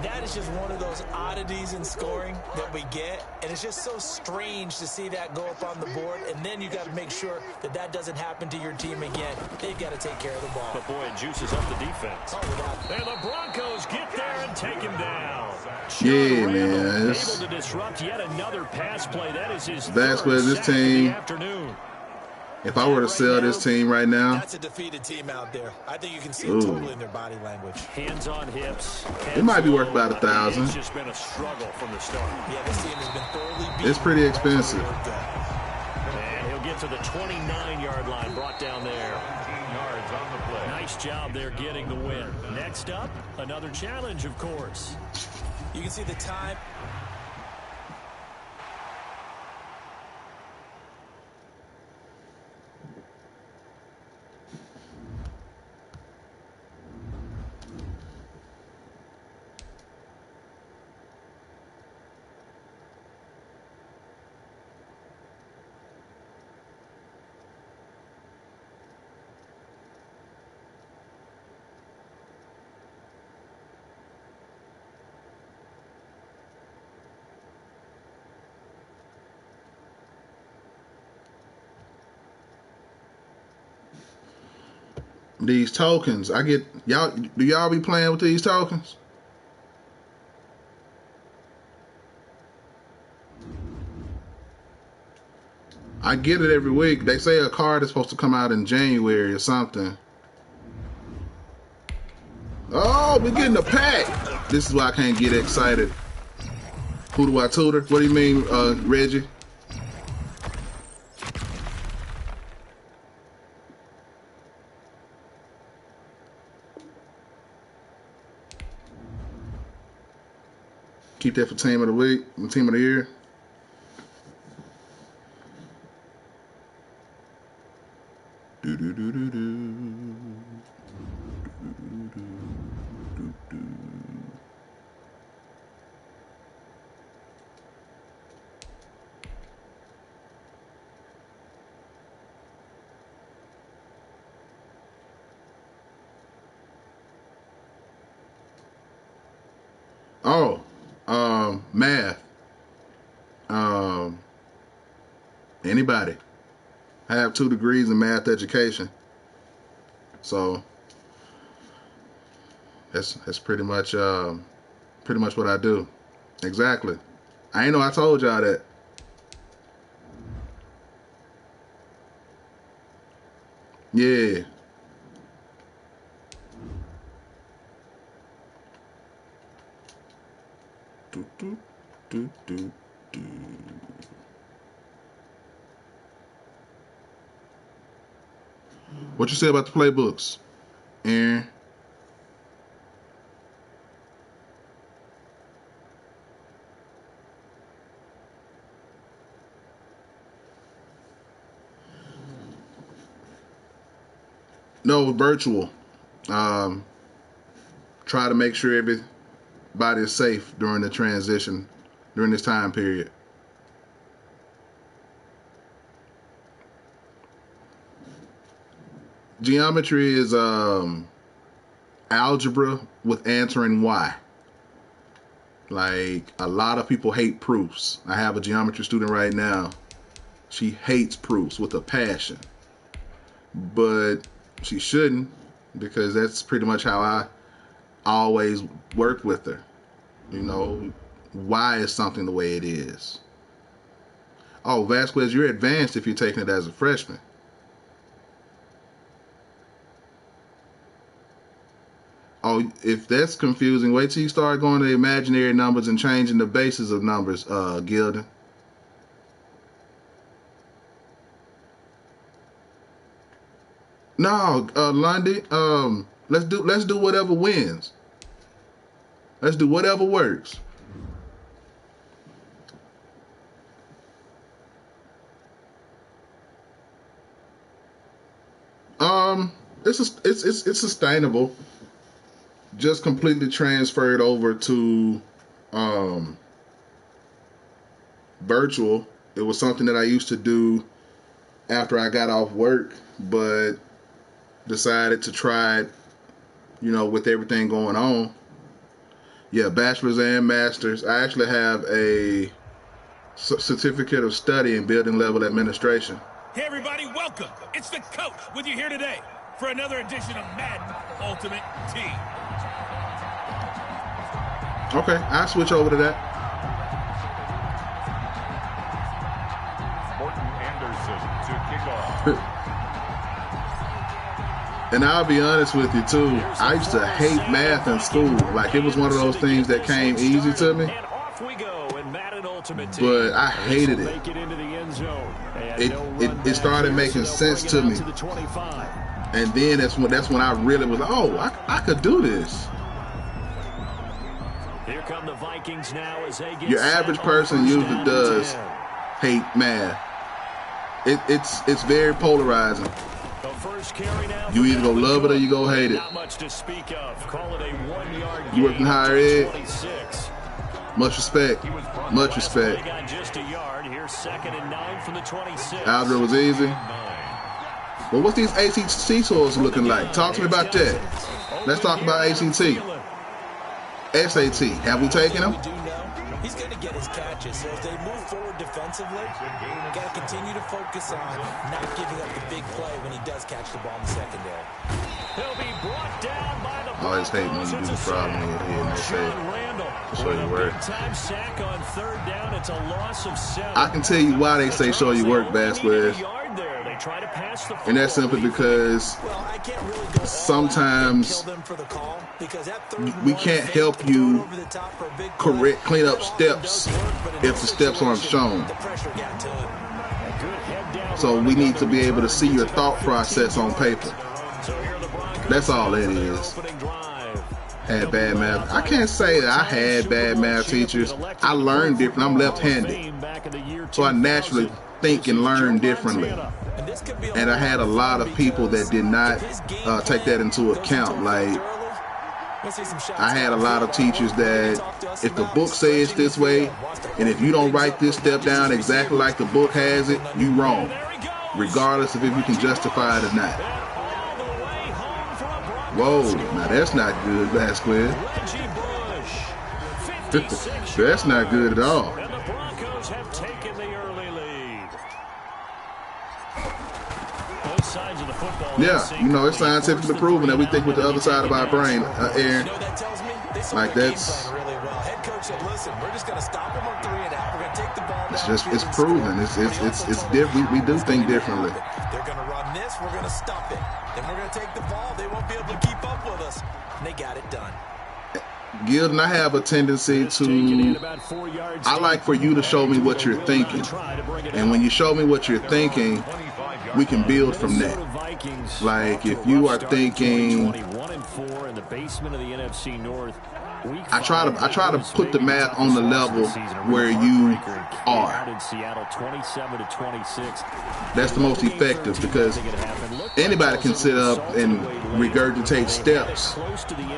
That is just one of those oddities in scoring that we get, and it's just so strange to see that go up on the board, and then you got to make sure that that doesn't happen to your team again. They've got to take care of the ball. But boy, it juices up the defense. And the Broncos get there and take him down. Yeah, man. Able to disrupt yet another pass play. That is his Vasquez, this team. If I were to sell this team right now, that's a defeated team out there. I think you can see it totally in their body language. Hands on hips. It might be worth about $1,000. It's just been a struggle from the start. Yeah, this team has been thoroughly beaten. It's pretty expensive. And he'll get to the 29-yard line, brought down there. Yards on the play. Nice job there getting the win. Next up, another challenge, of course. You can see the time. These tokens, I get y'all. Do y'all be playing with these tokens? I get it every week. They say a card is supposed to come out in January or something. Oh, we're getting a pack. This is why I can't get excited. Who do I tutor? What do you mean, Reggie? Keep that for team of the week, team of the year. Do do do do do. Oh, math. Anybody? I have 2 degrees in math education, so that's pretty much what I do. Exactly. I ain't know I told y'all that. Yeah. Do, do, do, do, do. What you say about the playbooks, Aaron? No, virtual. Try to make sure everybody is safe during the transition, during this time period. Geometry is algebra with answering why. Like, a lot of people hate proofs. I have a geometry student right now. She hates proofs with a passion. But she shouldn't, because that's pretty much how I always work with her. You know, why is something the way it is? Oh, Vasquez, you're advanced if you're taking it as a freshman. Oh, if that's confusing, wait till you start going to imaginary numbers and changing the bases of numbers, Gilden. No, Lundy. Let's do whatever wins. Let's do whatever works. It's sustainable. Just completely transferred over to virtual. It was something that I used to do after I got off work, but decided to try it, with everything going on. Yeah, bachelor's and master's. I actually have a certificate of study in building level administration. Hey everybody, welcome. It's the coach with you here today for another edition of Madden Ultimate Team. Okay, I'll switch over to that. Morton Anderson to kick off. And I'll be honest with you too, I used to hate math in school. Like, it was one of those things that came easy to me. But I hated it. It started making sense to me. And then that's when I really was like, oh, I could do this. Here come the Vikings now as they get your average person usually does hate math. It's very polarizing. You either go love it or you go hate it. You work in higher ed. Much respect. Much respect. Algebra was easy. Well, what's these ACT scores looking like? Talk to me about that. Let's talk about ACT. SAT. Have we taken them? He's going to get his catches. So as they move forward defensively, got to continue to focus on not giving up the big play when he does catch the ball in the secondary. He'll be brought down by the I always hate when you do the problem in your head and they say Show your work. Big-time sack on third down. It's a loss of 7. I can tell you why they say show your work, Vasquez. And that's simply because sometimes we can't help you clean up steps if the steps aren't shown. So we need to be able to see your thought process on paper. That's all it is. Had bad math. I can't say that I had bad math teachers. I learned different. I'm left-handed. So I naturally think and learn differently. And I had a lot of people that did not take that into account. Like, I had a lot of teachers that if the book says this way, and if you don't write this step down exactly like the book has it, you wrong. Regardless of if you can justify it or not. Whoa, now that's not good, Vasquez. That's not good at all. And the Broncos have taken the early lead. Both sides of the football. Yeah, you know, it's scientifically proven that we think with the other side of our brain, Aaron. Like that's. It's just, it's proven. It's different. We do think differently. They're going to run this. We're going to stop it. Then we're going to take the ball. They won't be able to keep up with us. And they got it done. Gilden, I have a tendency to, I like for you to show me what you're thinking. And when you show me what you're thinking, we can build from that. Like if you are thinking, I try to put the math on the level where you are. That's the most effective because anybody can sit up and regurgitate steps,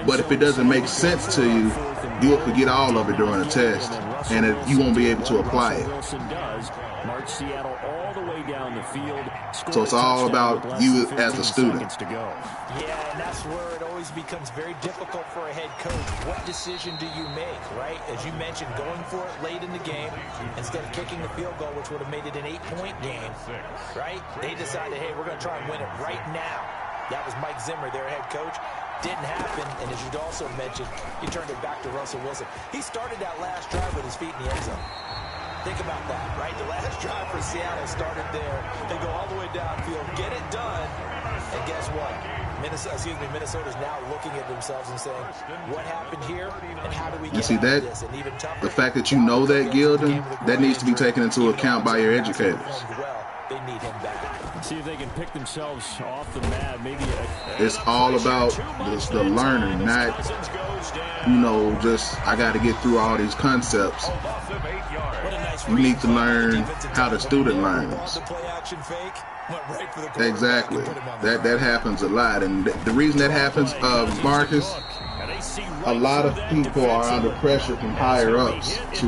but if it doesn't make sense to you, you'll forget all of it during a test, and you won't be able to apply it. So it's all about you as a student. Yeah, and that's where it always becomes very difficult for a head coach. What decision do you make, right? As you mentioned, going for it late in the game instead of kicking the field goal, which would have made it an 8-point game, right? They decided, hey, we're going to try and win it right now. That was Mike Zimmer, their head coach. Didn't happen, and as you'd also mentioned, he turned it back to Russell Wilson. He started that last drive with his feet in the end zone. Think about that, right? The last drive for Seattle started there. They go all the way downfield, get it done, and guess what? Minnesota's now looking at themselves and saying, what happened here, and how do we get out of this? And even tougher, the fact that you know that, Gilden, that needs to be taken into account by your educators. They need him back. See if they can pick themselves off the mat. Maybe it's all about the learning, not, you know, just I got to get through all these concepts. You need to learn how the student learns. Exactly. That happens a lot, and the reason that happens, Marcus, a lot of people are under pressure from higher ups to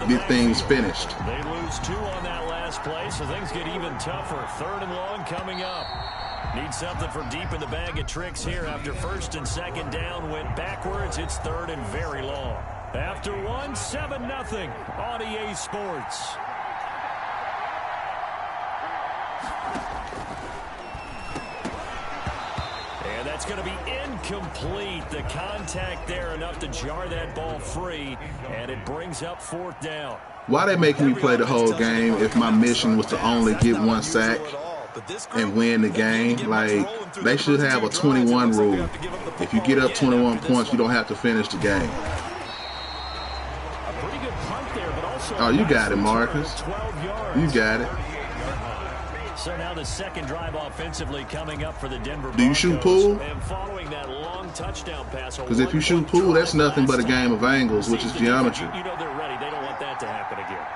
get things finished. They lose 2 on that last play, so things get even tougher. 3rd and long coming up. Need something from deep in the bag of tricks here after 1st and 2nd down went backwards. It's 3rd and very long. After 1, 7-0 on EA Sports. And that's going to be incomplete. The contact there enough to jar that ball free, and it brings up 4th down. Why they making me play the whole game if my mission was to only get 1 sack and win the game? Like, they should have a 21 rule. If you get up 21 points, you don't have to finish the game. Oh, you got it, Marcus. You got it. So now the 2nd drive offensively coming up for the Denver Broncos. Do you shoot pool? And following that long touchdown pass, because if you shoot pool, that's nothing but a game of angles, which is geometry. You know they're ready. They don't want that to happen again.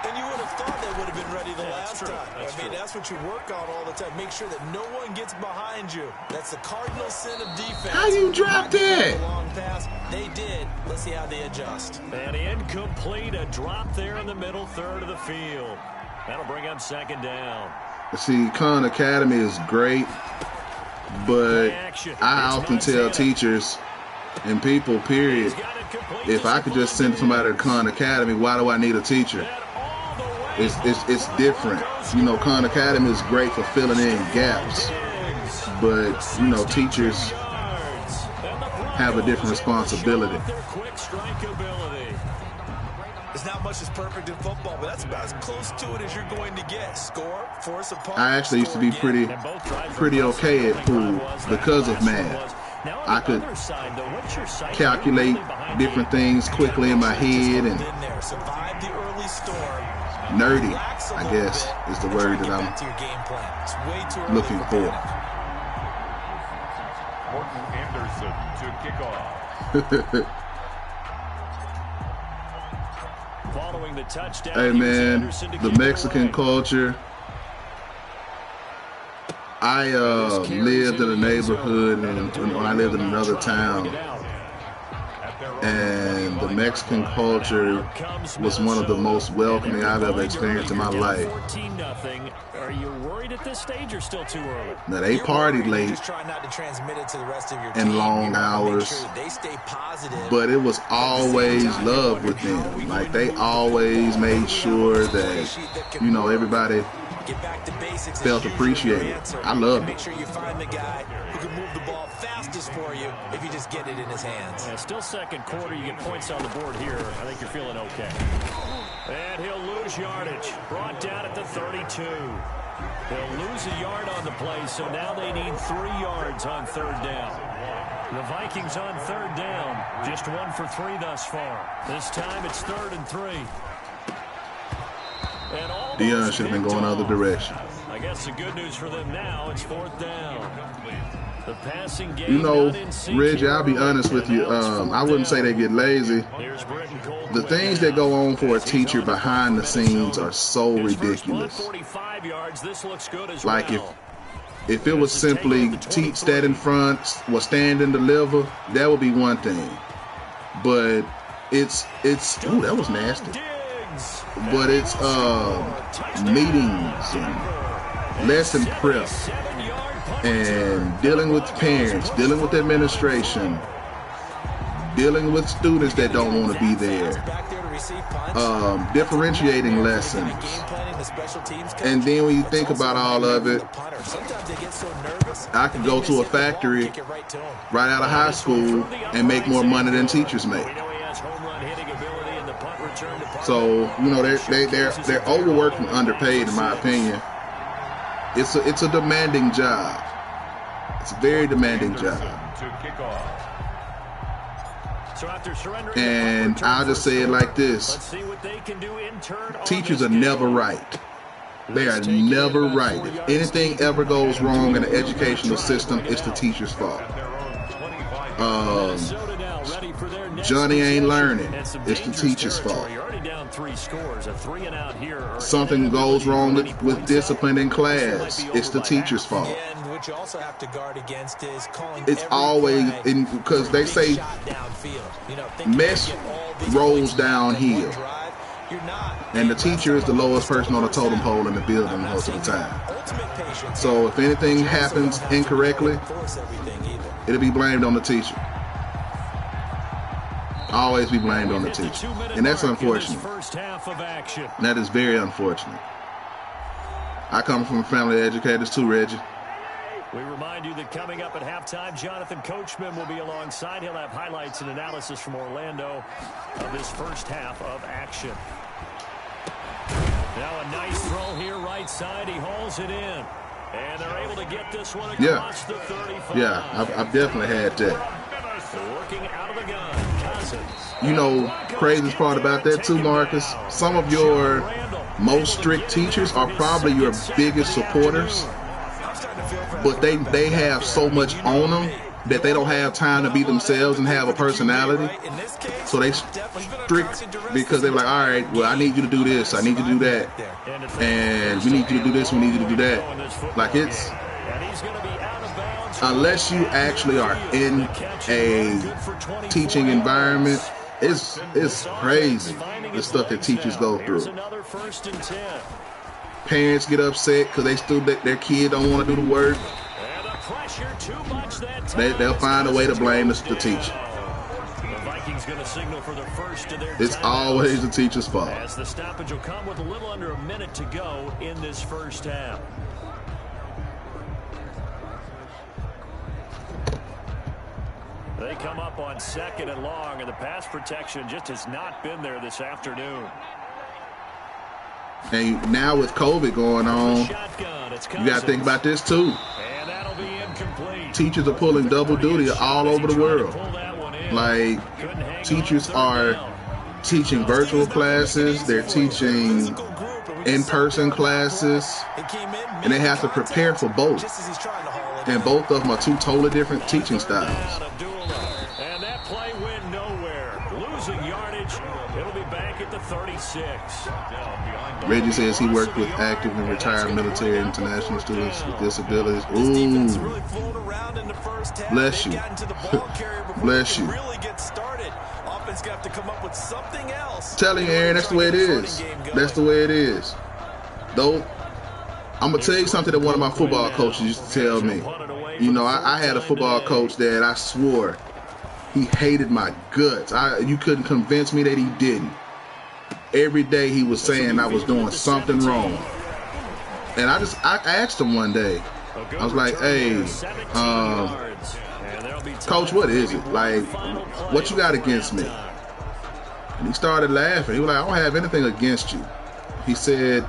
And you would have thought they would have been ready the last time. That's what you work on all the time. Make sure that no one gets behind you. That's the cardinal sin of defense. How you drop that? Long pass. They did. Let's see how they adjust. And incomplete. A drop there in the middle 3rd of the field. That'll bring up 2nd down. See, Khan Academy is great, but I often tell teachers and people, period, if I could just send somebody to Khan Academy, why do I need a teacher? It's different. You know, Khan Academy is great for filling in gaps, but, you know, teachers, have a different responsibility. Their quick strike ability. It's not much as perfect in football, but that's about as close to it as you're going to get. Score, force a punt. I actually used to be pretty okay at pool because of Madden. I could calculate different things quickly in my head, and nerdy, I guess, is the word that I'm looking for. Morton Anderson to kick off. Following the touchdown, Hey man, the Mexican culture. I lived in a neighborhood, and when I lived in another town, and the Mexican culture was one of the most welcoming I've ever experienced in my life. 14-0. Are you worried at this stage or still too early? Now they partied late and long hours, but it was always love with them. Like they always made sure that, you know, everybody felt appreciated. I loved it. Make sure you find the guy who can move the ball fastest for you if you just get it in his hands. Yeah, still second quarter. You get points on the board here. I think you're feeling okay. And he'll lose yardage. Brought down at the 32. They'll lose a yard on the play, so now they need 3 yards on third down. The Vikings on third down. Just 1 for 3 thus far. This time it's 3rd and 3. Deion should have been going the other direction. I guess the good news for them now, it's 4th down. The passing game, you know, Reggie, I'll be honest with you. I wouldn't say they get lazy. The things that go on for a teacher behind the scenes are so ridiculous. Like if it was simply teach, stand in front, or stand and deliver, that would be one thing. But it's ooh, that was nasty. But it's meetings and lesson prep and dealing with parents, dealing with administration, dealing with students that don't want to be there, differentiating lessons. And then when you think about all of it, I could go to a factory right out of high school and make more money than teachers make. So, you know, they're overworked and underpaid, in my opinion. It's a demanding job. It's a very demanding job. And I'll just say it like this. Teachers are never right. They are never right. If anything ever goes wrong in the educational system, it's the teacher's fault. Johnny ain't learning. It's the teacher's fault. Something goes wrong with discipline in class. It's the teacher's fault. It's always because they say mess rolls downhill, and the teacher is the lowest person on the totem pole in the building most of the time. So if anything happens incorrectly, it'll be blamed on the teacher. Always be blamed on the teacher. And that's unfortunate. That is very unfortunate. I come from a family of educators too, Reggie. We remind you that coming up at halftime, Jonathan Coachman will be alongside. He'll have highlights and analysis from Orlando of this first half of action. Now a nice throw here right side. He hauls it in. And they're able to get this one across the 35. Yeah, I've definitely had that. Working out of the gun. You know, craziest part about that too, Marcus, some of your most strict teachers are probably your biggest supporters, but they have so much on them that they don't have time to be themselves and have a personality. So they strict because they're like, all right, well, I need you to do this, I need you to do that, and we need you to do this, we need you to do that. Like it's, unless you actually are in a teaching environment, it's crazy the stuff that teachers go through. Parents get upset because their kid don't want to do the work. They'll find a way to blame the teacher. It's always the teacher's fault. As the stoppage will come with a little under a minute to go in this first half. They come up on 2nd and long, and the pass protection just has not been there this afternoon. And now with COVID going on, you got to think about this too. And that'll be incomplete. Teachers are pulling double duty all over the world. Like, teachers are teaching virtual classes, they're teaching in-person classes, and they have to prepare for both. And both of them are two totally different teaching styles. And that play went nowhere. Losing yardage. It'll be back at the 36. Reggie says he worked with active and retired military and international students with disabilities. Ooh. Bless you. Bless you. Telling you, Aaron, that's the way it is. That's the way it is. Though, I'm going to tell you something that one of my football coaches used to tell me. You know, I had a football coach that I swore he hated my guts. You couldn't convince me that he didn't. Every day he was saying I was doing something wrong. And I asked him one day, I was like, hey, coach, what is it? Like, what you got against me? And he started laughing. He was like, I don't have anything against you. He said,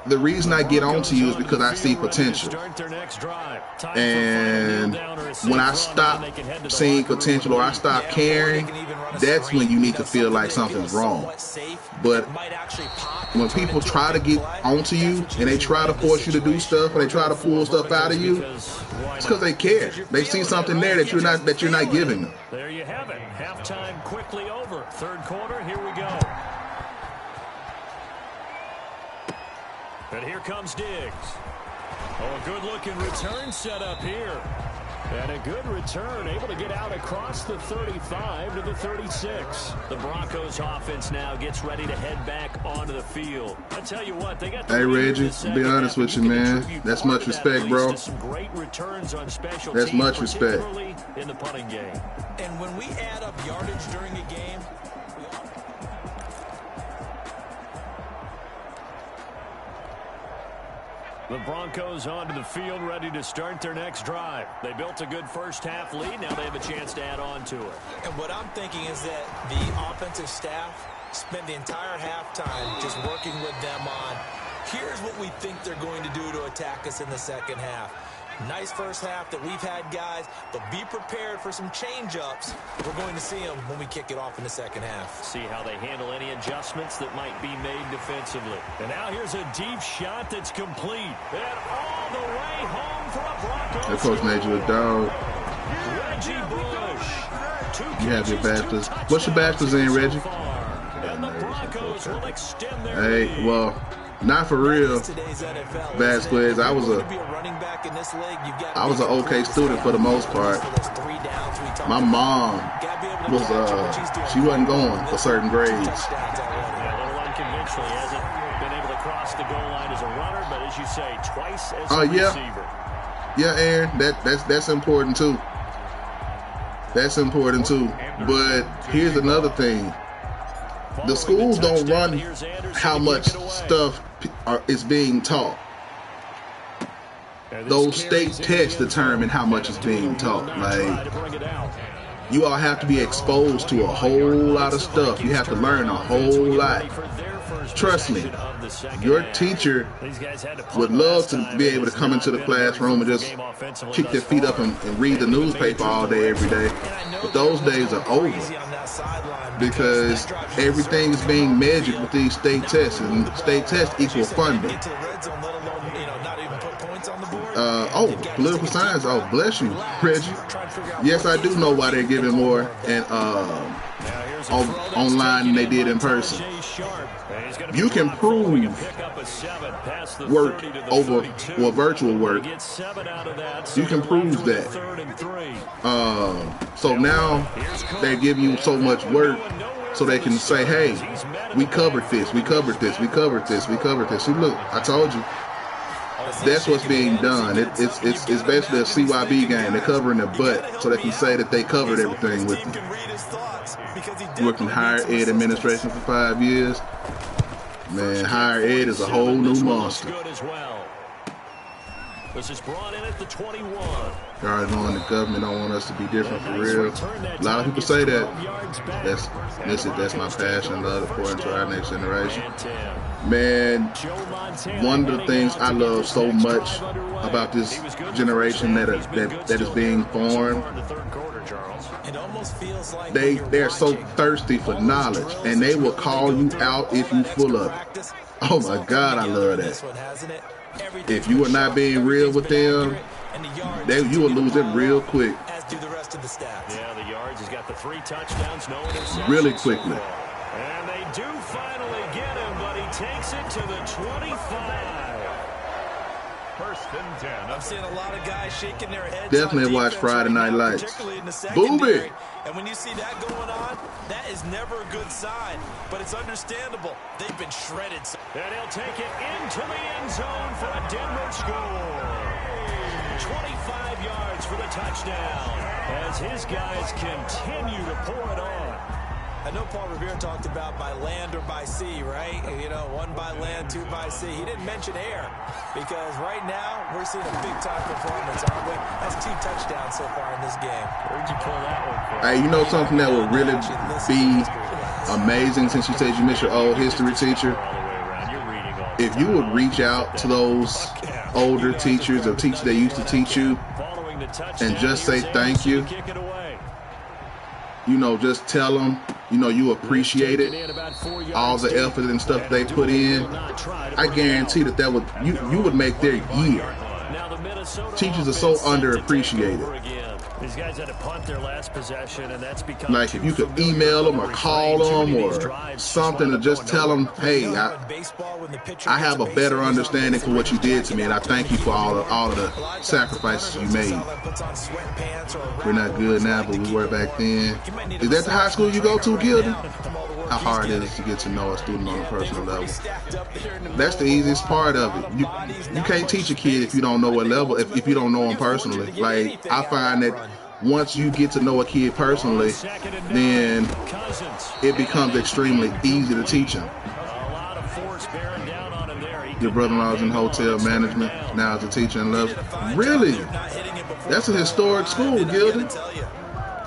the reason I get on to you is because I see potential. And when I stop seeing potential or I stop caring, that's when you need to feel like something's wrong. But when people try to get onto you and they try to force you to do stuff or they try to pull stuff out of you, it's because they care. They see something there that you're not giving them. There you have it. Halftime quickly over. 3rd quarter, here we go. And here comes Diggs. Oh, a good-looking return set up here. And a good return, able to get out across the 35 to the 36. The Broncos offense now gets ready to head back onto the field. I tell you what, they got. Hey Reggie, to be honest with you, man, that's much respect, bro. That's much respect. In the punting game. And when we add up yardage during a game, the Broncos onto the field, ready to start their next drive. They built a good first-half lead. Now they have a chance to add on to it. And what I'm thinking is that the offensive staff spent the entire halftime just working with them on, here's what we think they're going to do to attack us in the second half. Nice first half that we've had, guys, but be prepared for some change-ups. We're going to see them when we kick it off in the second half. See how they handle any adjustments that might be made defensively. And now here's a deep shot that's complete. And all the way home for a Broncos. That coach made you a dog. Reggie Bush. You have your bachelor's. What's your bachelor's in, Reggie? And the Broncos will extend their lead. Well, not for real. Bad squares. I was an okay student for the most part. My mom was she wasn't going for certain grades. A little unconventionally, hasn't been able to cross the goal line as a runner, but as you say, twice as a receiver. Yeah, Aaron, that's important too. That's important too. But here's another thing. The schools don't run how much stuff is being taught. Those state tests determine how much is being taught. Like, you all have to be exposed to a whole lot of stuff. You have to learn a whole lot. Trust me, your teacher would love to be able to come into the classroom and just kick their feet up and read the newspaper all day, every day. But those days are over because everything is being measured with these state tests, and state tests equal funding. Political science. Oh, bless you, Reggie. Yes, I do know why they're giving more and online than they did in person. You can prove work over virtual work. You can prove that. So now they give you so much work so they can say, hey, we covered this, we covered this, we covered this, we covered this. See, look, I told you. That's what's being done. It's basically a CYB game. They're covering their butt so they can say that they covered everything with them. Worked in higher ed administration for 5 years. Man, higher ed is a whole new monster. This is brought in at the 21. You already knowing the government don't want us to be different for real. A lot of people say that. That's my passion, love, according to our next generation. Man, one of the things I love so much about this generation that is being formed, they're so thirsty for knowledge, and they will call you out if you full of it. Oh my God, I love that. If you are not being real with them, you will lose it real quick. Yeah, the yards. He's got the 3 touchdowns, no interceptions. Really quickly. And they do finally get him, but he takes it to the 25. First and 10. I'm seeing a lot of guys shaking their heads. Definitely watch Friday Night Lights. Booby! And when you see that going on, that is never a good sign. But it's understandable. They've been shredded. And he'll take it into the end zone for a Denver score. 25 yards for the touchdown as his guys continue to pour it on. I know Paul Revere talked about by land or by sea, right? You know, 1 by land, 2 by sea. He didn't mention air because right now we're seeing a big-time performance, aren't we? That's 2 touchdowns so far in this game. Where'd you pull that one from? Hey, you know something that would really be amazing since you said you miss your old history teacher? If you would reach out to those older teachers or teachers that used to teach you and just say thank you, you know, just tell them, you know, you appreciate it, all the effort and stuff they put in. I guarantee that would you would make their year. Teachers are so underappreciated. These guys had to punt their last possession, and that's become like if you could email them or call them or something to just tell them, hey, I have a better understanding for what you did to me, and I thank you for all of the sacrifices you made. We're not good now, but we were back then. Is that the high school you go to, Gilden? How hard it is to get to know a student on a personal level. That's the easiest part of it. You can't teach a kid if you don't know what level, if you don't know them personally. Like, I find that once you get to know a kid personally, then it becomes extremely easy to teach them. Your brother-in-law is in hotel management, now as a teacher and loves. Really? That's a historic school, Gilden.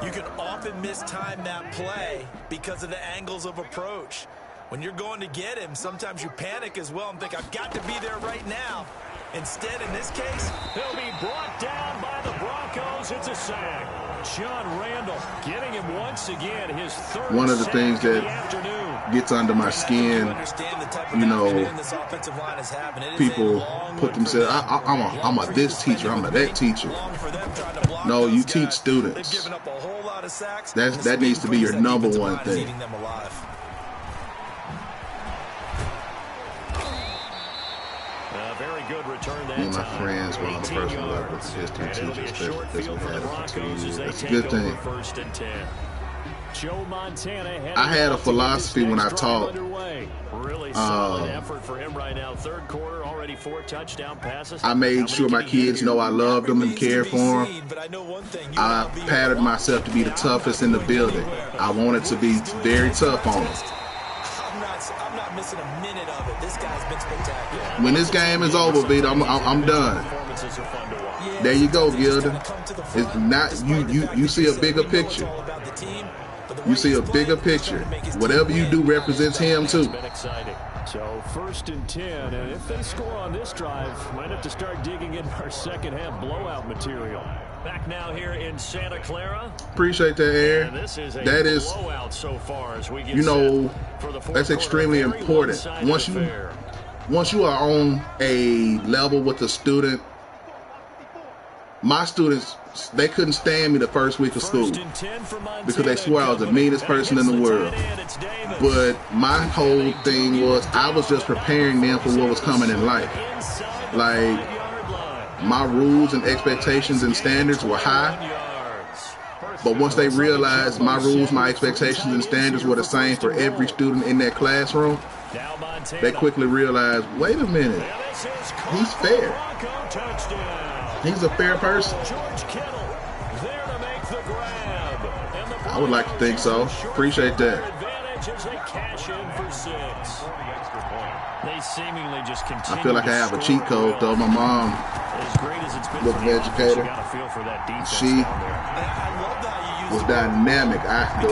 You can often mistime that play because of the angles of approach. When you're going to get him, sometimes you panic as well and think, I've got to be there right now. Instead, in this case, he'll be brought down by the Broncos. It's a sack. John Randall getting him once again, his third. One of the things that gets under my skin, you know, people put themselves, I'm a this teacher, I'm a that teacher. No, you teach students. That needs to be your number one thing. Very good return that Me and my time. friends were on the personal level with history teachers, especially because we had it for 2 years. That's a good thing. Joe Montana I had a philosophy when I taught. Really solid effort for him right now. Third quarter, already 4 touchdown passes. I made sure my kids know I loved them and cared for them. I patterned myself to be the toughest in the building. I wanted to be very tough on them. I'm not missing a minute of it. This guy's been spectacular. When this game is over, Vito, I'm done. There you go, Gilden. It's not you see a bigger picture. You see a bigger picture. Whatever you do represents him too. So 1st and 10, and if they score on this drive, might have to start digging in our second half blowout material. Back now here in Santa Clara. Appreciate that, Aaron. That is, blowout so far as we get you know, quarter, that's extremely important. Once you are on a level with a student, my students, they couldn't stand me the first week of school because they swore I was the meanest person in the world. But my whole thing was I was just preparing them for what was coming in life. Like, my rules and expectations and standards were high. But once they realized my rules, my expectations and standards were the same for every student in that classroom, they quickly realized, wait a minute, he's fair. He's a fair person. I would like to think so. Appreciate that. yardage as they cash in for 6. They seemingly just continue. I feel like I have a cheat code, though. My mom as great as it's been was for an the offense, educator. you gotta feel for that defense She down there. I love how you use was dynamic.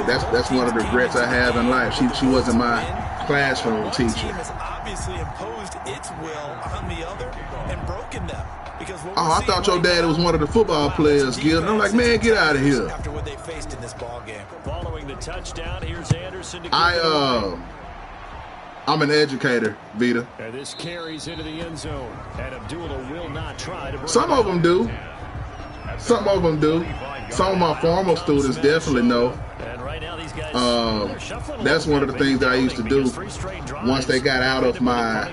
That's one of the regrets I have in life. She wasn't my classroom One teacher. team has obviously imposed its will on the other and broken them. Because what Oh, we're I seeing thought your right daddy now, was one of the football players, Gil. And I'm like, man, get out of here. after what they faced in this ball game. Following the touchdown, here's Anderson to kick it away. I'm an educator, Vita. And this carries into the end zone. And Abdullah will not try to break Some of them do. Some of them do. Some of my former students definitely know. And right now these guys, That's one of the things that I used to do. Once they got out of my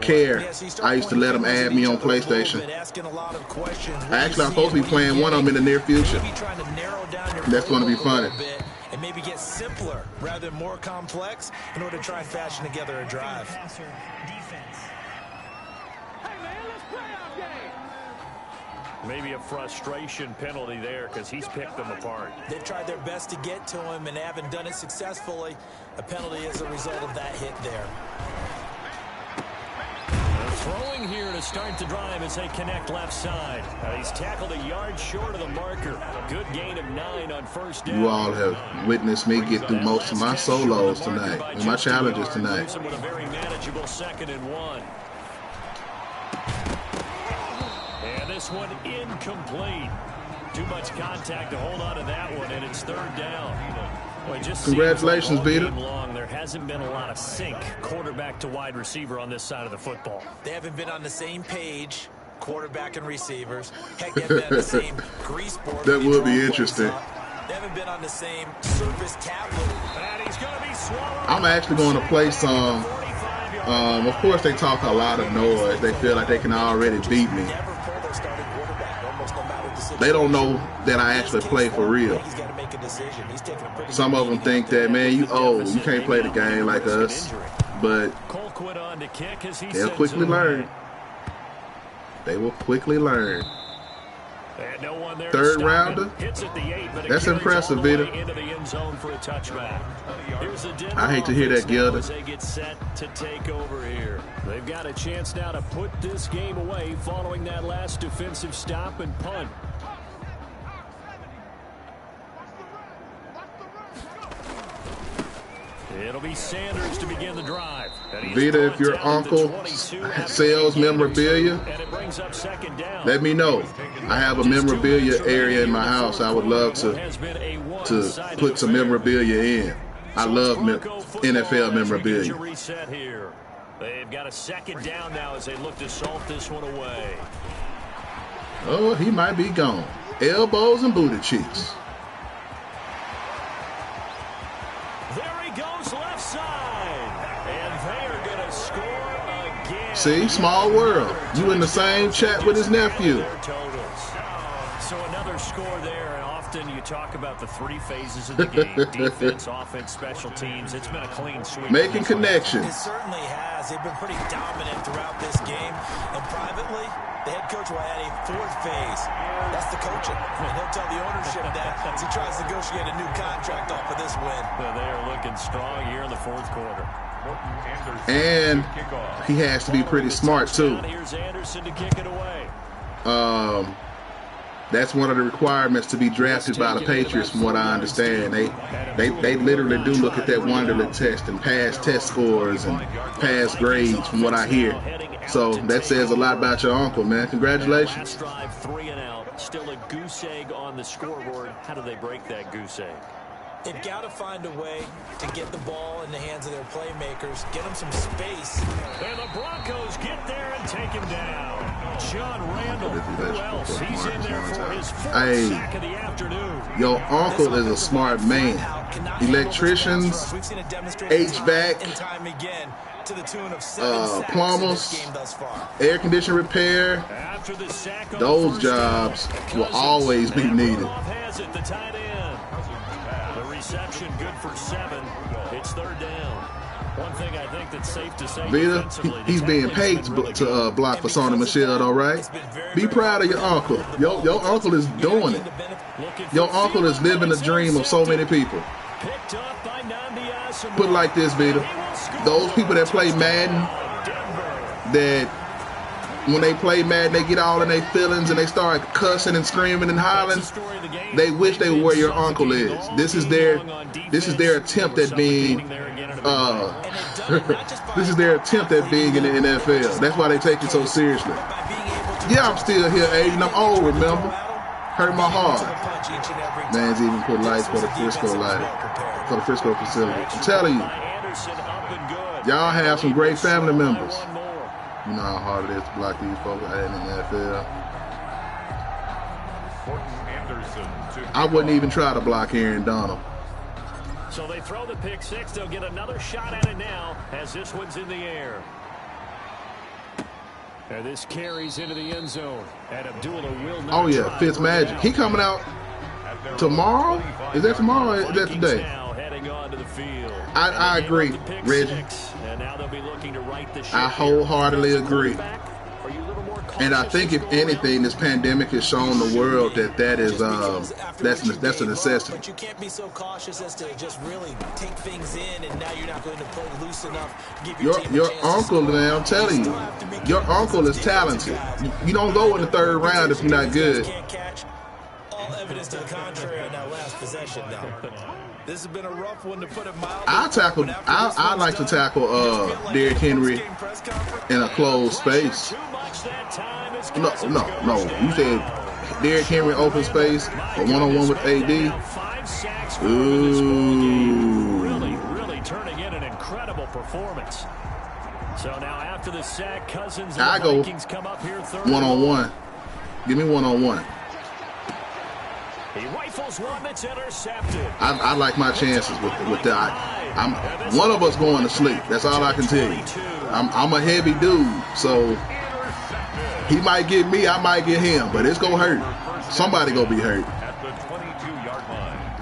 care, I used to let them add me on PlayStation. Actually, I'm supposed to be playing one of them in the near future. That's going to be funny. And maybe get simpler rather than more complex in order to try and fashion together a drive. Maybe a frustration penalty there because he's picked them apart. They've tried their best to get to him and haven't done it successfully. A penalty as a result of that hit there. Throwing here to start the drive as they connect left side. He's tackled a yard short of the marker. Good gain of 9 on first down. You all have witnessed me get through most of my solos tonight, and my challenges tonight. With a very manageable 2nd and 1. And this one incomplete. Too much contact to hold on to that one, and it's 3rd down. Well, Congratulations, Vita. There hasn't been a lot of sync quarterback to wide receiver on this side of the football. They haven't been on the same page, quarterback and receivers. Heck, they haven't been on the same grease board. That would be interesting. They haven't been on the same surface tablet. And he's going to be swallowed. I'm actually going to play some. Of course, they talk a lot of noise. They feel like they can already beat me. They don't know that I actually play for real. Some of them think that, man, you old. You can't play the game like us. But they'll quickly learn. They will quickly learn. 3rd rounder? That's impressive, Vita. I hate to hear that, Gilda. They get set to take over here. They've got a chance now to put this game away following that last defensive stop and punt. It'll be Sanders to begin the drive. Vita, if your uncle sells memorabilia, let me know. I have a memorabilia area in my house. I would love to put some memorabilia in. I love NFL memorabilia. They've got a 2nd down now as they look to salt this one away. Oh, he might be gone. Elbows and booty cheeks. Left side, and they are going to score again. See, small world. You in the same chat with his nephew. So another score there, and often you talk about the 3 phases of the game: defense, offense, special teams. It's been a clean sweep. Making connections. It certainly has. They've been pretty dominant throughout this game, and privately, the head coach will add a 4th phase. That's the coaching. And he'll tell the ownership that as he tries to negotiate a new contract off of this win. Well, they are looking strong here in the 4th quarter. And he has to be pretty smart, too. Here's Anderson to kick it away. That's one of the requirements to be drafted by the Patriots, from what I understand. They literally do look at that Wonderlic test and pass test scores and pass grades, from what I hear. So that says a lot about your uncle, man. Congratulations. Drive 3 and out. Still a goose egg on the scoreboard. How do they break that goose egg? They've got to find a way to get the ball in the hands of their playmakers, get them some space. And the Broncos get there and take him down. John Randall, who else? He's in there for his 4th sack of the afternoon. Your uncle is a smart man. Electricians, HVAC, plumbers, air condition repair, those jobs will always be needed. Reception good for 7. It's 3rd down. One thing I think that's safe to say. Vita, he's being paid to block for Sony Michel, all right? Be proud of your uncle. Your uncle is doing it. Your uncle is living the dream of so many people. Picked up by Nambias Put it like this, Vita. Those people that play Madden, that when they play Madden, they get all in their feelings and they start cussing and screaming and hollering. They wish they were where your uncle is. This is their attempt at being this is their attempt at being in the NFL. That's why they take it so seriously. Yeah, I'm still here, Aiden. I'm old, remember? Hurt my heart. Man's even put lights for the Frisco facility. I'm telling you, y'all have some great family members. You know how hard it is to block these folks out in the NFL. I wouldn't even try to block Aaron Donald. So they throw the pick six. They'll get another shot at it now as this one's in the air. And this carries into the end zone. And Abdullah will not. Oh, yeah, Fitzmagic. He coming out tomorrow? Is that tomorrow or is that today? I agree, Reggie. I wholeheartedly agree. And I think if anything, this pandemic has shown the world that is that's a necessity. But you can't be so cautious as to just really take things in, and now you're not going to play loose enough to give your team Your uncle, man, I'm telling you, your uncle is talented. You don't go in the third round if you're not good. Can't catch. All evidence to the contrary on that last possession now. This has been a rough one to put it mildly. I like to tackle Derrick Henry in a closed space. No. You said Derrick Henry open space, a one-on-one with AD. Ooh. Really turning in an incredible performance. So now after the sack, Cousins and I the go Vikings come up here third. One-on-one. Give me one-on-one. He rifles one that's intercepted. I like my chances with that. One of us going to sleep. That's all I can tell you. I'm a heavy dude, so he might get me, I might get him, but it's gonna hurt. Somebody gonna be hurt.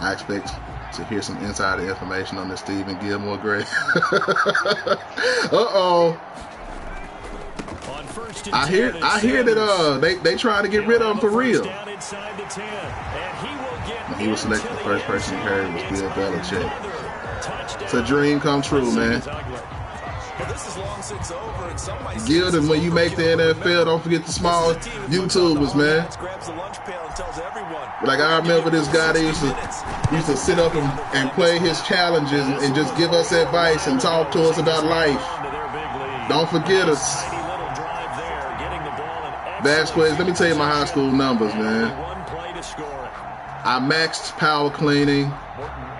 I expect to hear some insider information on this Stephen Gilmore grade. Uh-oh. I hear that they trying to get rid of him for real. He was selected the first person he heard was Bill Belichick. It's a dream come true, man. Gilden, when you make the NFL, don't forget the small YouTubers, man. Like I remember this guy that used to sit up and play his challenges and just give us advice and talk to us about life. Don't forget us. Vasquez, let me tell you my high school numbers, man. I maxed power cleaning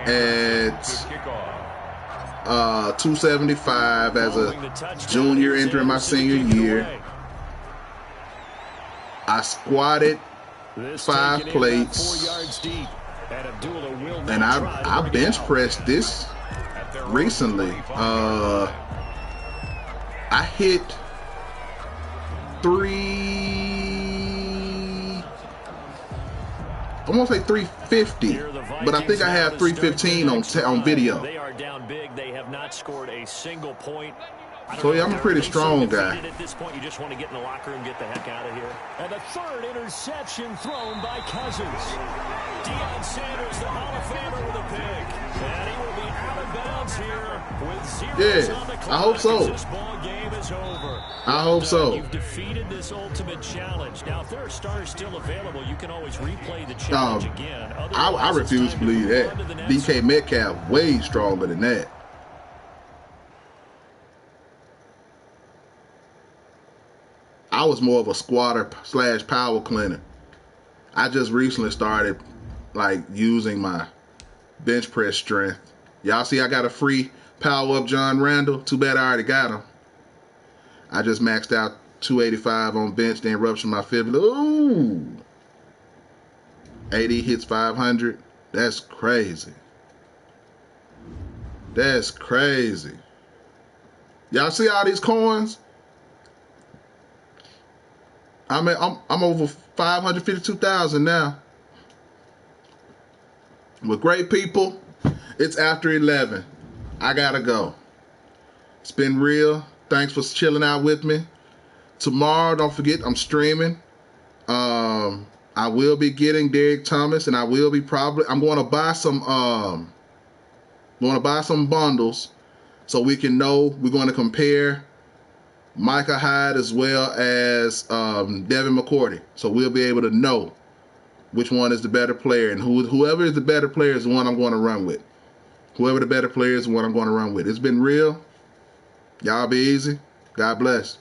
at 275 as a junior entering my senior year. I squatted 5 plates, and I bench pressed this recently. I hit 350, but I think I have 315 on video. They are down big. They have not scored a single point. So yeah, I'm a pretty strong guy. At this point, you just want to get in the locker room, get the heck out of here. And the third interception thrown by Cousins. Deion Sanders, the Hall of Famer, with a pick, and he will be out of bounds here with zeros on the clock. I hope so. This ball game is over. I hope so. You've defeated this ultimate challenge. Now, if there are stars still available, you can always replay the challenge again. I refuse to believe that. DK Metcalf way stronger than that. I was more of a squatter / power cleaner. I just recently started like using my bench press strength. Y'all see I got a free power up John Randall. Too bad I already got him. I just maxed out 285 on bench, then ruptured my fibula. Ooh. 80 hits 500. That's crazy. That's crazy. Y'all see all these coins? I'm over 552,000 now. With great people, it's after 11. I gotta go. It's been real. Thanks for chilling out with me. Tomorrow, don't forget, I'm streaming. I will be getting Derek Thomas, and I will be I'm going to buy some We want to buy some bundles so we can know. We're going to compare Micah Hyde as well as Devin McCourty. So we'll be able to know which one is the better player. And whoever is the better player is the one I'm going to run with. Whoever the better player is the one I'm going to run with. It's been real. Y'all be easy. God bless.